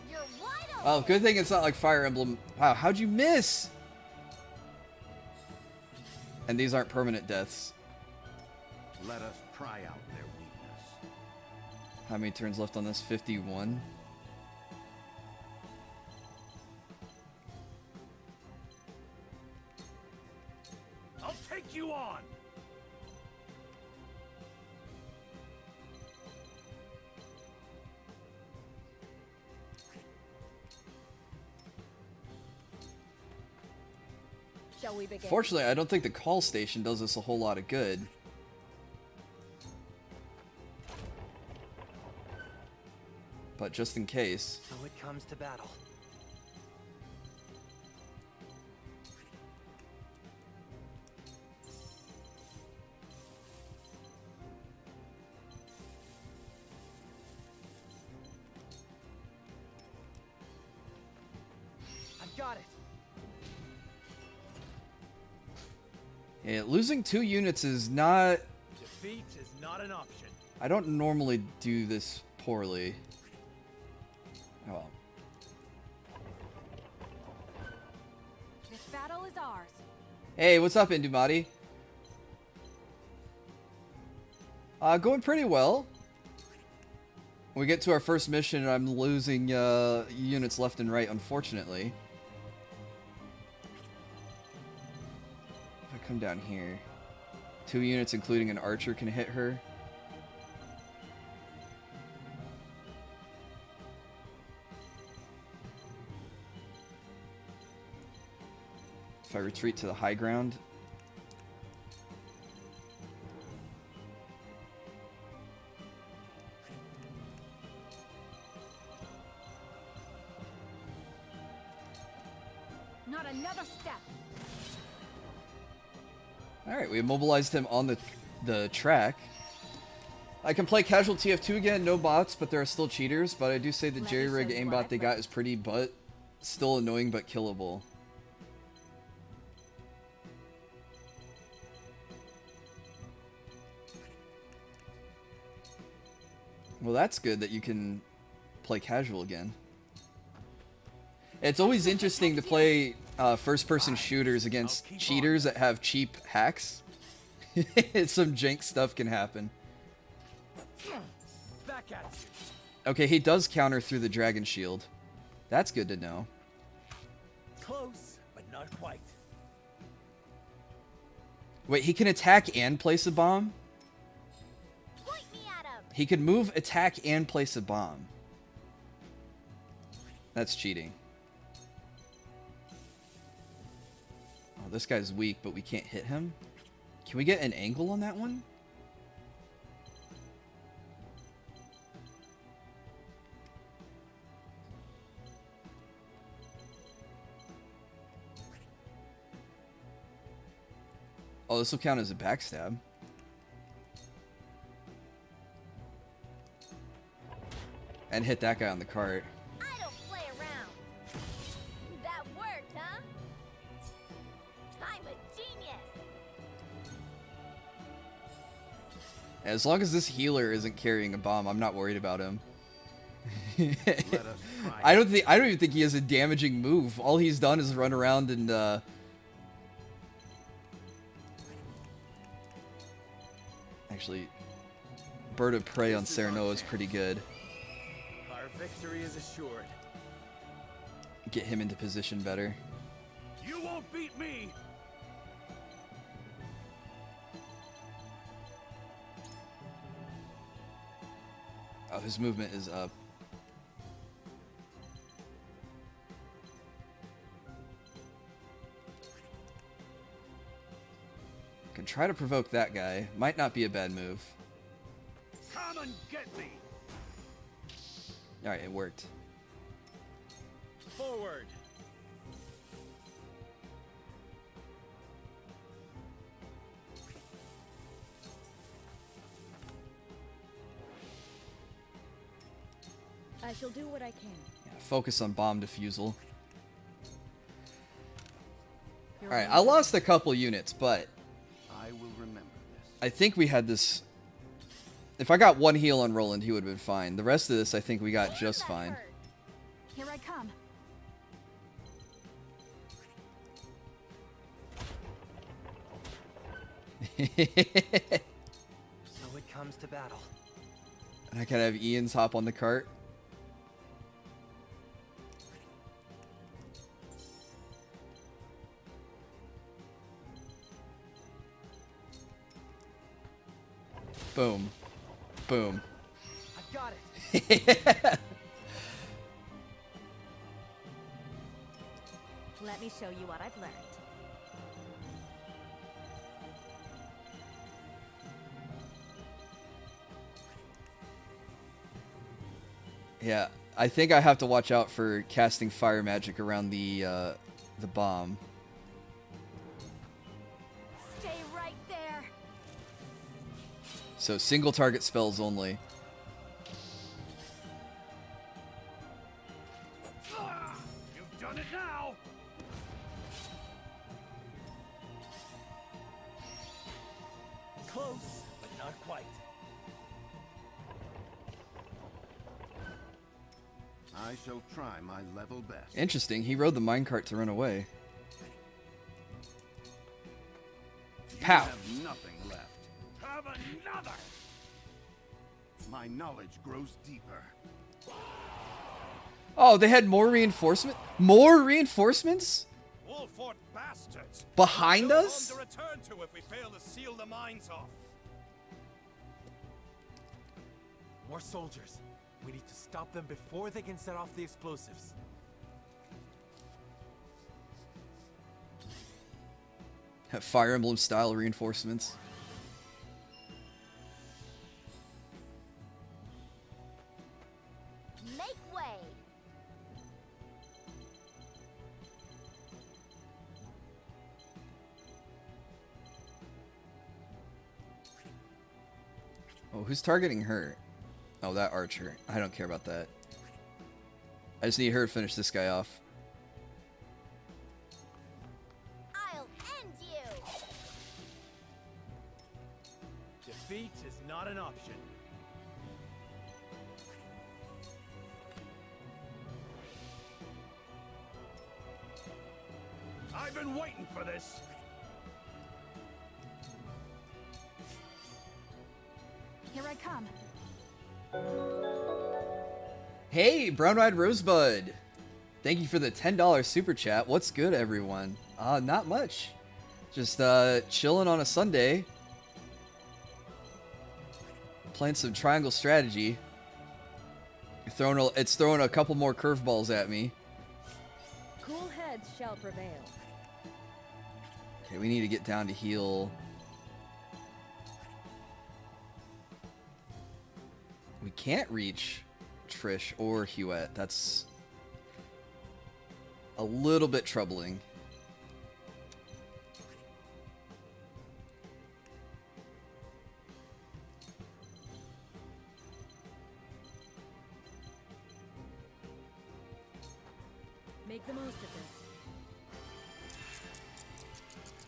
You're wide open. Oh, good thing it's not like Fire Emblem. Wow, how'd you miss? And these aren't permanent deaths. Let us try out their weakness. How many turns left on this? 51. I'll take you on. Shall we begin? Fortunately, I don't think the call station does us a whole lot of good. But just in case. So it comes to battle. I've got it. Yeah, losing 2 units is not... Defeat is not an option. I don't normally do this poorly. Oh well. This battle is ours. Hey, what's up, Indumati? Going pretty well. When we get to our first mission, I'm losing units left and right, unfortunately. If I come down here, 2 units, including an archer, can hit her. If I retreat to the high ground. Not another step. Alright, we immobilized him on the track. I can play casual TF2 again, no bots, but there are still cheaters. But I do say the jerry-rig aimbot they got is pretty still annoying but killable. Well, that's good that you can play casual again. It's always interesting to play first-person shooters against cheaters that have cheap hacks. Some jank stuff can happen. Back at you. Okay, he does counter through the dragon shield. That's good to know. Close, but not quite. Wait, he can attack and place a bomb? Point me at him. He can move, attack, and place a bomb. That's cheating. Oh, this guy's weak, but we can't hit him. Can we get an angle on that one? Oh, this will count as a backstab. And hit that guy on the cart. I don't play around. That worked, huh? As long as this healer isn't carrying a bomb, I'm not worried about him. I don't even think he has a damaging move. All he's done is run around and actually, Bird of Prey on Serenoa is pretty good. Our victory is assured. Get him into position better. You won't beat me! Oh, his movement is up. Can try to provoke that guy. Might not be a bad move. Come and get me! Alright, it worked. Forward! I shall do what I can. Yeah, focus on bomb defusal. Alright, I lost a couple units, but I will remember this. I think we had this... If I got one heal on Roland, he would have been fine. The rest of this, I think we got just fine. Here I come. So it comes to battle. And I gotta have Ian's hop on the cart. Boom. Boom. I've got it. Let me show you what I've learned. Yeah, I think I have to watch out for casting fire magic around the bomb. Stay right there. So single target spells only. You've done it now! Close, but not quite. I shall try my level best. Interesting, he rode the minecart to run away. Pow! You have nothing left. Have another! My knowledge grows deeper. Oh, they had more reinforcement? More reinforcements? Wolfort bastards! Behind No us? home to return to if we fail to seal the mines off. More soldiers. We need to stop them before they can set off the explosives. Fire Emblem style reinforcements. Make way. Oh, who's targeting her? Oh, that archer. I don't care about that. I just need her to finish this guy off. I'll end you. Defeat is not an option. I've been waiting for this! Here I come. Hey, Brown Eyed Rosebud. Thank you for the $10 super chat. What's good, everyone? Not much. Just chilling on a Sunday. Playing some triangle strategy. It's throwing a couple more curveballs at me. Cool heads shall prevail. Okay, we need to get down to heal. We can't reach Trish or Huette. That's a little bit troubling. Make the most of this.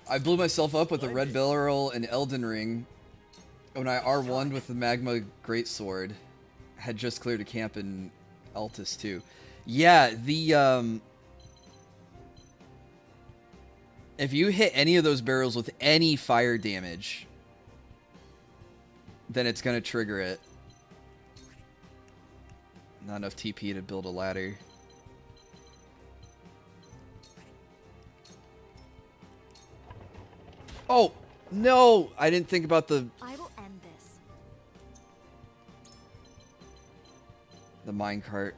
I blew myself up with a Red Barrel and Elden Ring when I R1'd with the Magma Greatsword, had just cleared a camp in Altus too. Yeah, the if you hit any of those barrels with any fire damage, then it's gonna trigger it. Not enough TP to build a ladder. Oh no! I didn't think about the. I will end this. The minecart.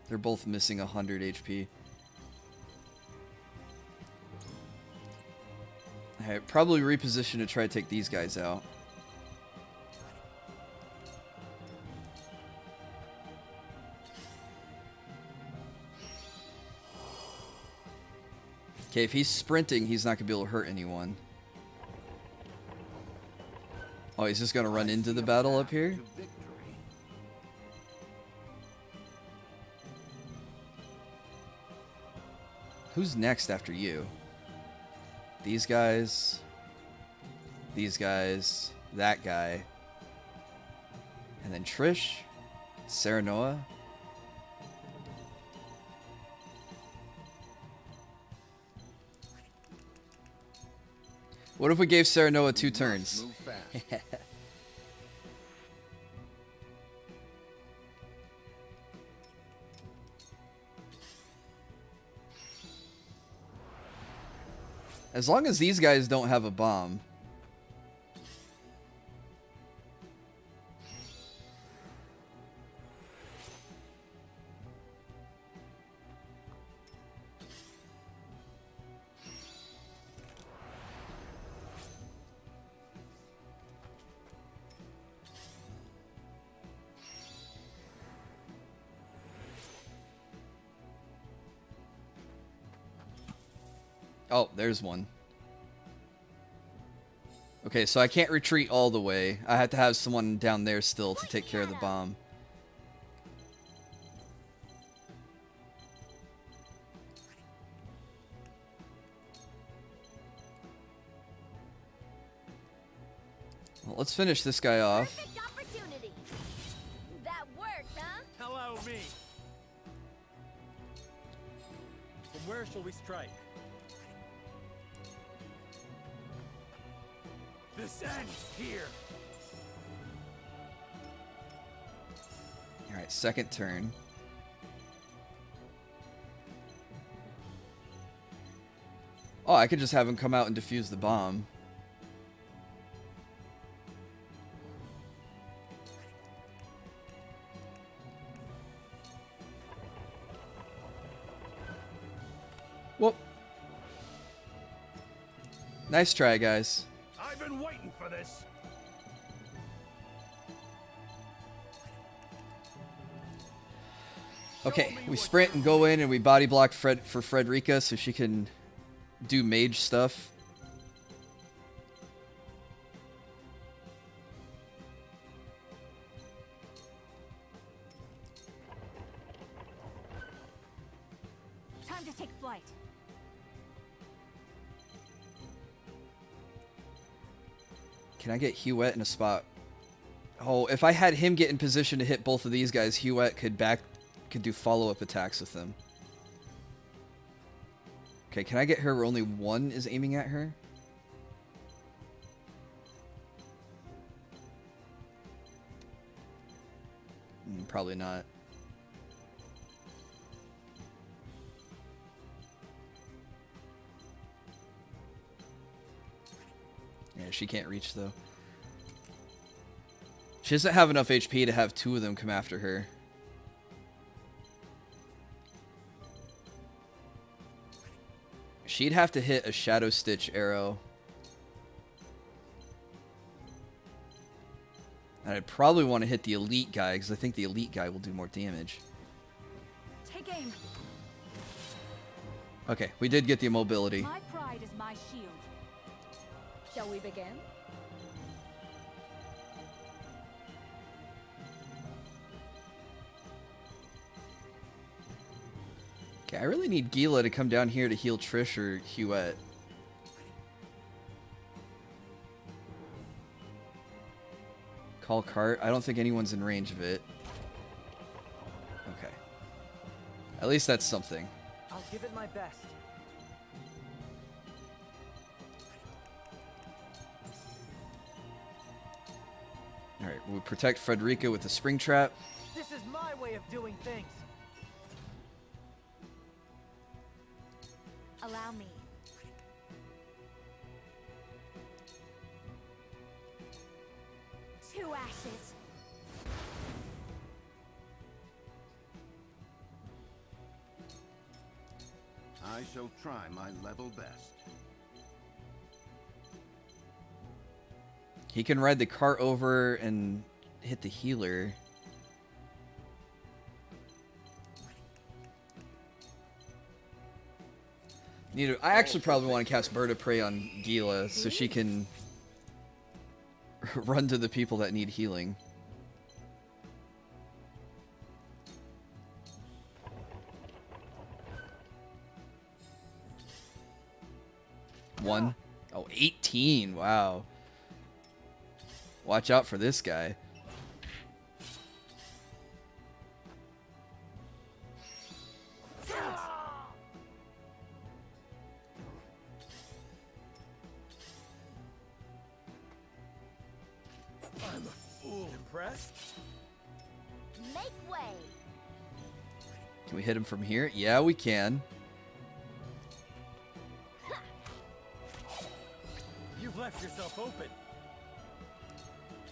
They're both missing 100 HP. Alright, probably reposition to try to take these guys out. Okay, if he's sprinting, he's not going to be able to hurt anyone. Oh, he's just going to run into the battle up here? Who's next after you? These guys, that guy, and then Trish, Serenoa. What if we gave Serenoa 2 turns? Move fast. As long as these guys don't have a bomb. Oh, there's one. Okay, so I can't retreat all the way. I have to have someone down there still to take care of the bomb. Well, let's finish this guy off. Perfect opportunity. That worked, huh? Hello, me. From where shall we strike? This ends here. Alright, second turn. Oh, I could just have him come out and defuse the bomb. Whoop. Nice try, guys. I've been waiting for this. Okay, we sprint and go in and we body block for Frederica so she can do mage stuff. Time to take flight. Can I get Huette in a spot? Oh, if I had him get in position to hit both of these guys, Huette could do follow-up attacks with them. Okay, can I get her where only one is aiming at her? Probably not. Yeah, she can't reach though. She doesn't have enough HP to have 2 of them come after her. She'd have to hit a Shadow Stitch arrow. And I'd probably want to hit the elite guy, because I think the elite guy will do more damage. Take aim. Okay, we did get the immobility. My pride is my shield. Shall we begin? Okay, I really need Gila to come down here to heal Trish or Huette. Call cart. I don't think anyone's in range of it. Okay. At least that's something. I'll give it my best. Alright, we'll protect Frederica with the spring trap. This is my way of doing things. Allow me. Two ashes. I shall try my level best. He can ride the cart over and hit the healer. I actually probably want to cast Bird of Prey on Gila so she can run to the people that need healing. One. Oh, 18. Wow. Watch out for this guy. I'm a fool. Impressed? Make way. Can we hit him from here? Yeah, we can. You've left yourself open.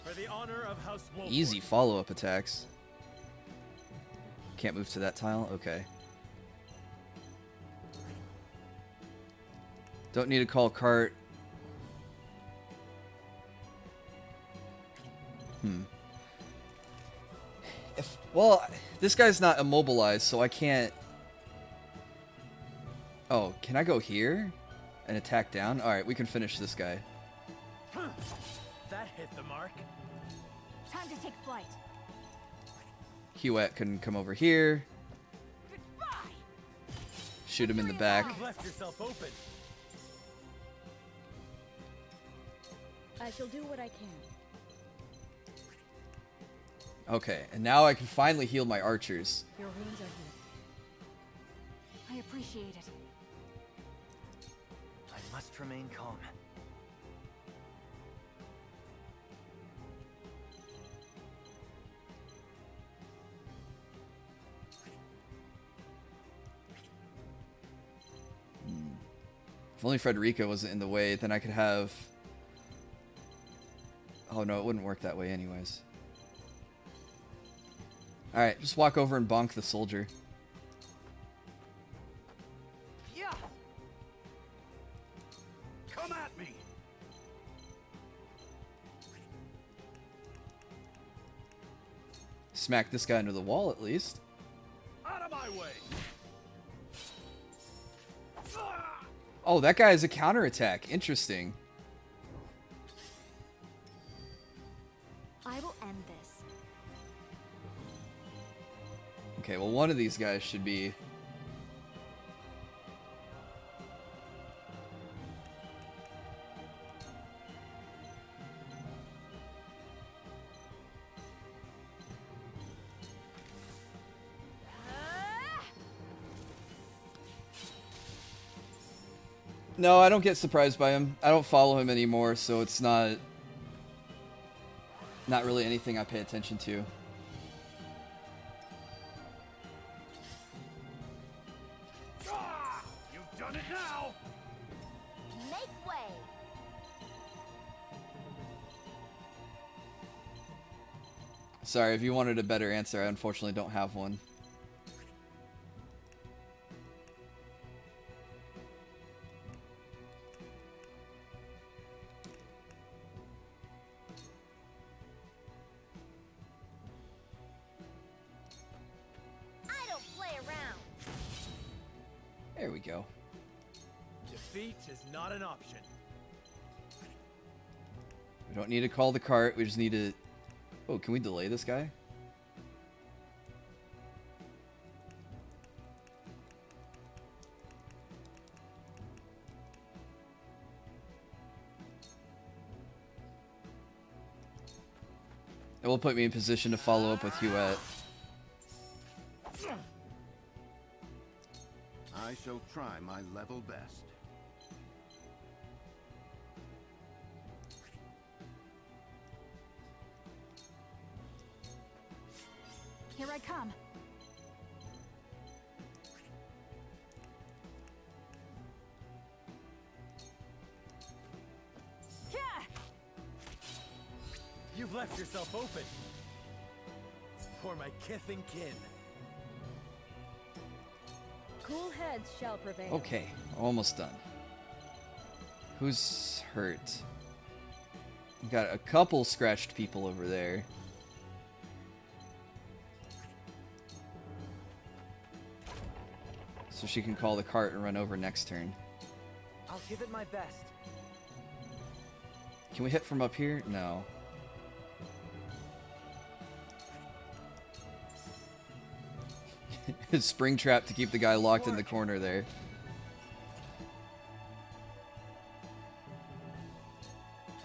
For the honor of House Wolf. Easy follow-up attacks. Can't move to that tile? Okay. Don't need to call cart. Well, this guy's not immobilized, so I can't... Oh, can I go here and attack down? Alright, we can finish this guy. That hit the mark. Time to take flight. Huette can come over here. Shoot him in the back. You've left yourself open. I shall do what I can. Okay, and now I can finally heal my archers. Your wounds are healed. I appreciate it. I must remain calm. If only Frederica wasn't in the way, then I could have... Oh no, it wouldn't work that way anyways. Alright, just walk over and bonk the soldier. Yeah. Come at me! Smack this guy into the wall at least. Out of my way! Oh, that guy has a counterattack. Interesting. I will end this. Okay, well, one of these guys should be... No, I don't get surprised by him. I don't follow him anymore, so it's not really anything I pay attention to. You've done it now! Make way. Sorry, if you wanted a better answer, I unfortunately don't have one. I don't play around. There we go. Defeat is not an option. We don't need to call the cart, we just need to... Oh, can we delay this guy? will put me in position to follow up with Huette. I shall try my level best. Here I come. You've left yourself open. For my kith and kin. Cool heads shall prevail. Okay, almost done. Who's hurt? We got a couple scratched people over there. So she can call the cart and run over next turn. I'll give it my best. Can we hit from up here? No. Spring trap to keep the guy locked in the corner there.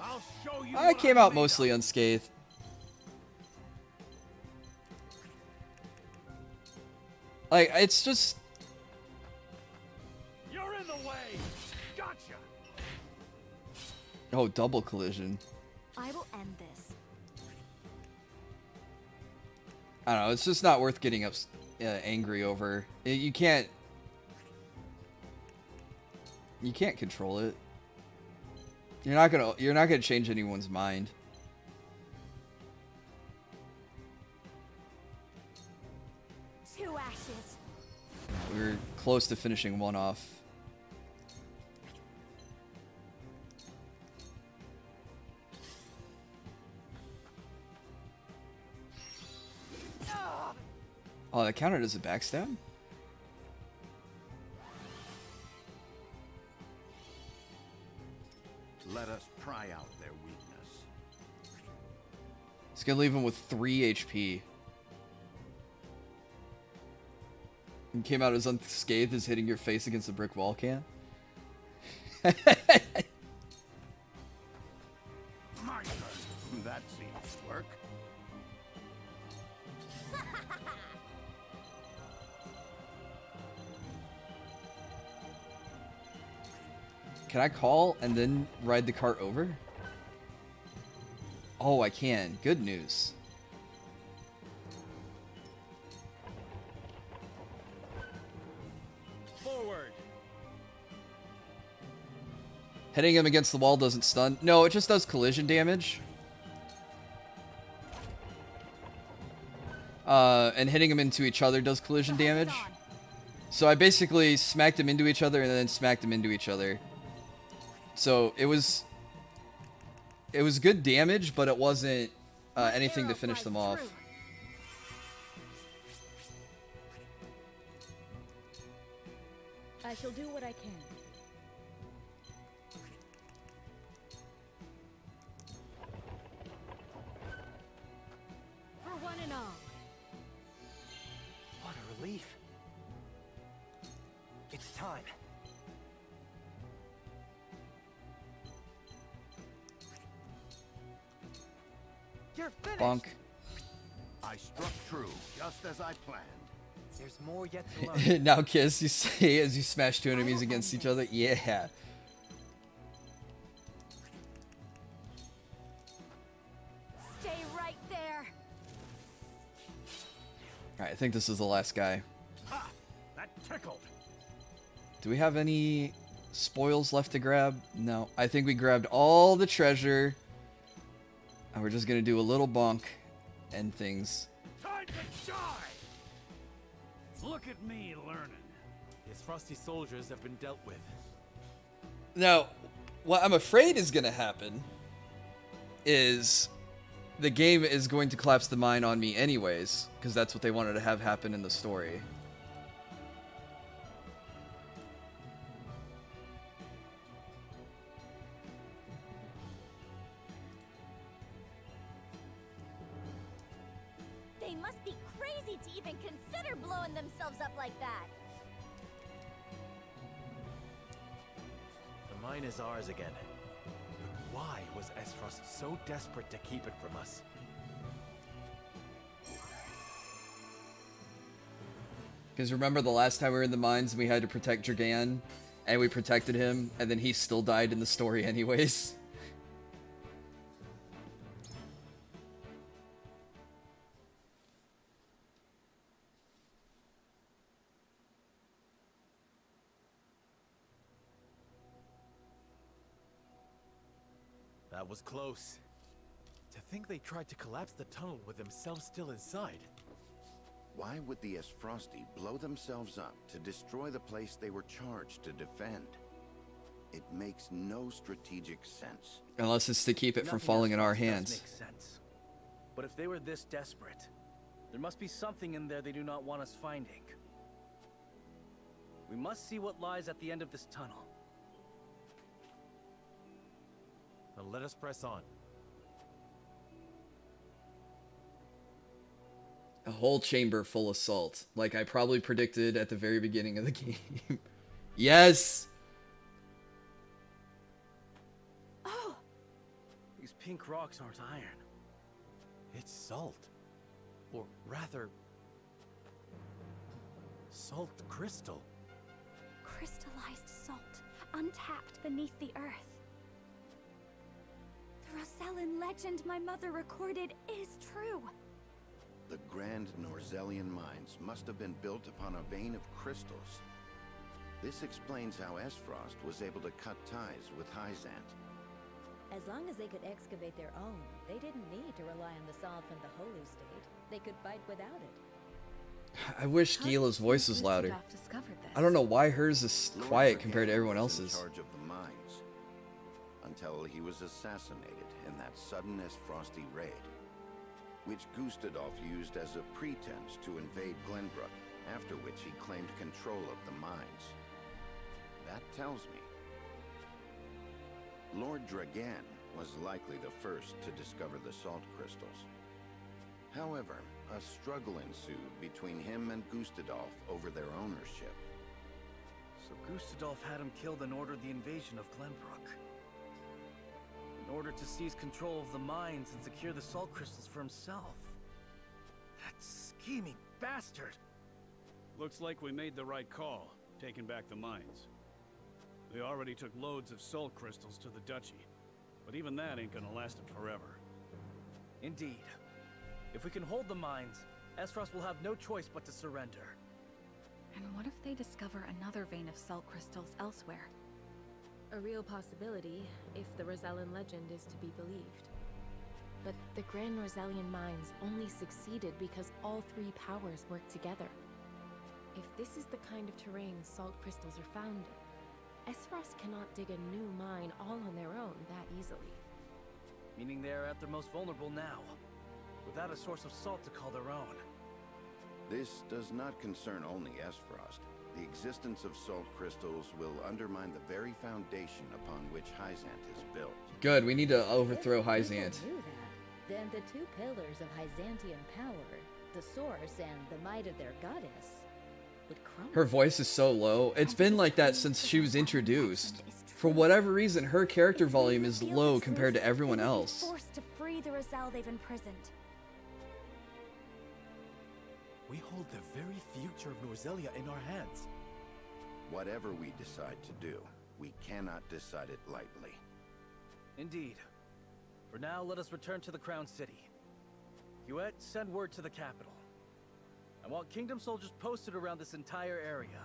I'll show you I came out mostly unscathed. Like, it's just... You're in the way. Gotcha. Oh, double collision. I will end this. I don't know, it's just not worth getting angry over. You can't control it. You're not gonna change anyone's mind. Two ashes. We were close to finishing one off. Oh, that counted as a backstab? Let us pry out their weakness. It's gonna leave him with 3 HP. And came out as unscathed as hitting your face against a brick wall can. My turn. That seems to work. Can I call and then ride the cart over? Oh, I can. Good news. Forward. Hitting him against the wall doesn't stun. No, it just does collision damage. And hitting them into each other does collision damage. So I basically smacked them into each other and then smacked them into each other. So it was good damage, but it wasn't anything to finish them off. I shall do what I can. For one and all. What a relief. It's time. You're finished. Bonk. I struck true, just as I planned. There's more yet to learn. Now Kiss, you say as you smash two enemies against each other. Yeah. Stay right there. Alright, I think this is the last guy. Ha! That tickled. Do we have any spoils left to grab? No. I think we grabbed all the treasure. And we're just gonna do a little bonk and things. Time to die! Look at me learning. His frosty soldiers have been dealt with. Now, what I'm afraid is gonna happen is the game is going to collapse the mine on me anyways, because that's what they wanted to have happen in the story. They must be crazy to even consider blowing themselves up like that. The mine is ours again. But why was Aesfrost so desperate to keep it from us? Because remember the last time we were in the mines and we had to protect Dragan, and we protected him, and then he still died in the story anyways. That was close. To think they tried to collapse the tunnel with themselves still inside. Why would the Aesfrosti blow themselves up to destroy the place they were charged to defend? It makes no strategic sense. Unless it's to keep it from falling in our hands. Makes sense. But if they were this desperate, there must be something in there they do not want us finding. We must see what lies at the end of this tunnel. Now let us press on. A whole chamber full of salt, like I probably predicted at the very beginning of the game. Yes! Oh! These pink rocks aren't iron. It's salt. Or rather, salt crystal. Crystallized salt, untapped beneath the earth. The Rosellan legend my mother recorded is true. The Grand Norzellian mines must have been built upon a vein of crystals. This explains how Aesfrost was able to cut ties with Hyzant. As long as they could excavate their own, they didn't need to rely on the salt from the Holy State. They could fight without it. I wish Gila's voice was louder. I don't know why hers is quiet compared to everyone else's. In charge of the mines, until he was assassinated in that sudden Aesfrosti raid, which Gustadolf used as a pretense to invade Glenbrook, after which he claimed control of the mines. That tells me Lord Dragan was likely the first to discover the salt crystals. However, a struggle ensued between him and Gustadolf over their ownership. So Gustadolf had him killed and ordered the invasion of Glenbrook. In order to seize control of the mines and secure the salt crystals for himself. That scheming bastard! Looks like we made the right call, taking back the mines. They already took loads of salt crystals to the duchy, but even that ain't gonna last them forever. Indeed. If we can hold the mines, Aesfrost will have no choice but to surrender. And what if they discover another vein of salt crystals elsewhere? A real possibility, if the Rosellan legend is to be believed. But the Grand Norzellian mines only succeeded because all three powers worked together. If this is the kind of terrain salt crystals are found in, Aesfrost cannot dig a new mine all on their own that easily. Meaning they are at their most vulnerable now, without a source of salt to call their own. This does not concern only Aesfrost. The existence of salt crystals will undermine the very foundation upon which Hyzant is built. Good, we need to overthrow Hyzant. If people knew that, then the two pillars of Hyzantian power, the source and the might of their goddess, would crumble. Her voice is so low. It's been like that since she was introduced. For whatever reason, her character volume is low compared to everyone else. Forced to free the Roselle they've imprisoned. We hold the very future of Norzelia in our hands. Whatever we decide to do, we cannot decide it lightly. Indeed. For now, let us return to the Crown City. Huet, send word to the capital. I want Kingdom soldiers posted around this entire area.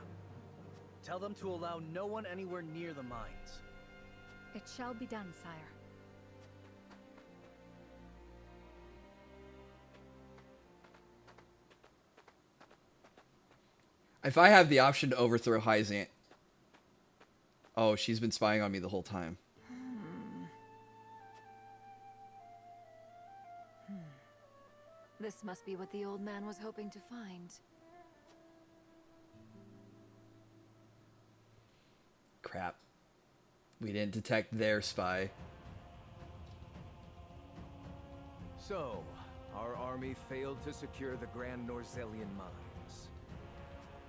Tell them to allow no one anywhere near the mines. It shall be done, sire. If I have the option to overthrow Hyzant... Oh, she's been spying on me the whole time. This must be what the old man was hoping to find. Crap. We didn't detect their spy. So, our army failed to secure the Grand Norzellian mines.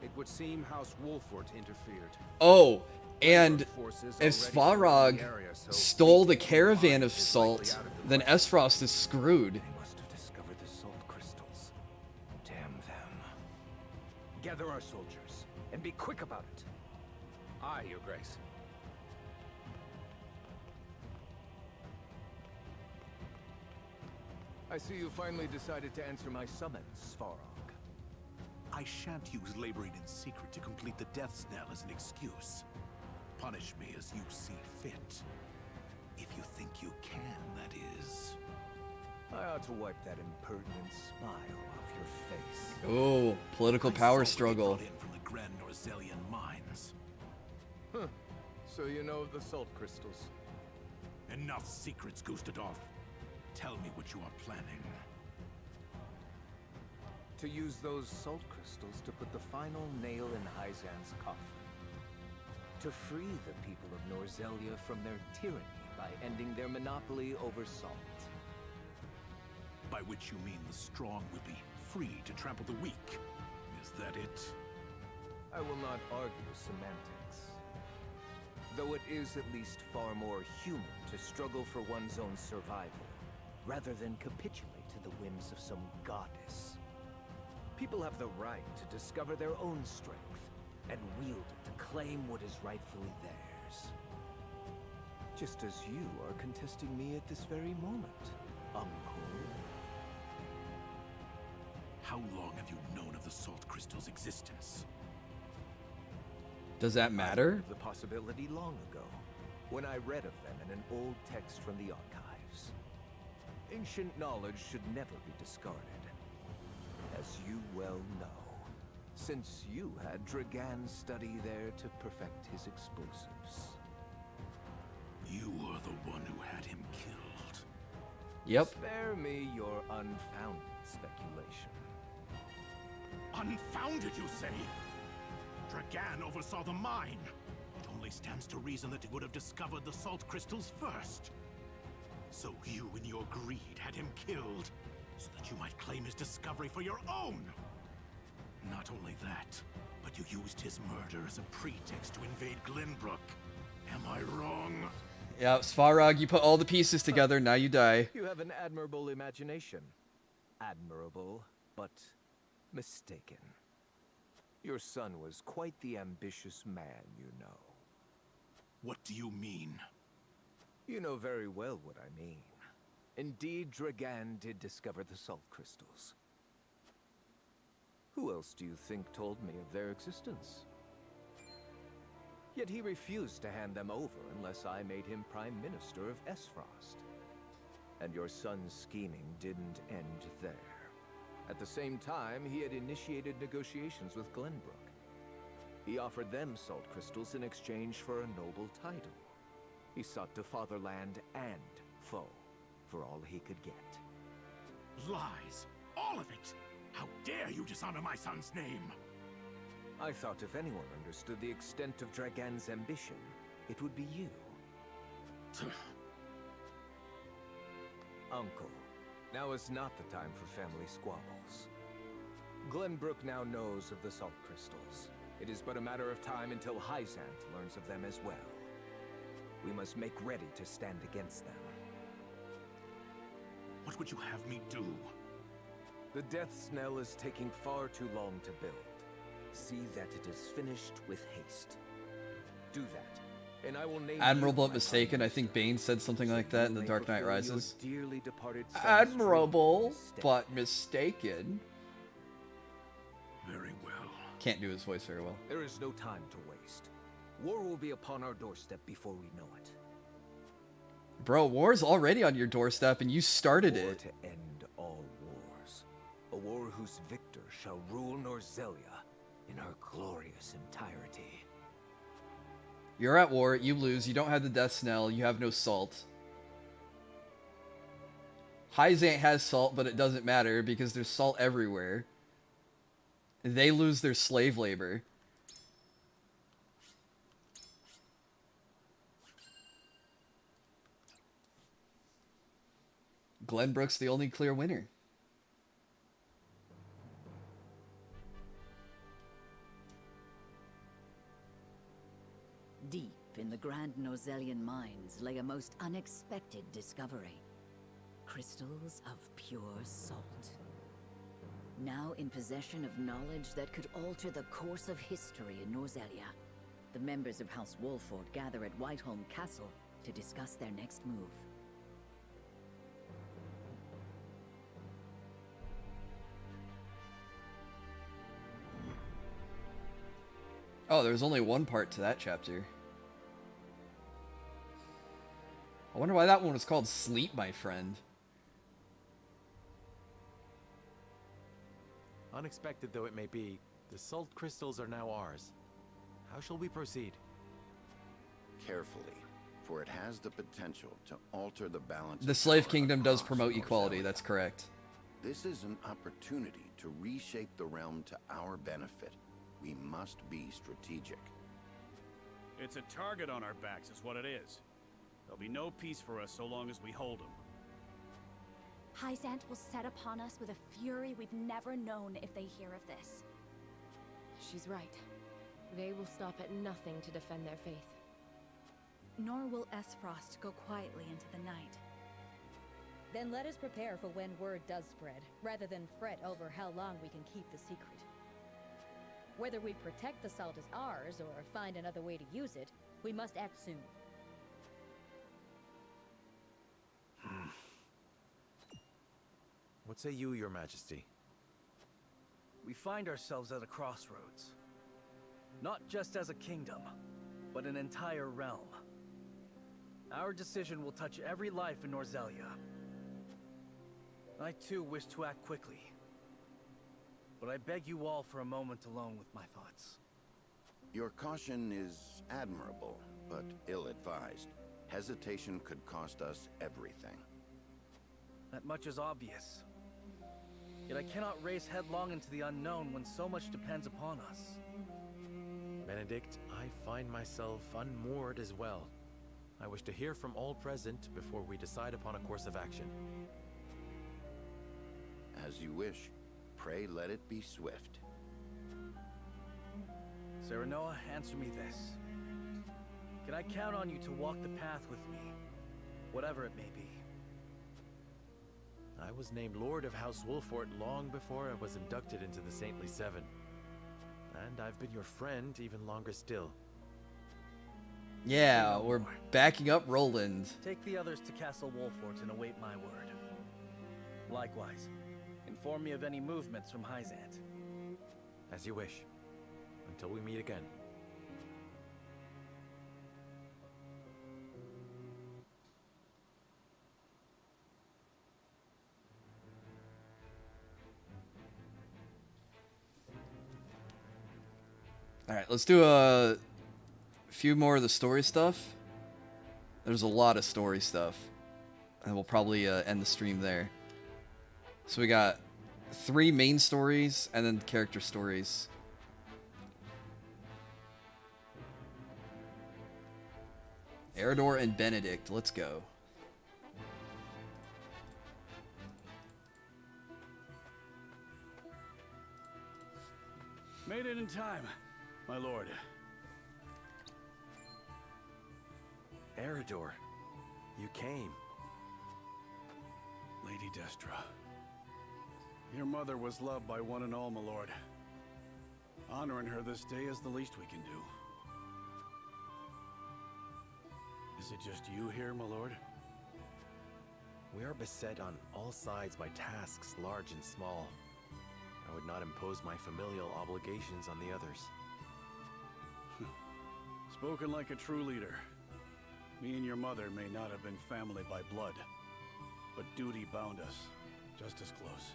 It would seem House Wolfort interfered. Oh, and if Svarog stole the caravan of salt, then Aesfrost is screwed. They must have discovered the salt crystals. Damn them. Gather our soldiers, and be quick about it. Aye, Your Grace. I see you finally decided to answer my summons, Svarog. I shan't use laboring in secret to complete the death knell as an excuse. Punish me as you see fit. If you think you can, that is. I ought to wipe that impertinent smile off your face. Oh, political power struggle. In from the Grand Norzelian mines. Huh. So you know of the salt crystals. Enough secrets, Gustadolf. Tell me what you are planning. To use those salt crystals to put the final nail in Hyzan's coffin. To free the people of Norzelia from their tyranny by ending their monopoly over salt. By which you mean the strong will be free to trample the weak. Is that it? I will not argue semantics. Though it is at least far more human to struggle for one's own survival, rather than capitulate to the whims of some goddess. People have the right to discover their own strength, and wield it to claim what is rightfully theirs. Just as you are contesting me at this very moment, Uncle. How long have you known of the salt crystal's existence? Does that matter? The possibility long ago, when I read of them in an old text from the archives. Ancient knowledge should never be discarded, as you well know, since you had Dragan study there to perfect his explosives. You are the one who had him killed. Yep. Spare me your unfounded speculation. Unfounded, you say? Dragan oversaw the mine. It only stands to reason that he would have discovered the salt crystals first. So you, in your greed, had him killed, so that you might claim his discovery for your own. Not only that, but you used his murder as a pretext to invade Glenbrook. Am I wrong? Yeah, Svarog, you put all the pieces together, now you die. You have an admirable imagination. Admirable, but mistaken. Your son was quite the ambitious man, you know. What do you mean? You know very well what I mean. Indeed, Dragan did discover the salt crystals. Who else do you think told me of their existence? Yet he refused to hand them over unless I made him Prime Minister of Aesfrost. And your son's scheming didn't end there. At the same time, he had initiated negotiations with Glenbrook. He offered them salt crystals in exchange for a noble title. He sought to fatherland and foe for all he could get. Lies! All of it! How dare you dishonor my son's name! I thought if anyone understood the extent of Dragan's ambition, it would be you. Uncle, now is not the time for family squabbles. Glenbrook now knows of the salt crystals. It is but a matter of time until Hyzant learns of them as well. We must make ready to stand against them. What would you have me do? The death knell is taking far too long to build. See that it is finished with haste. Do that, and I will name Admirable but mistaken. I think Bane said something like that in The Dark Knight Rises. Dearly departed Admirable but mistaken. Very well. Can't do his voice very well. There is no time to waste. War will be upon our doorstep before we know it. Bro, war's already on your doorstep and you started War it. to end all wars. A war whose victor shall rule Norzelia in her glorious entirety. You're at war, you lose, you don't have the death knell, you have no salt. Hyzant has salt, but it doesn't matter because there's salt everywhere. They lose their slave labor. Glenbrook's the only clear winner. Deep in the Grand Norzelian mines lay a most unexpected discovery. Crystals of pure salt. now in possession of knowledge that could alter the course of history in Norzelia. The members of House Wolford gather at Whiteholm Castle to discuss their next move. Oh, there's only one part to that chapter. I wonder why that one was called Sleep, My Friend. Unexpected though it may be, the salt crystals are now ours. How shall we proceed? Carefully, for it has the potential to alter the balance. The Slave Kingdom does promote equality, that's correct. This is an opportunity to reshape the realm to our benefit. We must be strategic. It's a target on our backs is what it is. There'll be no peace for us so long as we hold them. Hyzant will set upon us with a fury we've never known if they hear of this. She's right. They will stop at nothing to defend their faith. Nor will Aesfrost go quietly into the night. Then let us prepare for when word does spread, rather than fret over how long we can keep the secret. Whether we protect the salt as ours, or find another way to use it, we must act soon. What say you, Your Majesty? We find ourselves at a crossroads. Not just as a kingdom, but an entire realm. Our decision will touch every life in Norzelia. I too wish to act quickly. But I beg you all for a moment alone with my thoughts. Your caution is admirable, but ill-advised. Hesitation could cost us everything. That much is obvious. Yet I cannot race headlong into the unknown when so much depends upon us. Benedict, I find myself unmoored as well. I wish to hear from all present before we decide upon a course of action. As you wish. Pray let it be swift. Serenoa, answer me this. Can I count on you to walk the path with me, whatever it may be? I was named Lord of House Wolfort long before I was inducted into the Saintly Seven. And I've been your friend even longer still. Yeah, we're backing up Roland. Take the others to Castle Wolfort and await my word. Likewise, inform me of any movements from Hyzant. As you wish. Until we meet again. Alright, let's do a few more of the story stuff. There's a lot of story stuff. And we'll probably end the stream there. So we got 3 main stories and then character stories. Eridor and Benedict, let's go. Made it in time, my lord. Eridor, you came. Lady Destra. Your mother was loved by one and all, my lord. Honoring her this day is the least we can do. Is it just you here, my lord? We are beset on all sides by tasks large and small. I would not impose my familial obligations on the others. Spoken like a true leader. Me and your mother may not have been family by blood, but duty bound us just as close.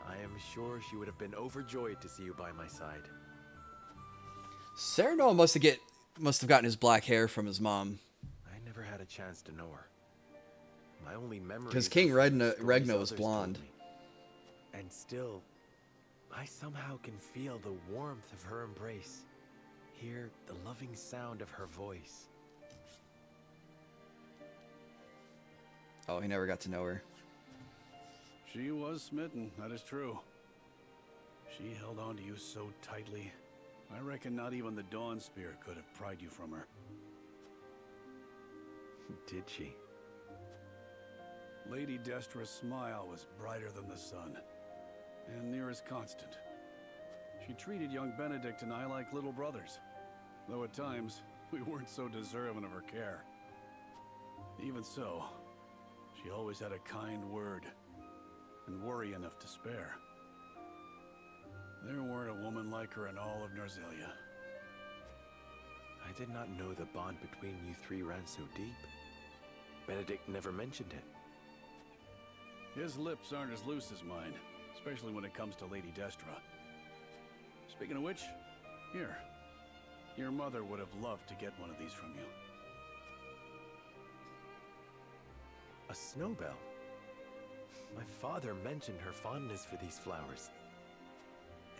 I am sure she would have been overjoyed to see you by my side. Serenoa must have gotten his black hair from his mom. I never had a chance to know her. My only memory because King Regna was blonde. And still, I somehow can feel the warmth of her embrace. Hear the loving sound of her voice. Oh, he never got to know her. She was smitten, that is true. She held on to you so tightly. I reckon not even the Dawn Spear could have pried you from her. Did she? Lady Destra's smile was brighter than the sun. and near as constant. She treated young Benedict and I like little brothers, though at times we weren't so deserving of her care. Even so, she always had a kind word and worry enough to spare. There weren't a woman like her in all of Norzelia. I did not know the bond between you three ran so deep. Benedict never mentioned it. His lips aren't as loose as mine, especially when it comes to Lady Destra. Speaking of which, here. Your mother would have loved to get one of these from you. A snowbell? My father mentioned her fondness for these flowers.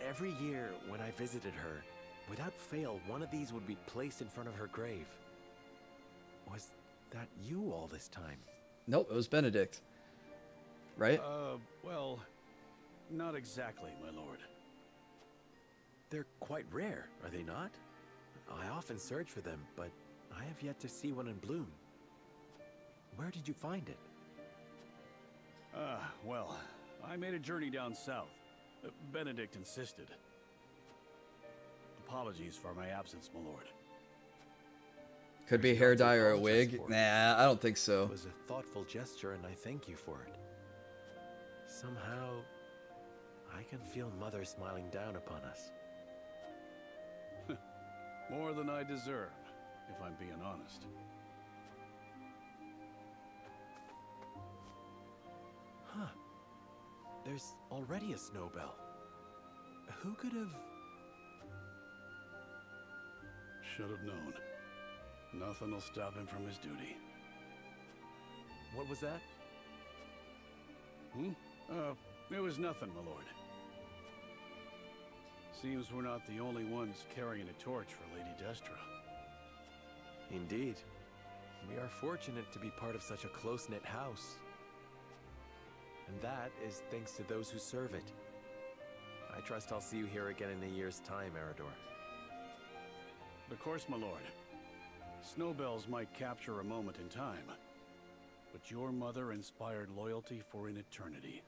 Every year when I visited her, without fail, one of these would be placed in front of her grave. Was that you all this time? Nope, it was Benedict. Right? Well, not exactly, my lord. They're quite rare, are they not? I often search for them, but I have yet to see one in bloom. Where did you find it? Well, I made a journey down south. Benedict insisted. Apologies for my absence, my lord. Could be a hair dye or a wig. Nah, I don't think so. It was a thoughtful gesture, and I thank you for it. Somehow, I can feel Mother smiling down upon us. More than I deserve, if I'm being honest. Huh. There's already a snowbell. Who could have... Should have known. Nothing will stop him from his duty. What was that? It was nothing, my lord. Seems we're not the only ones carrying a torch for Lady Destra. Indeed. We are fortunate to be part of such a close-knit house. And that is thanks to those who serve it. I trust I'll see you here again in a year's time, Eridor. Of course, my lord. Snowbells might capture a moment in time, but your mother inspired loyalty for an eternity.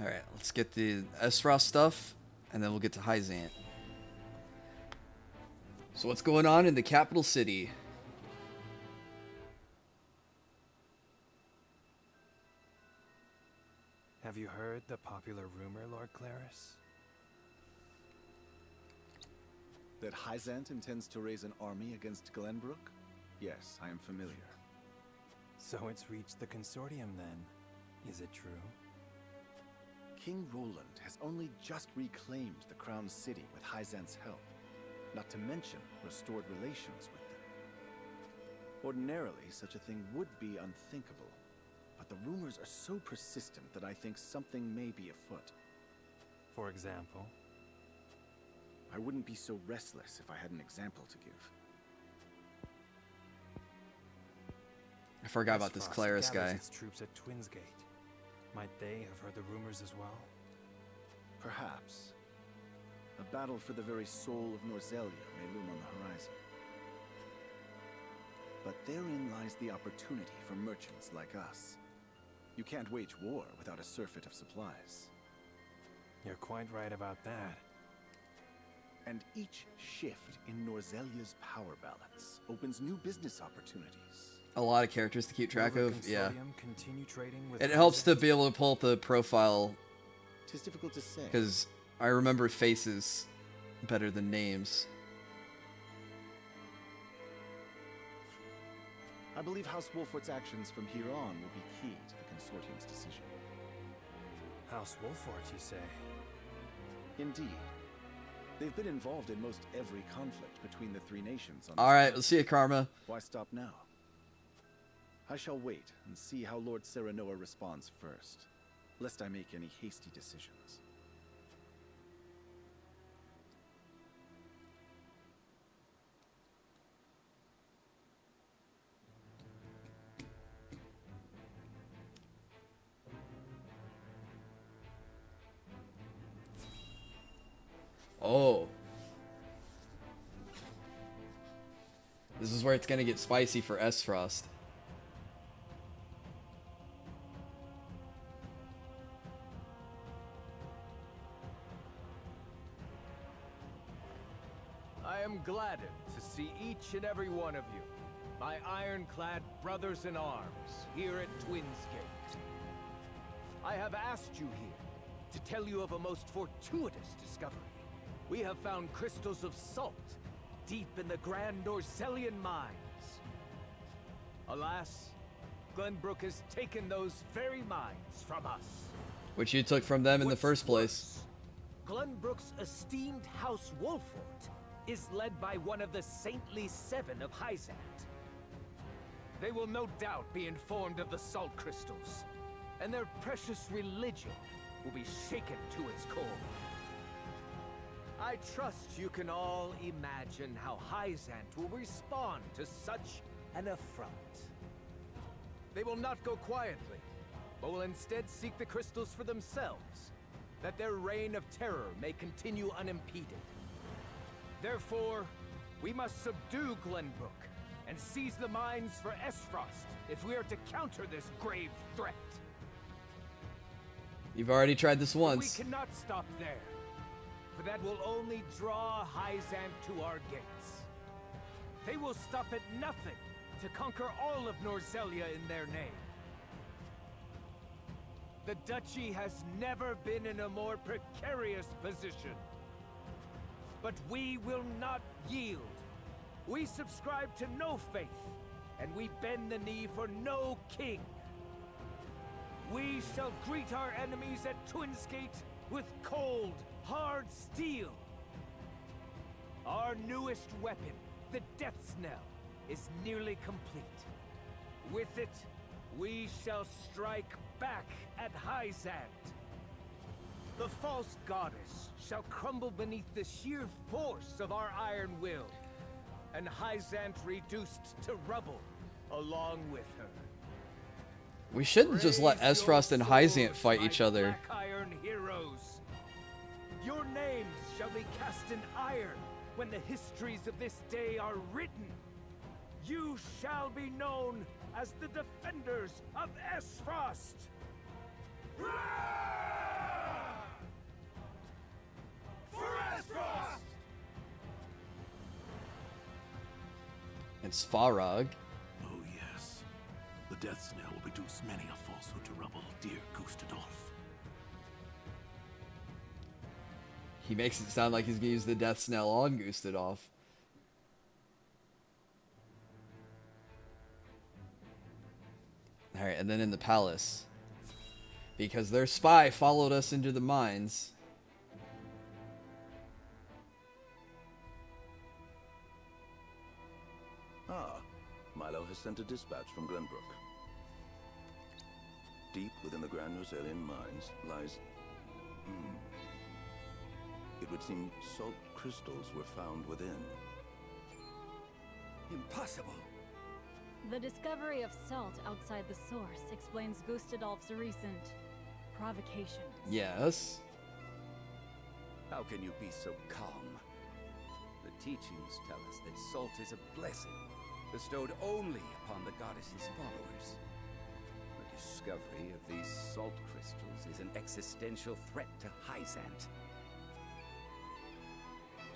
Alright, let's get the Aesfrost stuff, and then we'll get to Hyzant. So what's going on in the capital city? Have you heard the popular rumor, Lord Claris? That Hyzant intends to raise an army against Glenbrook? Yes, I am familiar. So it's reached the consortium then. Is it true? King Roland has only just reclaimed the crown city with Hyzant's help, not to mention restored relations with them. Ordinarily, such a thing would be unthinkable, but the rumors are so persistent that I think something may be afoot. For example? I wouldn't be so restless if I had an example to give. I forgot about this Claris guy. Its troops at Twinsgate. Might they have heard the rumors as well? Perhaps. A battle for the very soul of Norzelia may loom on the horizon. But therein lies the opportunity for merchants like us. You can't wage war without a surfeit of supplies. You're quite right about that. And each shift in Norzelia's power balance opens new business opportunities. A lot of characters to keep track of, yeah. Continue trading with It helps to be able to pull up the profile. 'Tis difficult to say. Because I remember faces better than names. I believe House Wolfort's actions from here on will be key to the consortium's decision. House Wolfort, you say? Indeed. They've been involved in most every conflict between the three nations. Alright, we'll see you, Karma. Why stop now? I shall wait and see how Lord Serenoa responds first, lest I make any hasty decisions. Oh. This is where it's gonna get spicy for Aesfrost. I am gladdened to see each and every one of you, my ironclad brothers in arms, here at Twinsgate. I have asked you here to tell you of a most fortuitous discovery. We have found crystals of salt deep in the Grand Norzelian mines. Alas, Glenbrook has taken those very mines from us. Which you took from them in the first place. Glenbrook's esteemed House Wolfort is led by one of the saintly seven of Hyzant. They will no doubt be informed of the salt crystals, and their precious religion will be shaken to its core. I trust you can all imagine how Hyzant will respond to such an affront. They will not go quietly, but will instead seek the crystals for themselves, that their reign of terror may continue unimpeded. Therefore, we must subdue Glenbrook and seize the mines for Aesfrost if we are to counter this grave threat. You've already tried this But once. we cannot stop there, for that will only draw Hyzant to our gates. They will stop at nothing to conquer all of Norzelia in their name. The Duchy has never been in a more precarious position. But we will not yield. We subscribe to no faith, and we bend the knee for no king. We shall greet our enemies at Twinsgate with cold, hard steel. Our newest weapon, the Death Knell, is nearly complete. With it, we shall strike back at Hyzant. The false goddess shall crumble beneath the sheer force of our iron will, and Hyzant reduced to rubble along with her. We shouldn't just let Aesfrost and Hyzant fight each other. Black Iron heroes. Your names shall be cast in iron when the histories of this day are written. You shall be known as the defenders of Aesfrost. For Aesfrost! And Svarog. Oh yes. The Death Knell will reduce many a falsehood to rubble, dear Gustadolf. He makes it sound like he's gonna use the Death Knell on Gustadolf. Alright, and then in the palace. Because their spy followed us into the mines. Ah, Milo has sent a dispatch from Glenbrook. Deep within the Grand Norzelian mines lies... It would seem salt crystals were found within. Impossible! The discovery of salt outside the source explains Gustadolf's recent provocation. Yes. How can you be so calm? The teachings tell us that salt is a blessing, bestowed only upon the goddess's followers. The discovery of these salt crystals is an existential threat to Hyzant.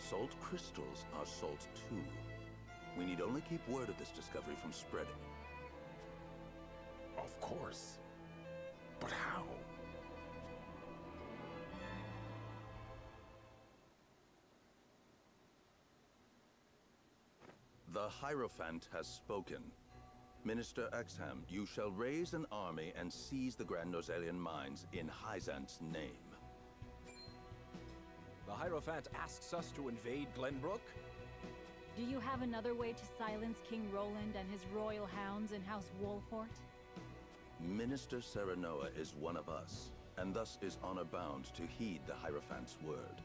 Salt crystals are salt too. We need only keep word of this discovery from spreading. Of course. But how? The Hierophant has spoken. Minister Exham, you shall raise an army and seize the Grand Norzelian mines in Hyzant's name. The Hierophant asks us to invade Glenbrook? Do you have another way to silence King Roland and his royal hounds in House Wolfort? Minister Serenoa is one of us, and thus is honor-bound to heed the Hierophant's word.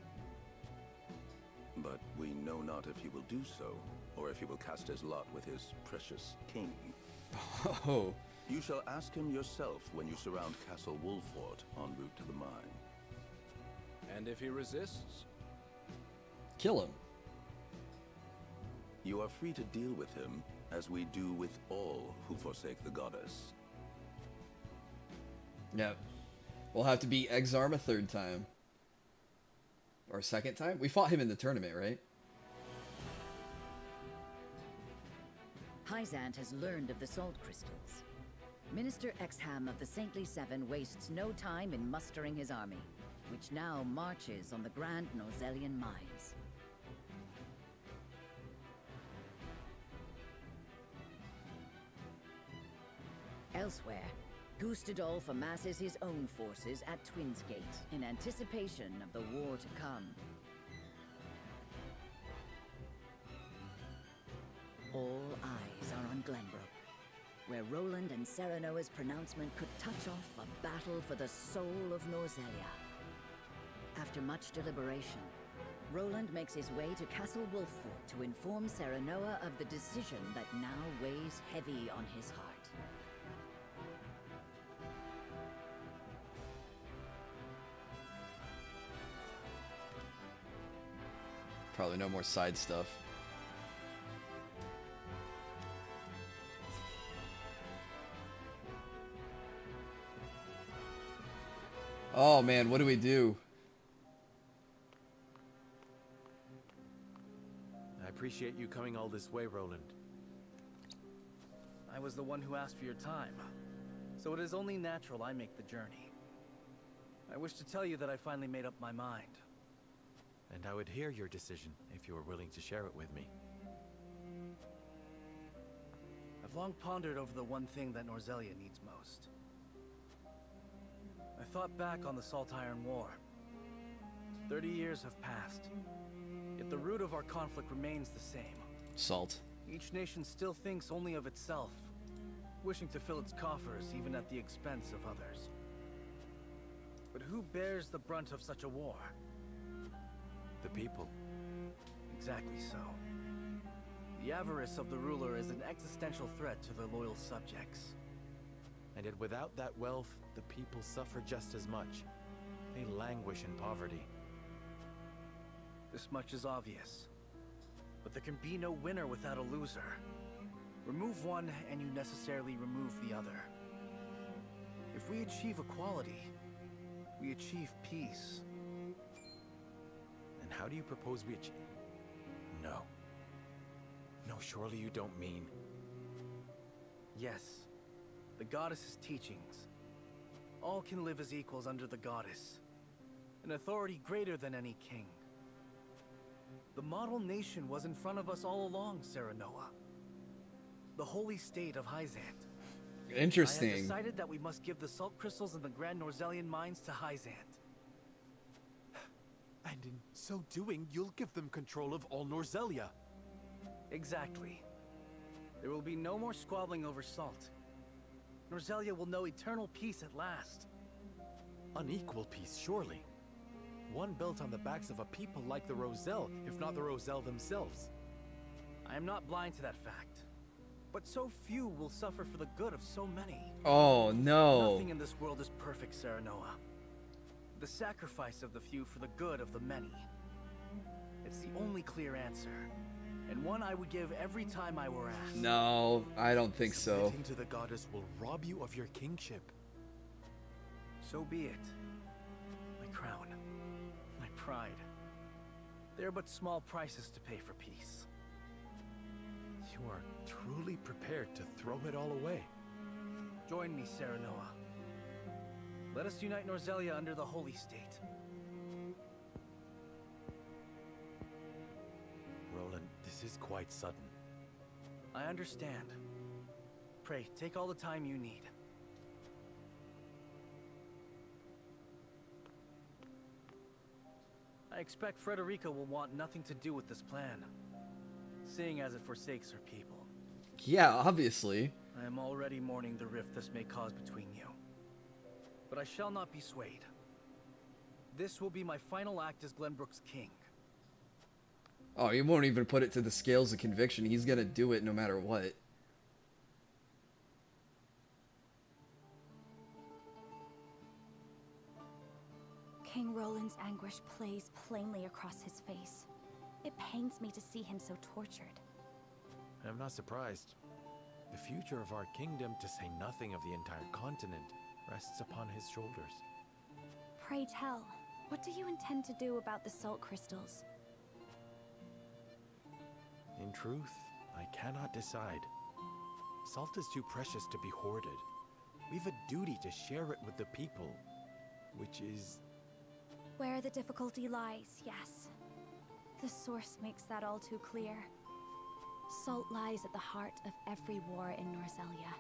But we know not if he will do so, or if he will cast his lot with his precious king. Oh. You shall ask him yourself when you surround Castle Wolfort en route to the mine. And if he resists? Kill him. You are free to deal with him, as we do with all who forsake the goddess. Yep. We'll have to beat Exarm a third time. Or a second time? We fought him in the tournament, right? Hyzant has learned of the salt crystals. Minister Exham of the Saintly Seven wastes no time in mustering his army, which now marches on the Grand Norzelian mines. Elsewhere, Gustadolf amasses his own forces at Twins Gate in anticipation of the war to come. All eyes are on Glenbrook, where Roland and Serenoa's pronouncement could touch off a battle for the soul of Norzelia. After much deliberation, Roland makes his way to Castle Wolffort to inform Serenoa of the decision that now weighs heavy on his heart. Probably no more side stuff. Oh man, what do we do? I appreciate you coming all this way, Roland. I was the one who asked for your time, so it is only natural I make the journey. I wish to tell you that I finally made up my mind. And I would hear your decision if you were willing to share it with me. I've long pondered over the one thing that Norzelia needs most. I thought back on the Salt Iron War. 30 years have passed, yet the root of our conflict remains the same. Salt. Each nation still thinks only of itself, wishing to fill its coffers even at the expense of others. But who bears the brunt of such a war? The people. Exactly so. The avarice of the ruler is an existential threat to their loyal subjects. And yet without that wealth, the people suffer just as much. They languish in poverty. This much is obvious. But there can be no winner without a loser. Remove one and you necessarily remove the other. If we achieve equality, we achieve peace. And how do you propose we achieve? No. No, surely you don't mean... Yes. The goddess's teachings. All can live as equals under the goddess. An authority greater than any king. The model nation was in front of us all along, Serenoa. The holy state of Hyzant. Interesting. I have decided that we must give the salt crystals in the Grand Norzelian mines to Hyzant. And in so doing, you'll give them control of all Norzelia. Exactly. There will be no more squabbling over salt. Norzelia will know eternal peace at last. Unequal peace, surely. One built on the backs of a people like the Roselle, if not the Roselle themselves. I am not blind to that fact. But so few will suffer for the good of so many. Oh no. Nothing in this world is perfect, Serenoa. The sacrifice of the few for the good of the many. It's the only clear answer. And one I would give every time I were asked. No, I don't think so. Submitting to the goddess will rob you of your kingship. So be it. My crown. My pride. They are but small prices to pay for peace. You are truly prepared to throw it all away. Join me, Serenoa. Let us unite Norzelia under the Holy State. Roland, this is quite sudden. I understand. Pray, take all the time you need. I expect Frederica will want nothing to do with this plan, seeing as it forsakes her people. Yeah, obviously. I am already mourning the rift this may cause between you. But I shall not be swayed. This will be my final act as Glenbrook's king. Oh, he won't even put it to the scales of conviction. He's gonna do it no matter what. King Roland's anguish plays plainly across his face. It pains me to see him so tortured. I'm not surprised. The future of our kingdom, to say nothing of the entire continent, rests upon his shoulders. Pray tell, what do you intend to do about the salt crystals? In truth, I cannot decide. Salt is too precious to be hoarded. We've a duty to share it with the people, which is... Where the difficulty lies, yes. The source makes that all too clear. Salt lies at the heart of every war in Norzelia.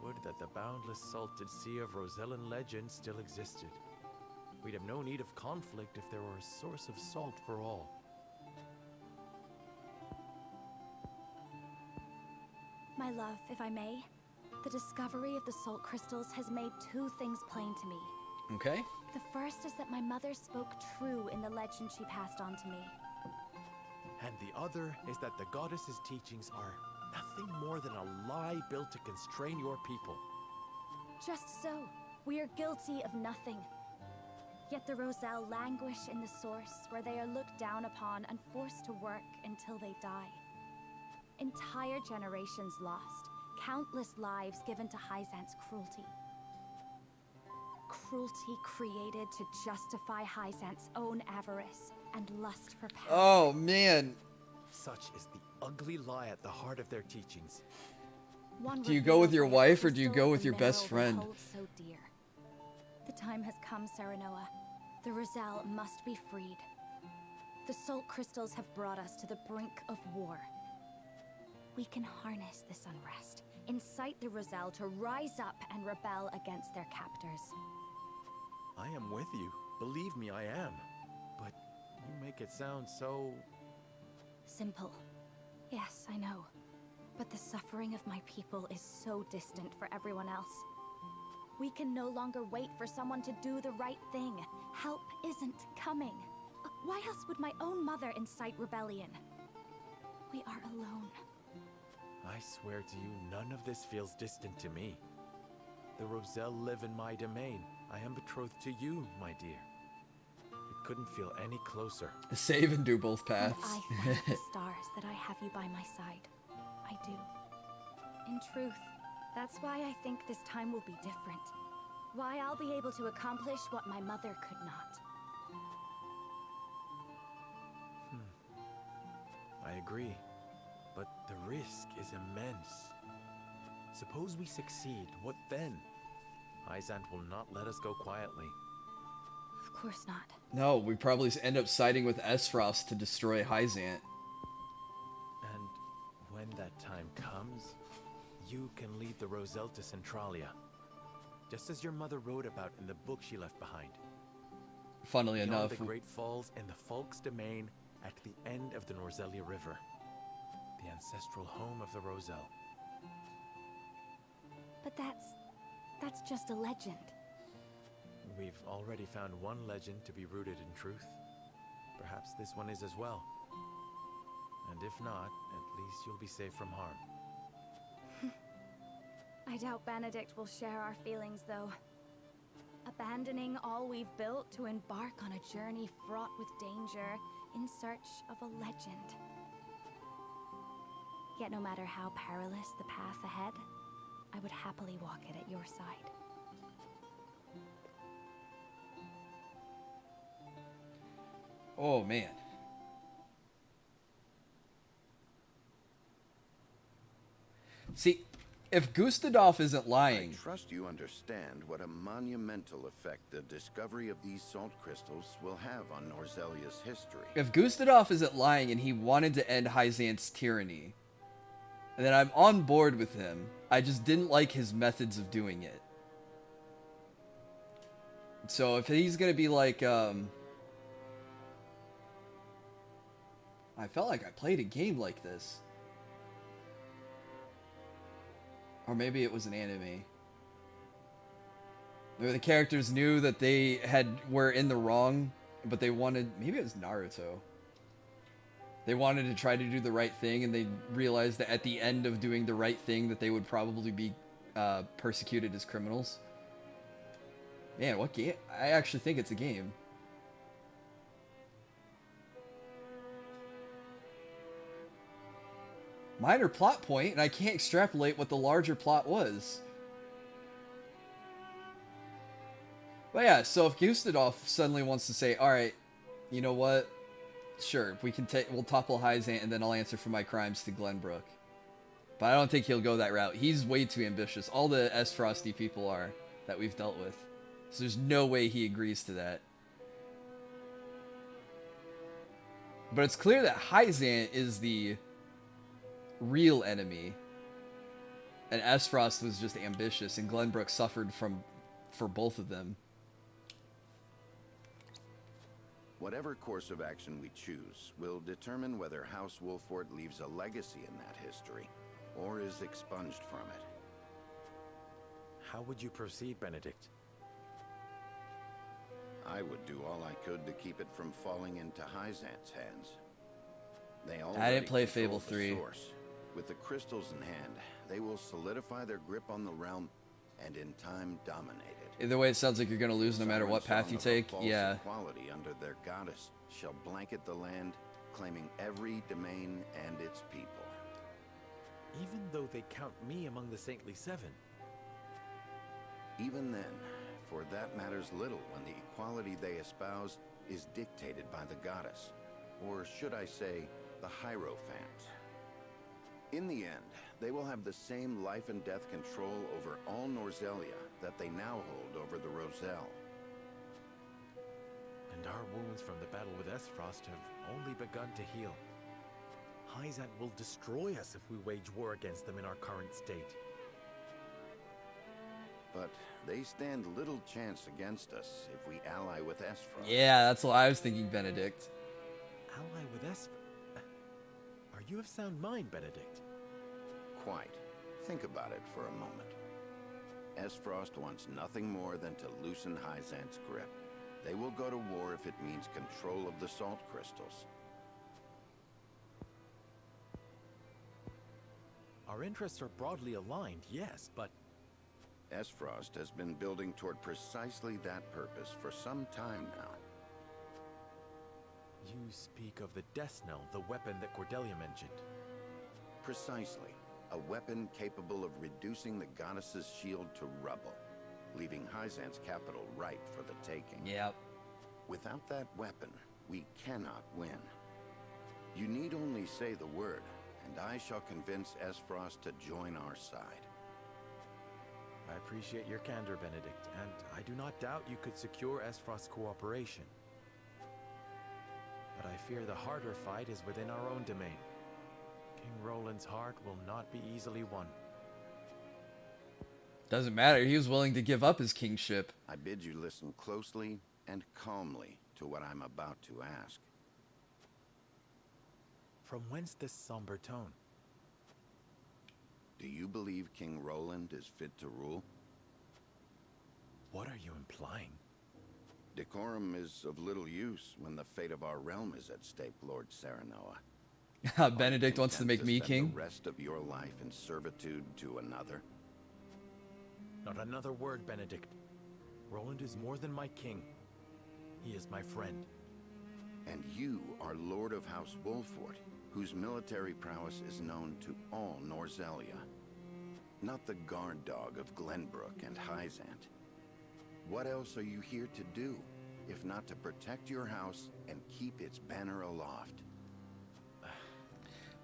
Would that the boundless salted sea of Rosellan legend still existed. We'd have no need of conflict if there were a source of salt for all. My love, if I may, the discovery of the salt crystals has made two things plain to me. Okay. The first is that my mother spoke true in the legend she passed on to me. And the other is that the goddess's teachings are nothing more than a lie built to constrain your people. Just so. We are guilty of nothing. Yet the Roselle languish in the source, where they are looked down upon and forced to work until they die. Entire generations lost, countless lives given to Hyzant's cruelty. Cruelty created to justify Hyzant's own avarice and lust for power. Oh, man. Such is the ugly lie at the heart of their teachings. Do you go with your wife or do you go with your best friend? So dear. The time has come, Serenoa. The Roselle must be freed. The salt crystals have brought us to the brink of war. We can harness this unrest, incite the Roselle to rise up and rebel against their captors. I am with you. Believe me, I am. But you make it sound so... Simple. Yes, I know. But the suffering of my people is so distant for everyone else. We can no longer wait for someone to do the right thing. Help isn't coming. Why else would my own mother incite rebellion? We are alone. I swear to you, none of this feels distant to me. The Roselle live in my domain. I am betrothed to you, my dear. It couldn't feel any closer. Save and do both paths. And I thank the stars that I have you by my side. I do. In truth, that's why I think this time will be different. Why I'll be able to accomplish what my mother could not. I agree. But the risk is immense. Suppose we succeed, what then? Hyzant will not let us go quietly. Of course not. No, we probably end up siding with Aesfrost to destroy Hyzant. And when that time comes, you can lead the Roselle to Centralia. Just as your mother wrote about in the book she left behind. Funnily enough, the Great Falls in the Folk's domain at the end of the Norzelia River. The ancestral home of the Roselle. But that's just a legend. We've already found one legend to be rooted in truth. Perhaps this one is as well. And if not, at least you'll be safe from harm. I doubt Benedict will share our feelings, though. Abandoning all we've built to embark on a journey fraught with danger in search of a legend. Yet no matter how perilous the path ahead, I would happily walk it at your side. oh man. See, if Gustadolf isn't lying... I trust you understand what a monumental effect the discovery of these salt crystals will have on Norzelia's history. If Gustadolf isn't lying and he wanted to end Hyzant's tyranny, then I'm on board with him. I just didn't like his methods of doing it. So if he's gonna be like, I felt like I played a game like this. Or maybe it was an anime. Where the characters knew that they were in the wrong, but they wanted... Maybe it was Naruto. They wanted to try to do the right thing, and they realized that at the end of doing the right thing that they would probably be persecuted as criminals. Man, what game? I actually think it's a game. minor plot point, and I can't extrapolate what the larger plot was. But yeah, so if Gustadolf suddenly wants to say, alright, you know what? Sure, we'll topple Hyzant and then I'll answer for my crimes to Glenbrook. But I don't think he'll go that route. He's way too ambitious. All the Aesfrosty people are that we've dealt with. So there's no way he agrees to that. But it's clear that Hyzant is the real enemy. And Aesfrost was just ambitious, and Glenbrook suffered for both of them. Whatever course of action we choose will determine whether House Wolfort leaves a legacy in that history, or is expunged from it. How would you proceed, Benedict? I would do all I could to keep it from falling into Hyzant's hands. They I didn't play control Fable the 3. source. With the crystals in hand, they will solidify their grip on the realm and in time dominate it. Either way, it sounds like you're going to lose no matter what path you take. Yeah. Equality under their goddess shall blanket the land, claiming every domain and its people. Even though they count me among the Saintly Seven. Even then, for that matters little when the equality they espouse is dictated by the goddess, or should I say, the Hierophant. In the end, they will have the same life and death control over all Norzelia that they now hold over the Roselle. And our wounds from the battle with Aesfrost have only begun to heal. Hyzant will destroy us if we wage war against them in our current state. But they stand little chance against us if we ally with Aesfrost. Yeah, that's what I was thinking, Benedict. Ally with Aesfrost? Are you of sound mind, Benedict? Quite. Think about it for a moment. Aesfrost wants nothing more than to loosen Hyzant's grip. They will go to war if it means control of the salt crystals. Our interests are broadly aligned, yes, but... Aesfrost has been building toward precisely that purpose for some time now. You speak of the Death Knell, the weapon that Cordelia mentioned. Precisely. A weapon capable of reducing the goddess's shield to rubble, leaving Hyzant's capital ripe for the taking. Yep. Without that weapon, we cannot win. You need only say the word, and I shall convince Aesfrost to join our side. I appreciate your candor, Benedict, and I do not doubt you could secure Aesfrost's cooperation. But I fear the harder fight is within our own domain. King Roland's heart will not be easily won. Doesn't matter. He was willing to give up his kingship. I bid you listen closely and calmly to what I'm about to ask. From whence this somber tone? Do you believe King Roland is fit to rule? What are you implying? Decorum is of little use when the fate of our realm is at stake, Lord Serenoa. Benedict wants to make me king. The rest of your life in servitude to another. Not another word, Benedict. Roland is more than my king. He is my friend. And you are Lord of House Wolfort, whose military prowess is known to all Norzelia. Not the guard dog of Glenbrook and Hyzant. What else are you here to do, if not to protect your house and keep its banner aloft?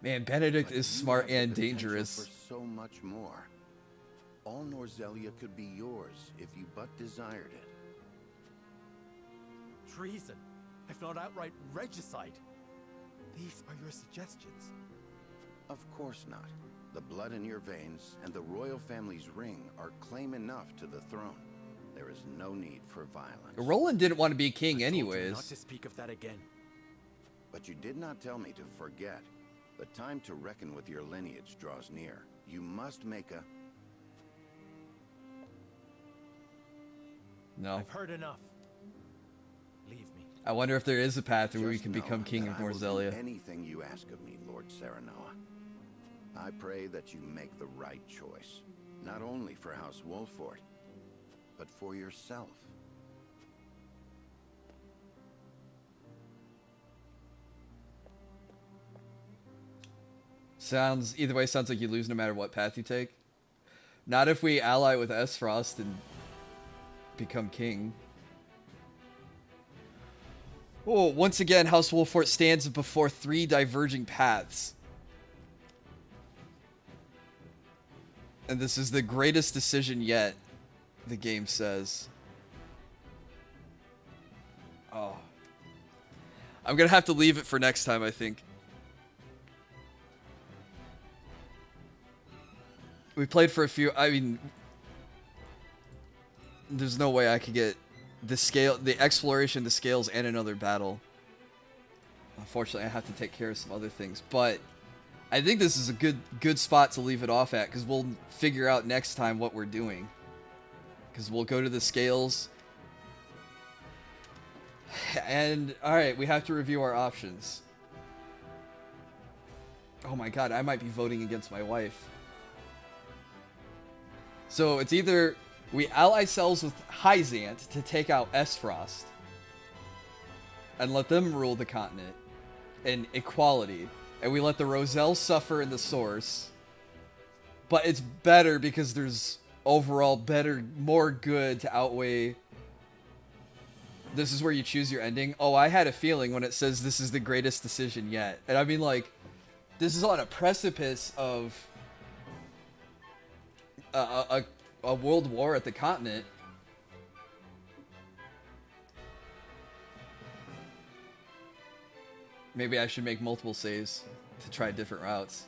Man, Benedict is smart and dangerous. For so much more. All Norzelia could be yours if you but desired it. Treason, if not outright regicide. These are your suggestions. Of course not. The blood in your veins and the royal family's ring are claim enough to the throne. There is no need for violence. Roland didn't want to be king I told you anyways. not to speak of that again. But you did not tell me to forget. The time to reckon with your lineage draws near. You must make a... No. I've heard enough. Leave me. I wonder if there is a path where we Just can know become king that of I will do Norzelia. anything you ask of me, Lord Serenoa. I pray that you make the right choice. Not only for House Wolfort, but for yourself. Either way, sounds like you lose no matter what path you take. Not if we ally with Aesfrost and become king. Oh, once again, House Wolfort stands before 3 diverging paths. And this is the greatest decision yet, the game says. Oh. I'm gonna have to leave it for next time, I think. We played for a few, I mean, there's no way I could get the exploration, the scales, and another battle. Unfortunately, I have to take care of some other things, but I think this is a good spot to leave it off at, because we'll figure out next time what we're doing. Because we'll go to the scales. And, alright, we have to review our options. Oh my god, I might be voting against my wife. So, it's either we ally ourselves with Hyzant to take out Aesfrost and let them rule the continent in equality. And we let the Roselle suffer in the source. But it's better because there's overall more good to outweigh. This is where you choose your ending. Oh, I had a feeling when it says this is the greatest decision yet. And I mean, like, this is on a precipice of a world war at the continent. Maybe I should make multiple saves to try different routes.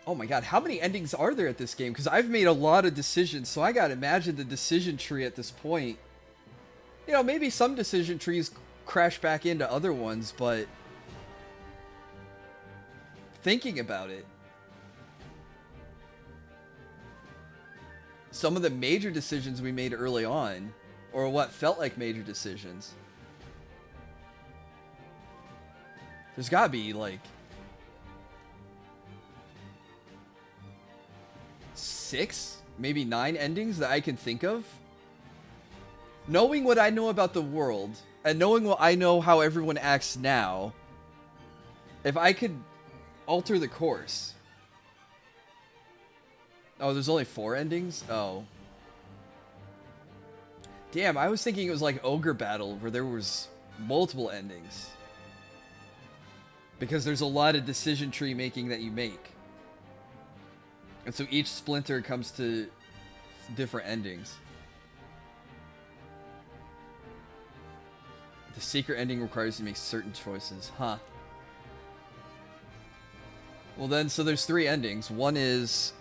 Oh my god, how many endings are there at this game? Because I've made a lot of decisions, so I gotta imagine the decision tree at this point. You know, maybe some decision trees crash back into other ones, but thinking about it, some of the major decisions we made early on, or what felt like major decisions, there's gotta be like 6, maybe 9 endings that I can think of. Knowing what I know about the world, and knowing what I know how everyone acts now, if I could alter the course. Oh, there's only 4 endings? Oh. Damn, I was thinking it was like Ogre Battle, where there was multiple endings. Because there's a lot of decision tree making that you make. And so each splinter comes to different endings. The secret ending requires you to make certain choices. Huh. Well then, so there's 3 endings. One is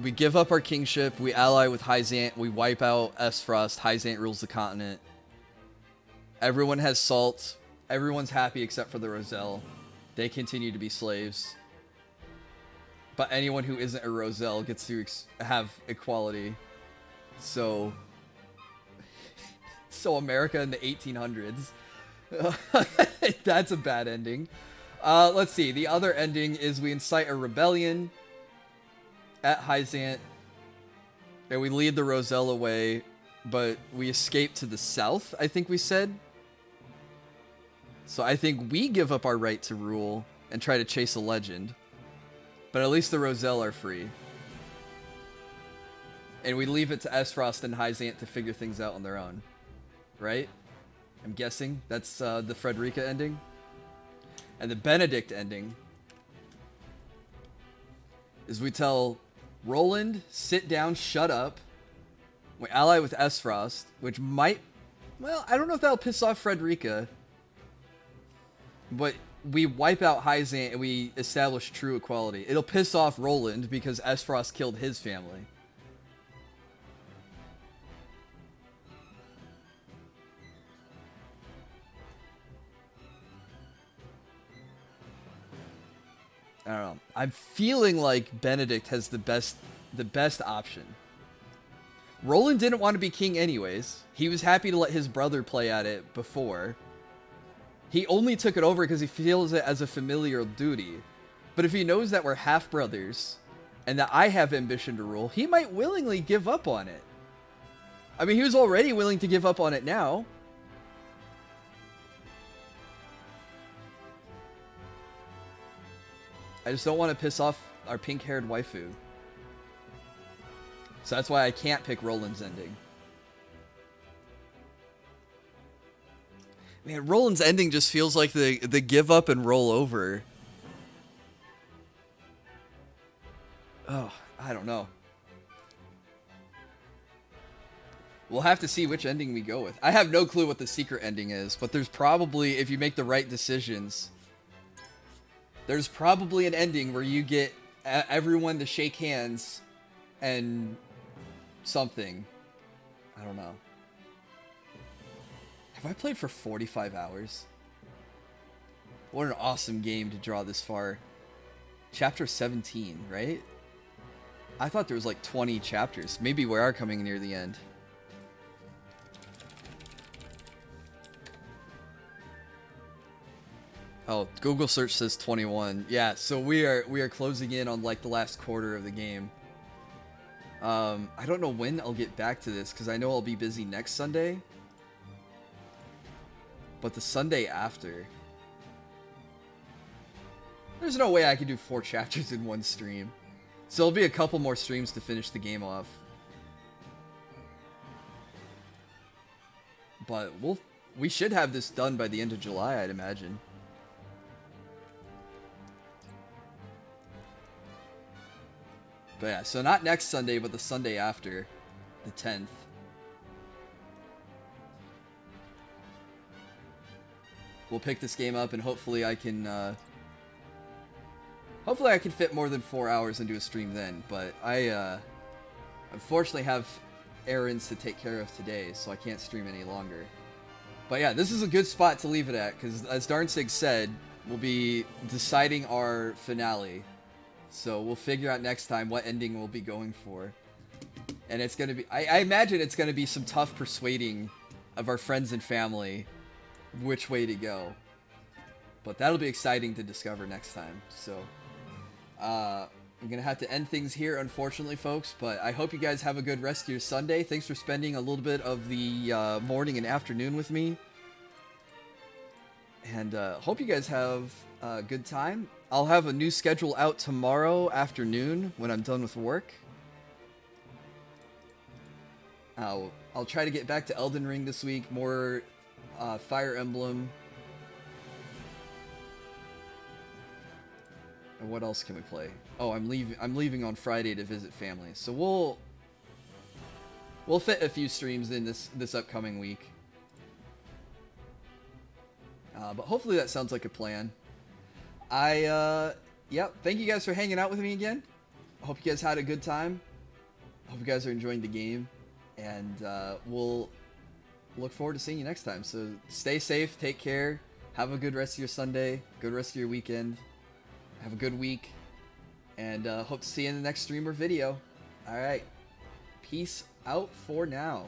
we give up our kingship, we ally with Hyzant, we wipe out Aesfrost, Hyzant rules the continent. Everyone has salt. Everyone's happy except for the Roselle. They continue to be slaves. But anyone who isn't a Roselle gets to have equality. So America in the 1800s. That's a bad ending. Let's see. The other ending is we incite a rebellion at Hyzant. And we lead the Roselle away. But we escape to the south, I think we said. So I think we give up our right to rule and try to chase a legend. But at least the Roselle are free. And we leave it to Aesfrost and Hyzant to figure things out on their own. Right? I'm guessing that's the Frederica ending. And the Benedict ending is we tell Roland, sit down, shut up. We ally with Aesfrost, which might... Well, I don't know if that'll piss off Frederica. But we wipe out Hyzant and we establish true equality. It'll piss off Roland because Aesfrost killed his family. I don't know. I'm feeling like Benedict has the best option. Roland didn't want to be king anyways. He was happy to let his brother play at it before. He only took it over because he feels it as a familial duty. But if he knows that we're half-brothers and that I have ambition to rule, he might willingly give up on it. I mean, he was already willing to give up on it now. I just don't want to piss off our pink-haired waifu. So that's why I can't pick Roland's ending. Man, Roland's ending just feels like the give up and roll over. Oh, I don't know. We'll have to see which ending we go with. I have no clue what the secret ending is, but there's probably, if you make the right decisions, there's probably an ending where you get everyone to shake hands and something. I don't know. Have I played for 45 hours? What an awesome game to draw this far. Chapter 17, right? I thought there was like 20 chapters. Maybe we are coming near the end. Oh, Google search says 21. Yeah, so we are closing in on like the last quarter of the game. I don't know when I'll get back to this because I know I'll be busy next Sunday. But the Sunday after, there's no way I can do 4 chapters in one stream. So it'll be a couple more streams to finish the game off. But we should have this done by the end of July, I'd imagine. But yeah, so not next Sunday, but the Sunday after, the 10th. We'll pick this game up, and hopefully I can fit more than 4 hours into a stream then. But I unfortunately have errands to take care of today, so I can't stream any longer. But yeah, this is a good spot to leave it at, because as Darnsig said, we'll be deciding our finale. So we'll figure out next time what ending we'll be going for. And it's going to be... I imagine it's going to be some tough persuading of our friends and family which way to go. But that'll be exciting to discover next time. So I'm going to have to end things here, unfortunately, folks. But I hope you guys have a good rest of your Sunday. Thanks for spending a little bit of the morning and afternoon with me. And hope you guys have a good time. I'll have a new schedule out tomorrow afternoon when I'm done with work. I'll try to get back to Elden Ring this week. More Fire Emblem. And what else can we play? Oh, I'm leaving on Friday to visit family. So we'll fit a few streams in this upcoming week. But hopefully that sounds like a plan. Yep, thank you guys for hanging out with me again. I hope you guys had a good time. Hope you guys are enjoying the game. And we'll look forward to seeing you next time. So stay safe, take care, have a good rest of your Sunday, good rest of your weekend. Have a good week. And hope to see you in the next stream or video. Alright, peace out for now.